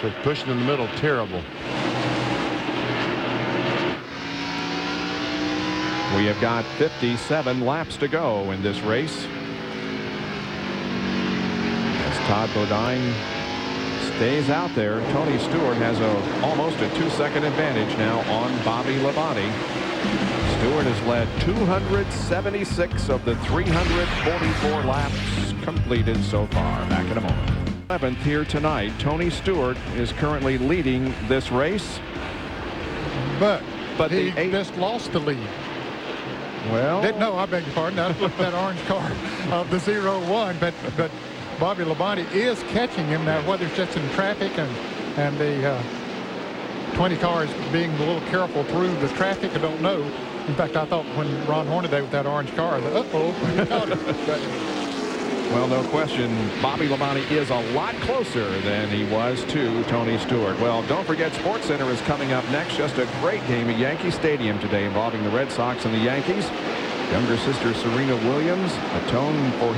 S8: too.
S3: So pushing in the middle, terrible.
S1: We have got 57 laps to go in this race. As Todd Bodine stays out there, Tony Stewart has almost a 2-second advantage now on Bobby Labonte. Stewart has led 276 of the 344 laps completed so far. Back in a moment. 11th here tonight. Tony Stewart is currently leading this race.
S2: But
S1: the
S2: he just lost the lead.
S1: Well,
S2: No, I beg your pardon. I looked at that orange car of the 0-1, but Bobby Labonte is catching him now, whether it's just in traffic and the 20 cars being a little careful through the traffic, I don't know. In fact, I thought when Ron Hornaday with that orange car, I thought, uh-oh, he caught him.
S1: well, no question, Bobby Labonte is a lot closer than he was to Tony Stewart. Well, don't forget, SportsCenter is coming up next. Just a great game at Yankee Stadium today involving the Red Sox and the Yankees. Younger sister Serena Williams atoned for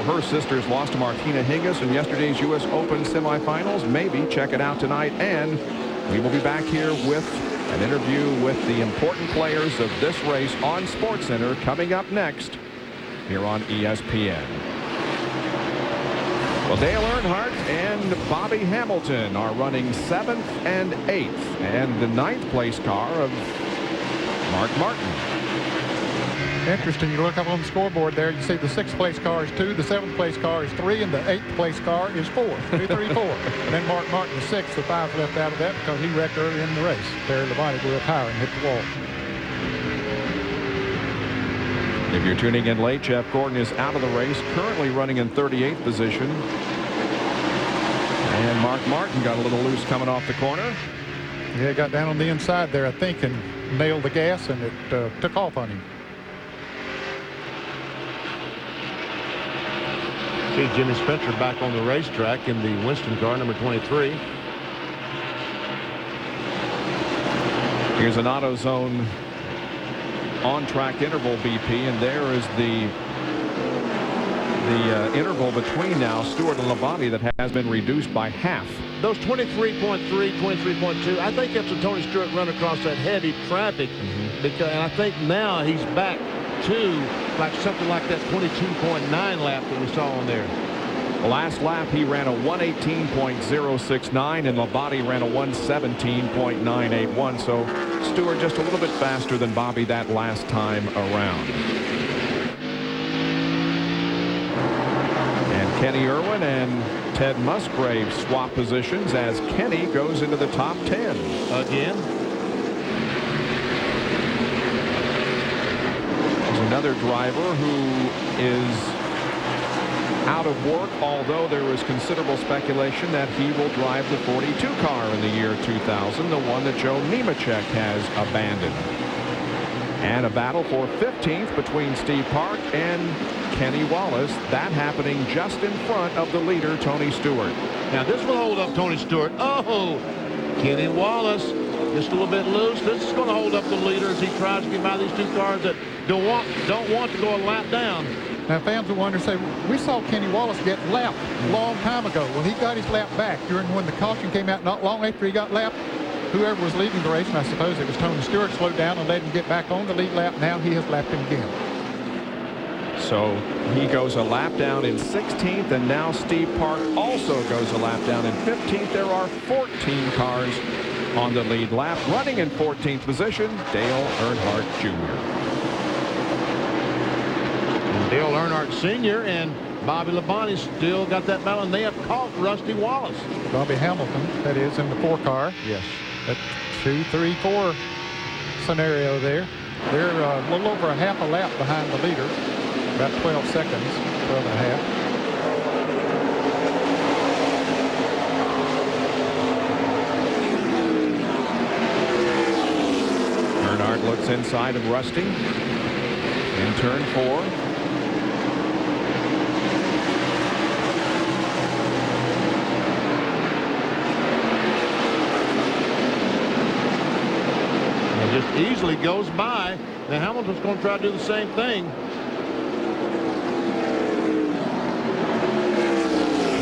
S1: her sister's loss to Martina Hingis in yesterday's U.S. Open semifinals. Maybe check it out tonight, and we will be back here with An interview with the important players of this race on SportsCenter coming up next here on ESPN. Well, Dale Earnhardt and Bobby Hamilton are running 7th and 8th, and the 9th place car of Mark Martin.
S2: Interesting. You look up on the scoreboard there, you see the 6th place car is 2, the 7th place car is 3, and the 8th place car is 4. 2, 3, 4. And then Mark Martin is 6th. The 5 left out of that because he wrecked early in the race. Terry Labonte blew a tire and hit the wall.
S1: If you're tuning in late, Jeff Gordon is out of the race, currently running in 38th position. And Mark Martin got a little loose coming off the corner.
S2: Yeah, got down on the inside there, I think, and nailed the gas, and it took off on him.
S3: See Jimmy Spencer back on the racetrack in the Winston car, number 23.
S1: Here's an AutoZone on-track interval BP, and there is the interval between now Stewart and Labonte that has been reduced by half.
S3: Those 23.3, 23.2, I think that's a Tony Stewart run across that heavy traffic, because, and I think now he's back to like something like that 22.9 lap that we saw on there.
S1: The last lap he ran a 118.069 and Labonte ran a 117.981, so Stewart just a little bit faster than Bobby that last time around. And Kenny Irwin and Ted Musgrave swap positions as Kenny goes into the top 10
S3: again.
S1: Another driver who is out of work, although there was considerable speculation that he will drive the 42 car in the year 2000, the one that Joe Nemechek has abandoned. And a battle for 15th between Steve Park and Kenny Wallace, that happening just in front of the leader, Tony Stewart.
S3: Now this will hold up Tony Stewart. Oh, Kenny Wallace just a little bit loose. This is going to hold up the leader as he tries to get by these 2 cars that don't want to go a lap down.
S2: Now fans will wonder, say, we saw Kenny Wallace get lapped a long time ago. Well, he got his lap back during when the caution came out not long after he got lapped. Whoever was leading the race, and I suppose it was Tony Stewart, slowed down and let him get back on the lead lap. Now he has lapped him again.
S1: So he goes a lap down in 16th, and now Steve Park also goes a lap down in 15th. There are 14 cars on the lead lap. Running in 14th position, Dale Earnhardt Jr.
S3: Dale Earnhardt Sr. and Bobby Labonte still got that battle, and they have caught Rusty Wallace.
S2: Bobby Hamilton, that is, in the 4 car.
S3: Yes.
S2: That 2, 3, 4 scenario there. They're a little over a half a lap behind the leader. About 12 seconds, 12 and a half.
S1: Earnhardt looks inside of Rusty in turn 4.
S3: Just easily goes by. Now Hamilton's going to try to do the same thing.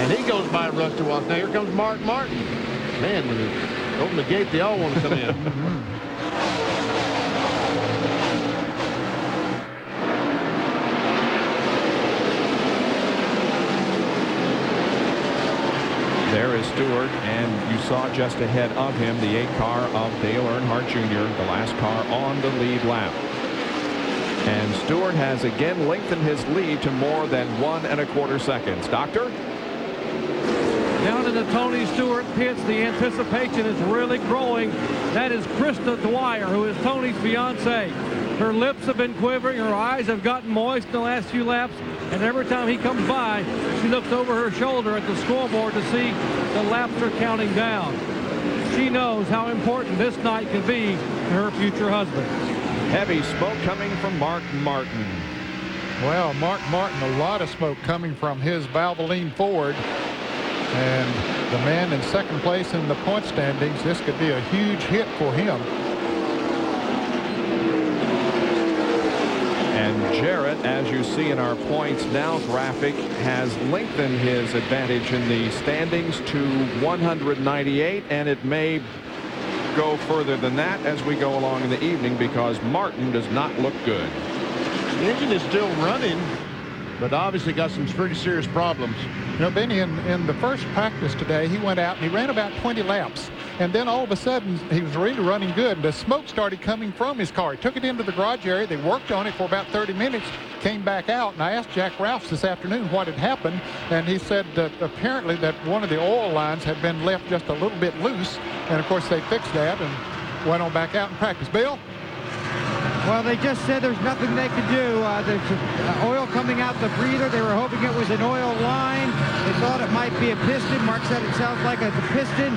S3: And he goes by Rusty Wallace. Now here comes Mark Martin. Man, when they open the gate, they all want to come in.
S1: There is Stewart, and you saw just ahead of him the 8 car of Dale Earnhardt Jr., the last car on the lead lap. And Stewart has again lengthened his lead to more than 1 1/4 seconds. Doctor?
S5: Down in the Tony Stewart pits, the anticipation is really growing. That is Krista Dwyer, who is Tony's fiance. Her lips have been quivering, her eyes have gotten moist in the last few laps, and every time he comes by, she looks over her shoulder at the scoreboard to see the laps are counting down. She knows how important this night can be to her future husband.
S1: Heavy smoke coming from Mark Martin.
S2: Well, Mark Martin, a lot of smoke coming from his Valvoline Ford. And the man in second place in the point standings, this could be a huge hit for him.
S1: And Jarrett, as you see in our points now graphic, has lengthened his advantage in the standings to 198, and it may go further than that as we go along in the evening, because Martin does not look good.
S3: The engine is still running, but obviously got some pretty serious problems.
S2: You know, Benny, in the first practice today, he went out and he ran about 20 laps. And then all of a sudden, he was really running good. The smoke started coming from his car. He took it into the garage area. They worked on it for about 30 minutes, came back out. And I asked Jack Ralphs this afternoon what had happened. And he said that apparently that one of the oil lines had been left just a little bit loose. And, of course, they fixed that and went on back out and practiced. Bill?
S6: Well, they just said there's nothing they could do. There's oil coming out the breather. They were hoping it was an oil line. They thought it might be a piston. Mark said it sounds like a piston.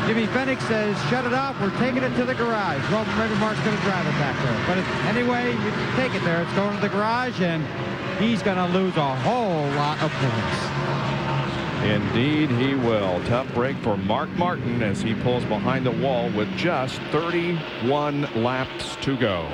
S6: Jimmy Fennick says, shut it off. We're taking it to the garage. Well, maybe Mark's going to drive it back there. But anyway, you take it there. It's going to the garage, and he's going to lose a whole lot of points.
S1: Indeed he will. Tough break for Mark Martin as he pulls behind the wall with just 31 laps to go.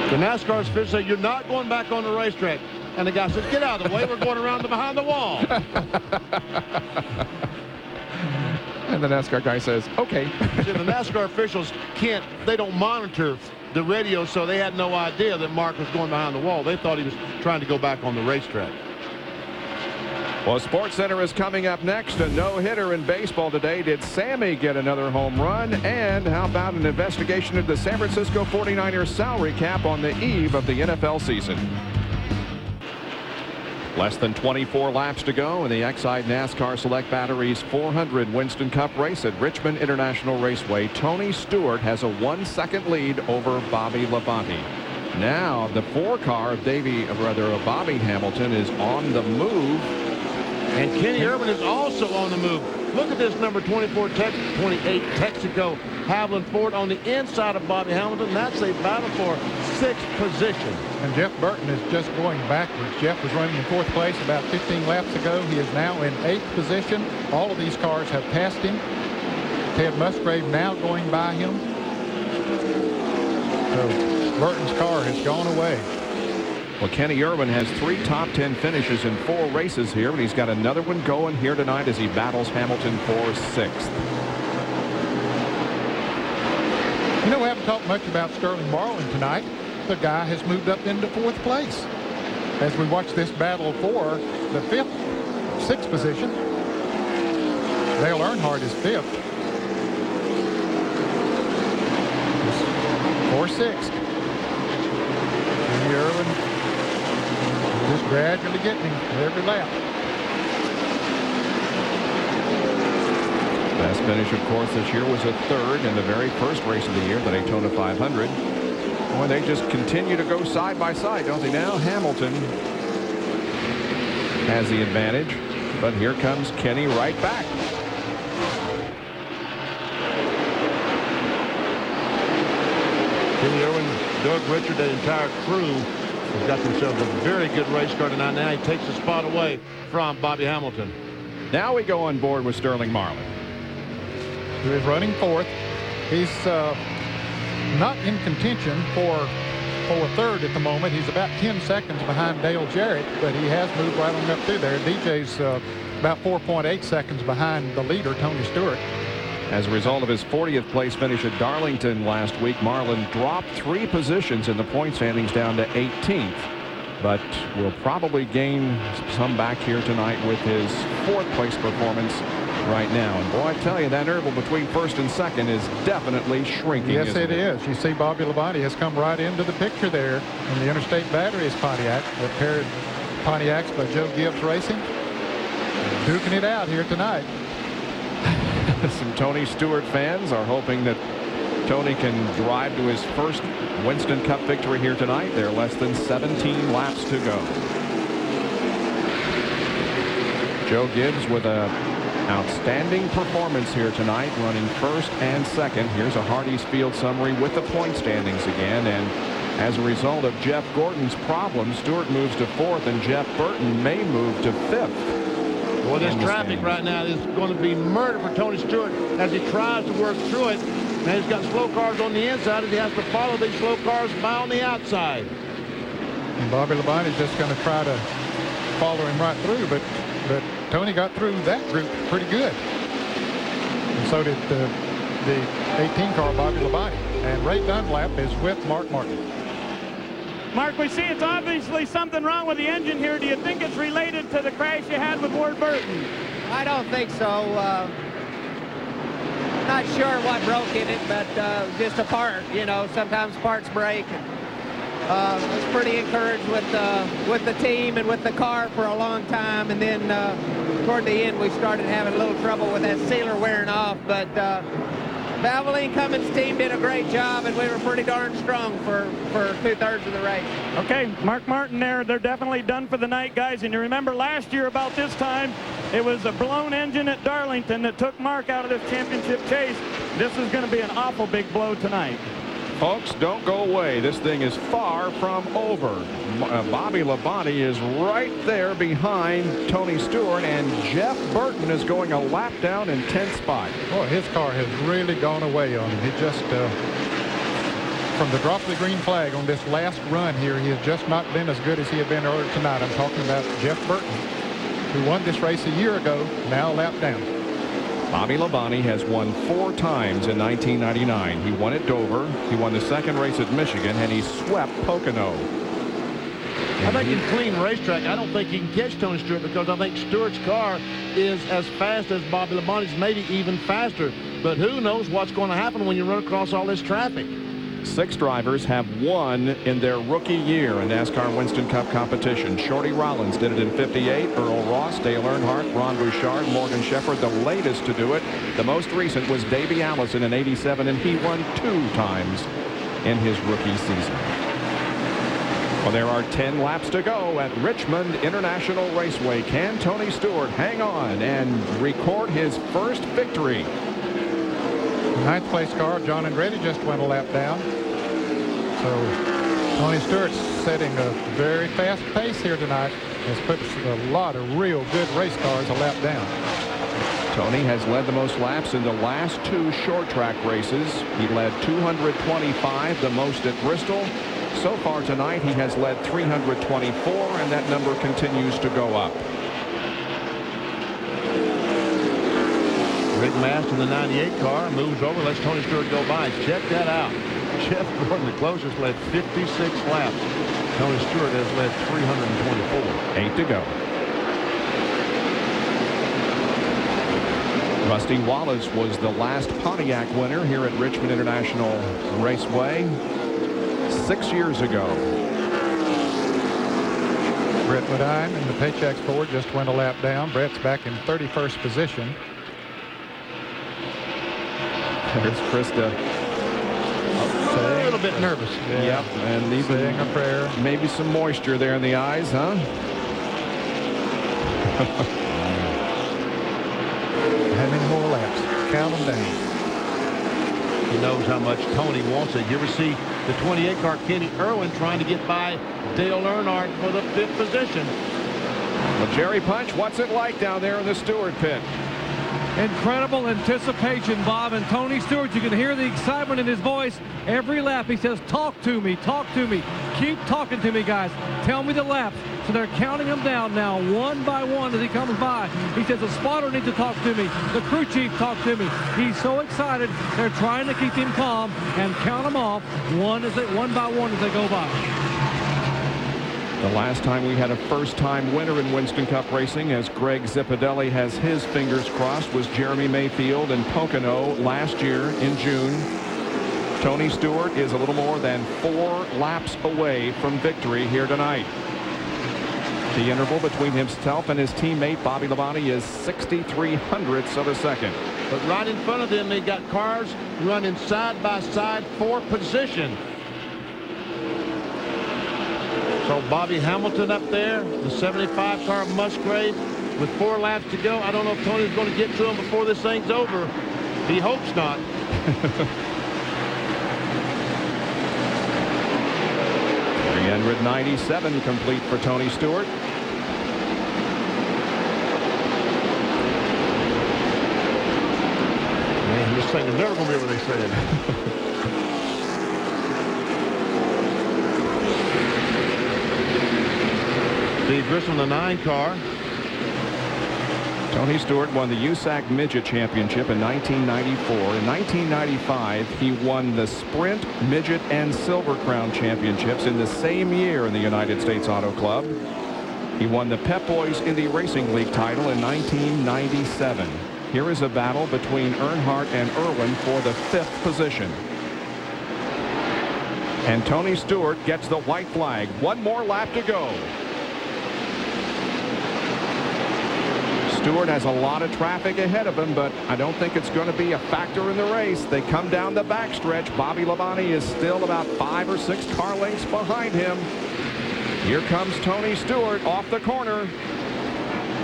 S3: The NASCAR's official said, you're not going back on the racetrack. And the guy says, get out of the way. We're going around the behind the wall.
S1: And the NASCAR guy says, okay.
S3: See, the NASCAR officials they don't monitor the radio, so they had no idea that Mark was going behind the wall. They thought he was trying to go back on the racetrack.
S1: Well, Sports Center is coming up next. A no-hitter in baseball today. Did Sammy get another home run? And how about an investigation of the San Francisco 49ers salary cap on the eve of the NFL season? Less than 24 laps to go in the Exide NASCAR Select Batteries 400 Winston Cup race at Richmond International Raceway. Tony Stewart has a 1-second lead over Bobby Labonte. Now the 4-car of Bobby Hamilton is on the move.
S3: And Kenny Irwin is also on the move. Look at this number 28 Texaco Haviland Ford on the inside of Bobby Hamilton. That's a battle for 6th position.
S2: And Jeff Burton is just going backwards. Jeff was running in 4th place about 15 laps ago. He is now in 8th position. All of these cars have passed him. Ted Musgrave now going by him. So Burton's car has gone away.
S1: Well, Kenny Irwin has 3 top 10 finishes in 4 races here, and he's got another one going here tonight as he battles Hamilton for 6th.
S2: You know, we haven't talked much about Sterling Marlin tonight. The guy has moved up into 4th place. As we watch this battle for the 6th position, Dale Earnhardt is 5th. For 6th. Kenny Irwin just gradually getting him every lap.
S1: Best finish, of course, this year was a 3rd in the very first race of the year, the Daytona 500. Boy, they just continue to go side by side, don't they now? Hamilton has the advantage, but here comes Kenny right back.
S3: Kenny Irwin, Doug Richard, that entire crew has got themselves a very good race car tonight. Now he takes the spot away from Bobby Hamilton.
S1: Now we go on board with Sterling Marlin.
S2: He is running 4th. He's not in contention for 3rd at the moment. He's about 10 seconds behind Dale Jarrett, but he has moved right on up through there. DJ's about 4.8 seconds behind the leader, Tony Stewart.
S1: As a result of his 40th place finish at Darlington last week, Marlin dropped 3 positions in the point standings down to 18th, but will probably gain some back here tonight with his 4th place performance right now. And boy, I tell you, that interval between 1st and 2nd is definitely shrinking.
S2: Yes, it is. You see Bobby Labonte has come right into the picture there in the Interstate Batteries Pontiac, the paired Pontiacs by Joe Gibbs Racing. Duking it out here tonight.
S1: Some Tony Stewart fans are hoping that Tony can drive to his first Winston Cup victory here tonight. There are less than 17 laps to go. Joe Gibbs with a outstanding performance here tonight, running 1st and 2nd. Here's a Hardee's Field summary with the point standings again. And as a result of Jeff Gordon's problems, Stewart moves to 4th, and Jeff Burton may move to 5th.
S3: Well, this traffic right now is going to be murder for Tony Stewart as he tries to work through it. Now he's got slow cars on the inside as he has to follow these slow cars by on the outside.
S2: And Bobby Labonte's just going to try to follow him right through, but Tony got through that group pretty good. And so did the 18 car Bobby Labonte. And Ray Dunlap is with Mark Martin.
S4: Mark, we see it's obviously something wrong with the engine here. Do you think it's related to the crash you had with Ward Burton?
S10: I don't think so. Not sure what broke in it, but just a part. You know, sometimes parts break. I was pretty encouraged with the team and with the car for a long time, and then toward the end we started having a little trouble with that sealer wearing off. But Valvoline Cummins team did a great job, and we were pretty darn strong for 2/3 of the race.
S4: Okay, Mark Martin there. They're definitely done for the night, guys. And you remember last year about this time, it was a blown engine at Darlington that took Mark out of this championship chase. This is going to be an awful big blow tonight.
S1: Folks, don't go away. This thing is far from over. Bobby Labonte is right there behind Tony Stewart, and Jeff Burton is going a lap down in 10th spot.
S2: Boy, his car has really gone away on him. He just, from the drop of the green flag on this last run here, he has just not been as good as he had been earlier tonight. I'm talking about Jeff Burton, who won this race a year ago, now a lap down.
S1: Bobby Labonte has won 4 times in 1999. He won at Dover, he won the second race at Michigan, and he swept Pocono.
S3: I think in clean racetrack, I don't think he can catch Tony Stewart, because I think Stewart's car is as fast as Bobby Labonte's, maybe even faster. But who knows what's going to happen when you run across all this traffic.
S1: 6 drivers have won in their rookie year in NASCAR Winston Cup competition. Shorty Rollins did it in '58. Earl Ross, Dale Earnhardt, Ron Bouchard, Morgan Shepherd, the latest to do it. The most recent was Davey Allison in '87, and he won 2 times in his rookie season. Well, there are 10 laps to go at Richmond International Raceway. Can Tony Stewart hang on and record his first victory?
S2: The 9th place car, John Andretti, just went a lap down. So Tony Stewart's setting a very fast pace here tonight. Has put a lot of real good race cars a lap down.
S1: Tony has led the most laps in the last 2 short track races. He led 225, the most at Bristol. So far tonight, he has led 324, and that number continues to go up.
S3: Rick Mast in the 98 car moves over, lets Tony Stewart go by. Check that out. Jeff Gordon, the closest, led 56 laps. Tony Stewart has led 324.
S1: 8 to go. Rusty Wallace was the last Pontiac winner here at Richmond International Raceway 6 years ago.
S2: Brett Ledine in the Paychex Ford just went a lap down. Brett's back in 31st position.
S1: There's Krista.
S3: A little bit nervous.
S1: Yeah. Yep, and even
S2: saying a prayer.
S1: Maybe some moisture there in the eyes, huh?
S2: How many more laps? Count them down.
S3: He knows how much Tony wants it. You ever see the 28 car Kenny Irwin trying to get by Dale Earnhardt for the 5th position?
S1: Well, Jerry Punch, what's it like down there in the Stewart pit?
S5: Incredible anticipation, Bob. And Tony Stewart, you can hear the excitement in his voice every lap. He says, talk to me, talk to me. Keep talking to me, guys. Tell me the laps. So they're counting them down now, one by one as he comes by. He says, the spotter needs to talk to me. The crew chief talk to me. He's so excited. They're trying to keep him calm and count them off one by one as they go by.
S1: The last time we had a first-time winner in Winston Cup racing, as Greg Zipadelli has his fingers crossed, was Jeremy Mayfield in Pocono last year in June. Tony Stewart is a little more than 4 laps away from victory here tonight. The interval between himself and his teammate Bobby Labonte is 63/100ths of a second.
S3: But right in front of them, they got cars running side by side for position. So Bobby Hamilton up there, the 75 car Musgrave, with 4 laps to go. I don't know if Tony's going to get to him before this thing's over. He hopes not.
S1: 397 complete for Tony Stewart.
S3: Man, this thing is never going to be what they said. Steve Grissom, the 9 car.
S1: Tony Stewart won the USAC Midget Championship in 1994. In 1995, he won the Sprint, Midget, and Silver Crown Championships in the same year in the United States Auto Club. He won the Pep Boys Indy Racing League title in 1997. Here is a battle between Earnhardt and Irwin for the 5th position. And Tony Stewart gets the white flag. One more lap to go. Stewart has a lot of traffic ahead of him, but I don't think it's going to be a factor in the race. They come down the backstretch. Bobby Labonte is still about 5 or 6 car lengths behind him. Here comes Tony Stewart off the corner.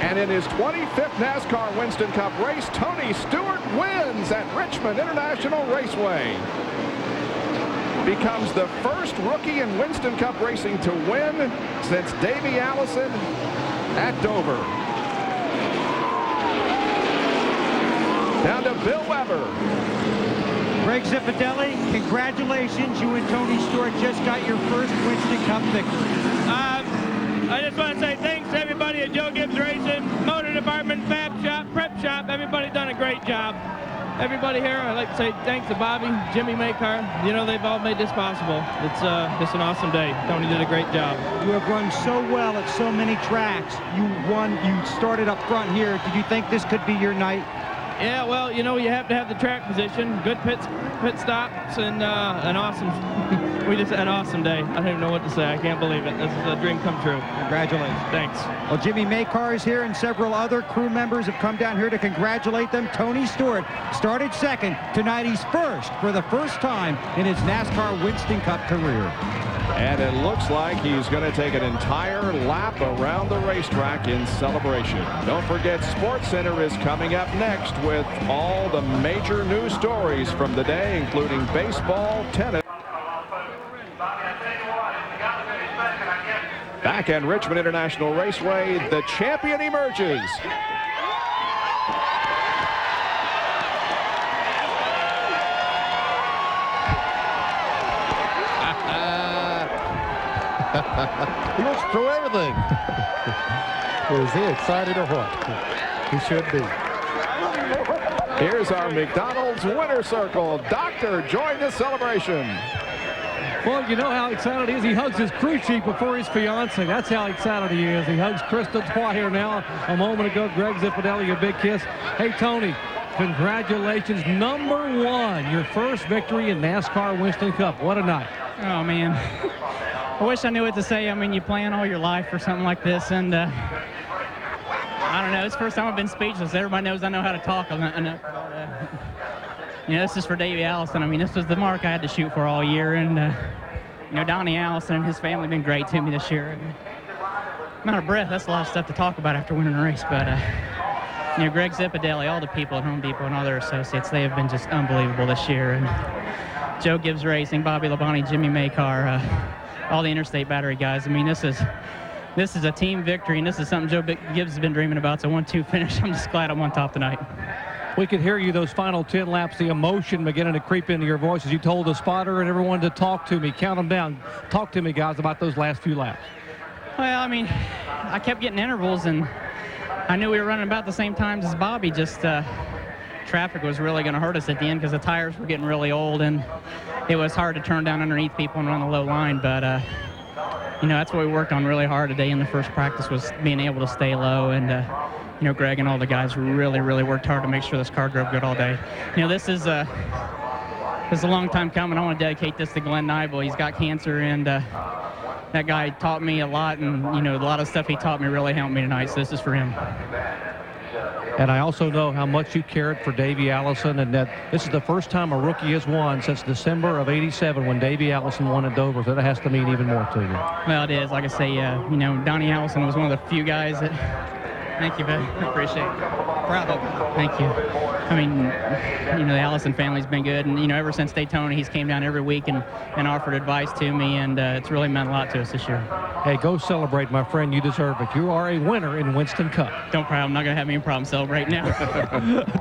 S1: And in his 25th NASCAR Winston Cup race, Tony Stewart wins at Richmond International Raceway. Becomes the first rookie in Winston Cup racing to win since Davey Allison at Dover. Down to Bill Weber.
S6: Greg Zipadelli, congratulations. You and Tony Stewart just got your first Winston Cup victory.
S9: I just want to say thanks to everybody at Joe Gibbs Racing, Motor Department, Fab Shop, Prep Shop. Everybody done a great job. Everybody here, I'd like to say thanks to Bobby, Jimmy Maycar. You know, they've all made this possible. It's just an awesome day. Tony did a great job.
S6: You have run so well at so many tracks. You started up front here. Did you think this could be your night?
S9: Yeah, well, you know, you have to have the track position, good pit stops, and an awesome, we just had an awesome day. I don't even know what to say. I can't believe it. This is a dream come true.
S6: Congratulations.
S9: Thanks.
S6: Well, Jimmy Maycar is here, and several other crew members have come down here to congratulate them. Tony Stewart started second. Tonight he's first for the first time in his NASCAR Winston Cup career.
S1: And it looks like he's going to take an entire lap around the racetrack in celebration. Don't forget, SportsCenter is coming up next with all the major news stories from the day, including baseball, tennis. Back at Richmond International Raceway, the champion emerges.
S3: He wants to throw everything.
S2: Is he excited or what? He should be.
S1: Here's our McDonald's winner circle. Doctor, join the celebration.
S5: Well, you know how excited he is. He hugs his crew chief before his fiance. That's how excited he is. He hugs Krista Dwyer now. A moment ago, Greg Zipadelli, a big kiss. Hey, Tony, congratulations. #1, your first victory in NASCAR Winston Cup. What a night.
S9: Oh, man. I wish I knew what to say. I mean, you plan all your life for something like this, and I don't know. It's the first time I've been speechless. Everybody knows I know how to talk. You know, this is for Davey Allison. I mean, this was the mark I had to shoot for all year, and you know, Donnie Allison and his family have been great to me this year. I'm out of breath. That's a lot of stuff to talk about after winning a race, but you know, Greg Zipadelli, all the people at Home Depot and all their associates, they have been just unbelievable this year. And Joe Gibbs Racing, Bobby Labonte, Jimmy Maycar, all the Interstate Battery guys. I mean, this is a team victory, and this is something Joe Gibbs has been dreaming about. It's a 1-2 finish. I'm just glad I'm on top tonight.
S5: We could hear you those final 10 laps, the emotion beginning to creep into your voice as you told the spotter and everyone to talk to me. Count them down. Talk to me, guys, about those last few laps.
S9: Well, I mean, I kept getting intervals, and I knew we were running about the same times as Bobby. Just traffic was really going to hurt us at the end because the tires were getting really old, and it was hard to turn down underneath people and run the low line. But you know, that's what we worked on really hard today in the first practice, was being able to stay low. And you know, Greg and all the guys really worked hard to make sure this car drove good all day. You know, this is a long time coming. I want to dedicate this to Glenn Nibel. He's got cancer, and that guy taught me a lot, and you know, a lot of stuff he taught me really helped me tonight. So this is for him.
S5: And I also know how much you cared for Davey Allison, and that this is the first time a rookie has won since December of '87 when Davey Allison won at Dover. So that has to mean even more to you.
S9: Well, it is. Like I say, you know, Donnie Allison was one of the few guys that. Thank you, buddy. I appreciate it. Proud of you. Thank you. I mean, you know, the Allison family's been good, and you know, ever since Daytona, he's came down every week and offered advice to me, and it's really meant a lot to us this year.
S5: Hey, go celebrate, my friend. You deserve it. You are a winner in Winston Cup.
S9: Don't cry. I'm not going to have any problem celebrating now.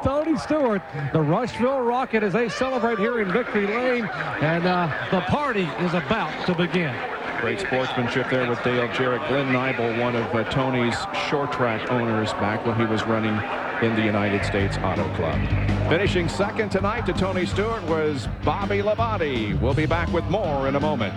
S5: Tony Stewart, the Rushville Rocket, as they celebrate here in Victory Lane, and the party is about to begin.
S1: Great sportsmanship there with Dale Jarrett. Glenn Nibel, one of Tony's short track owners back when he was running in the United States Auto Club. Finishing second tonight to Tony Stewart was Bobby Labonte. We'll be back with more in a moment.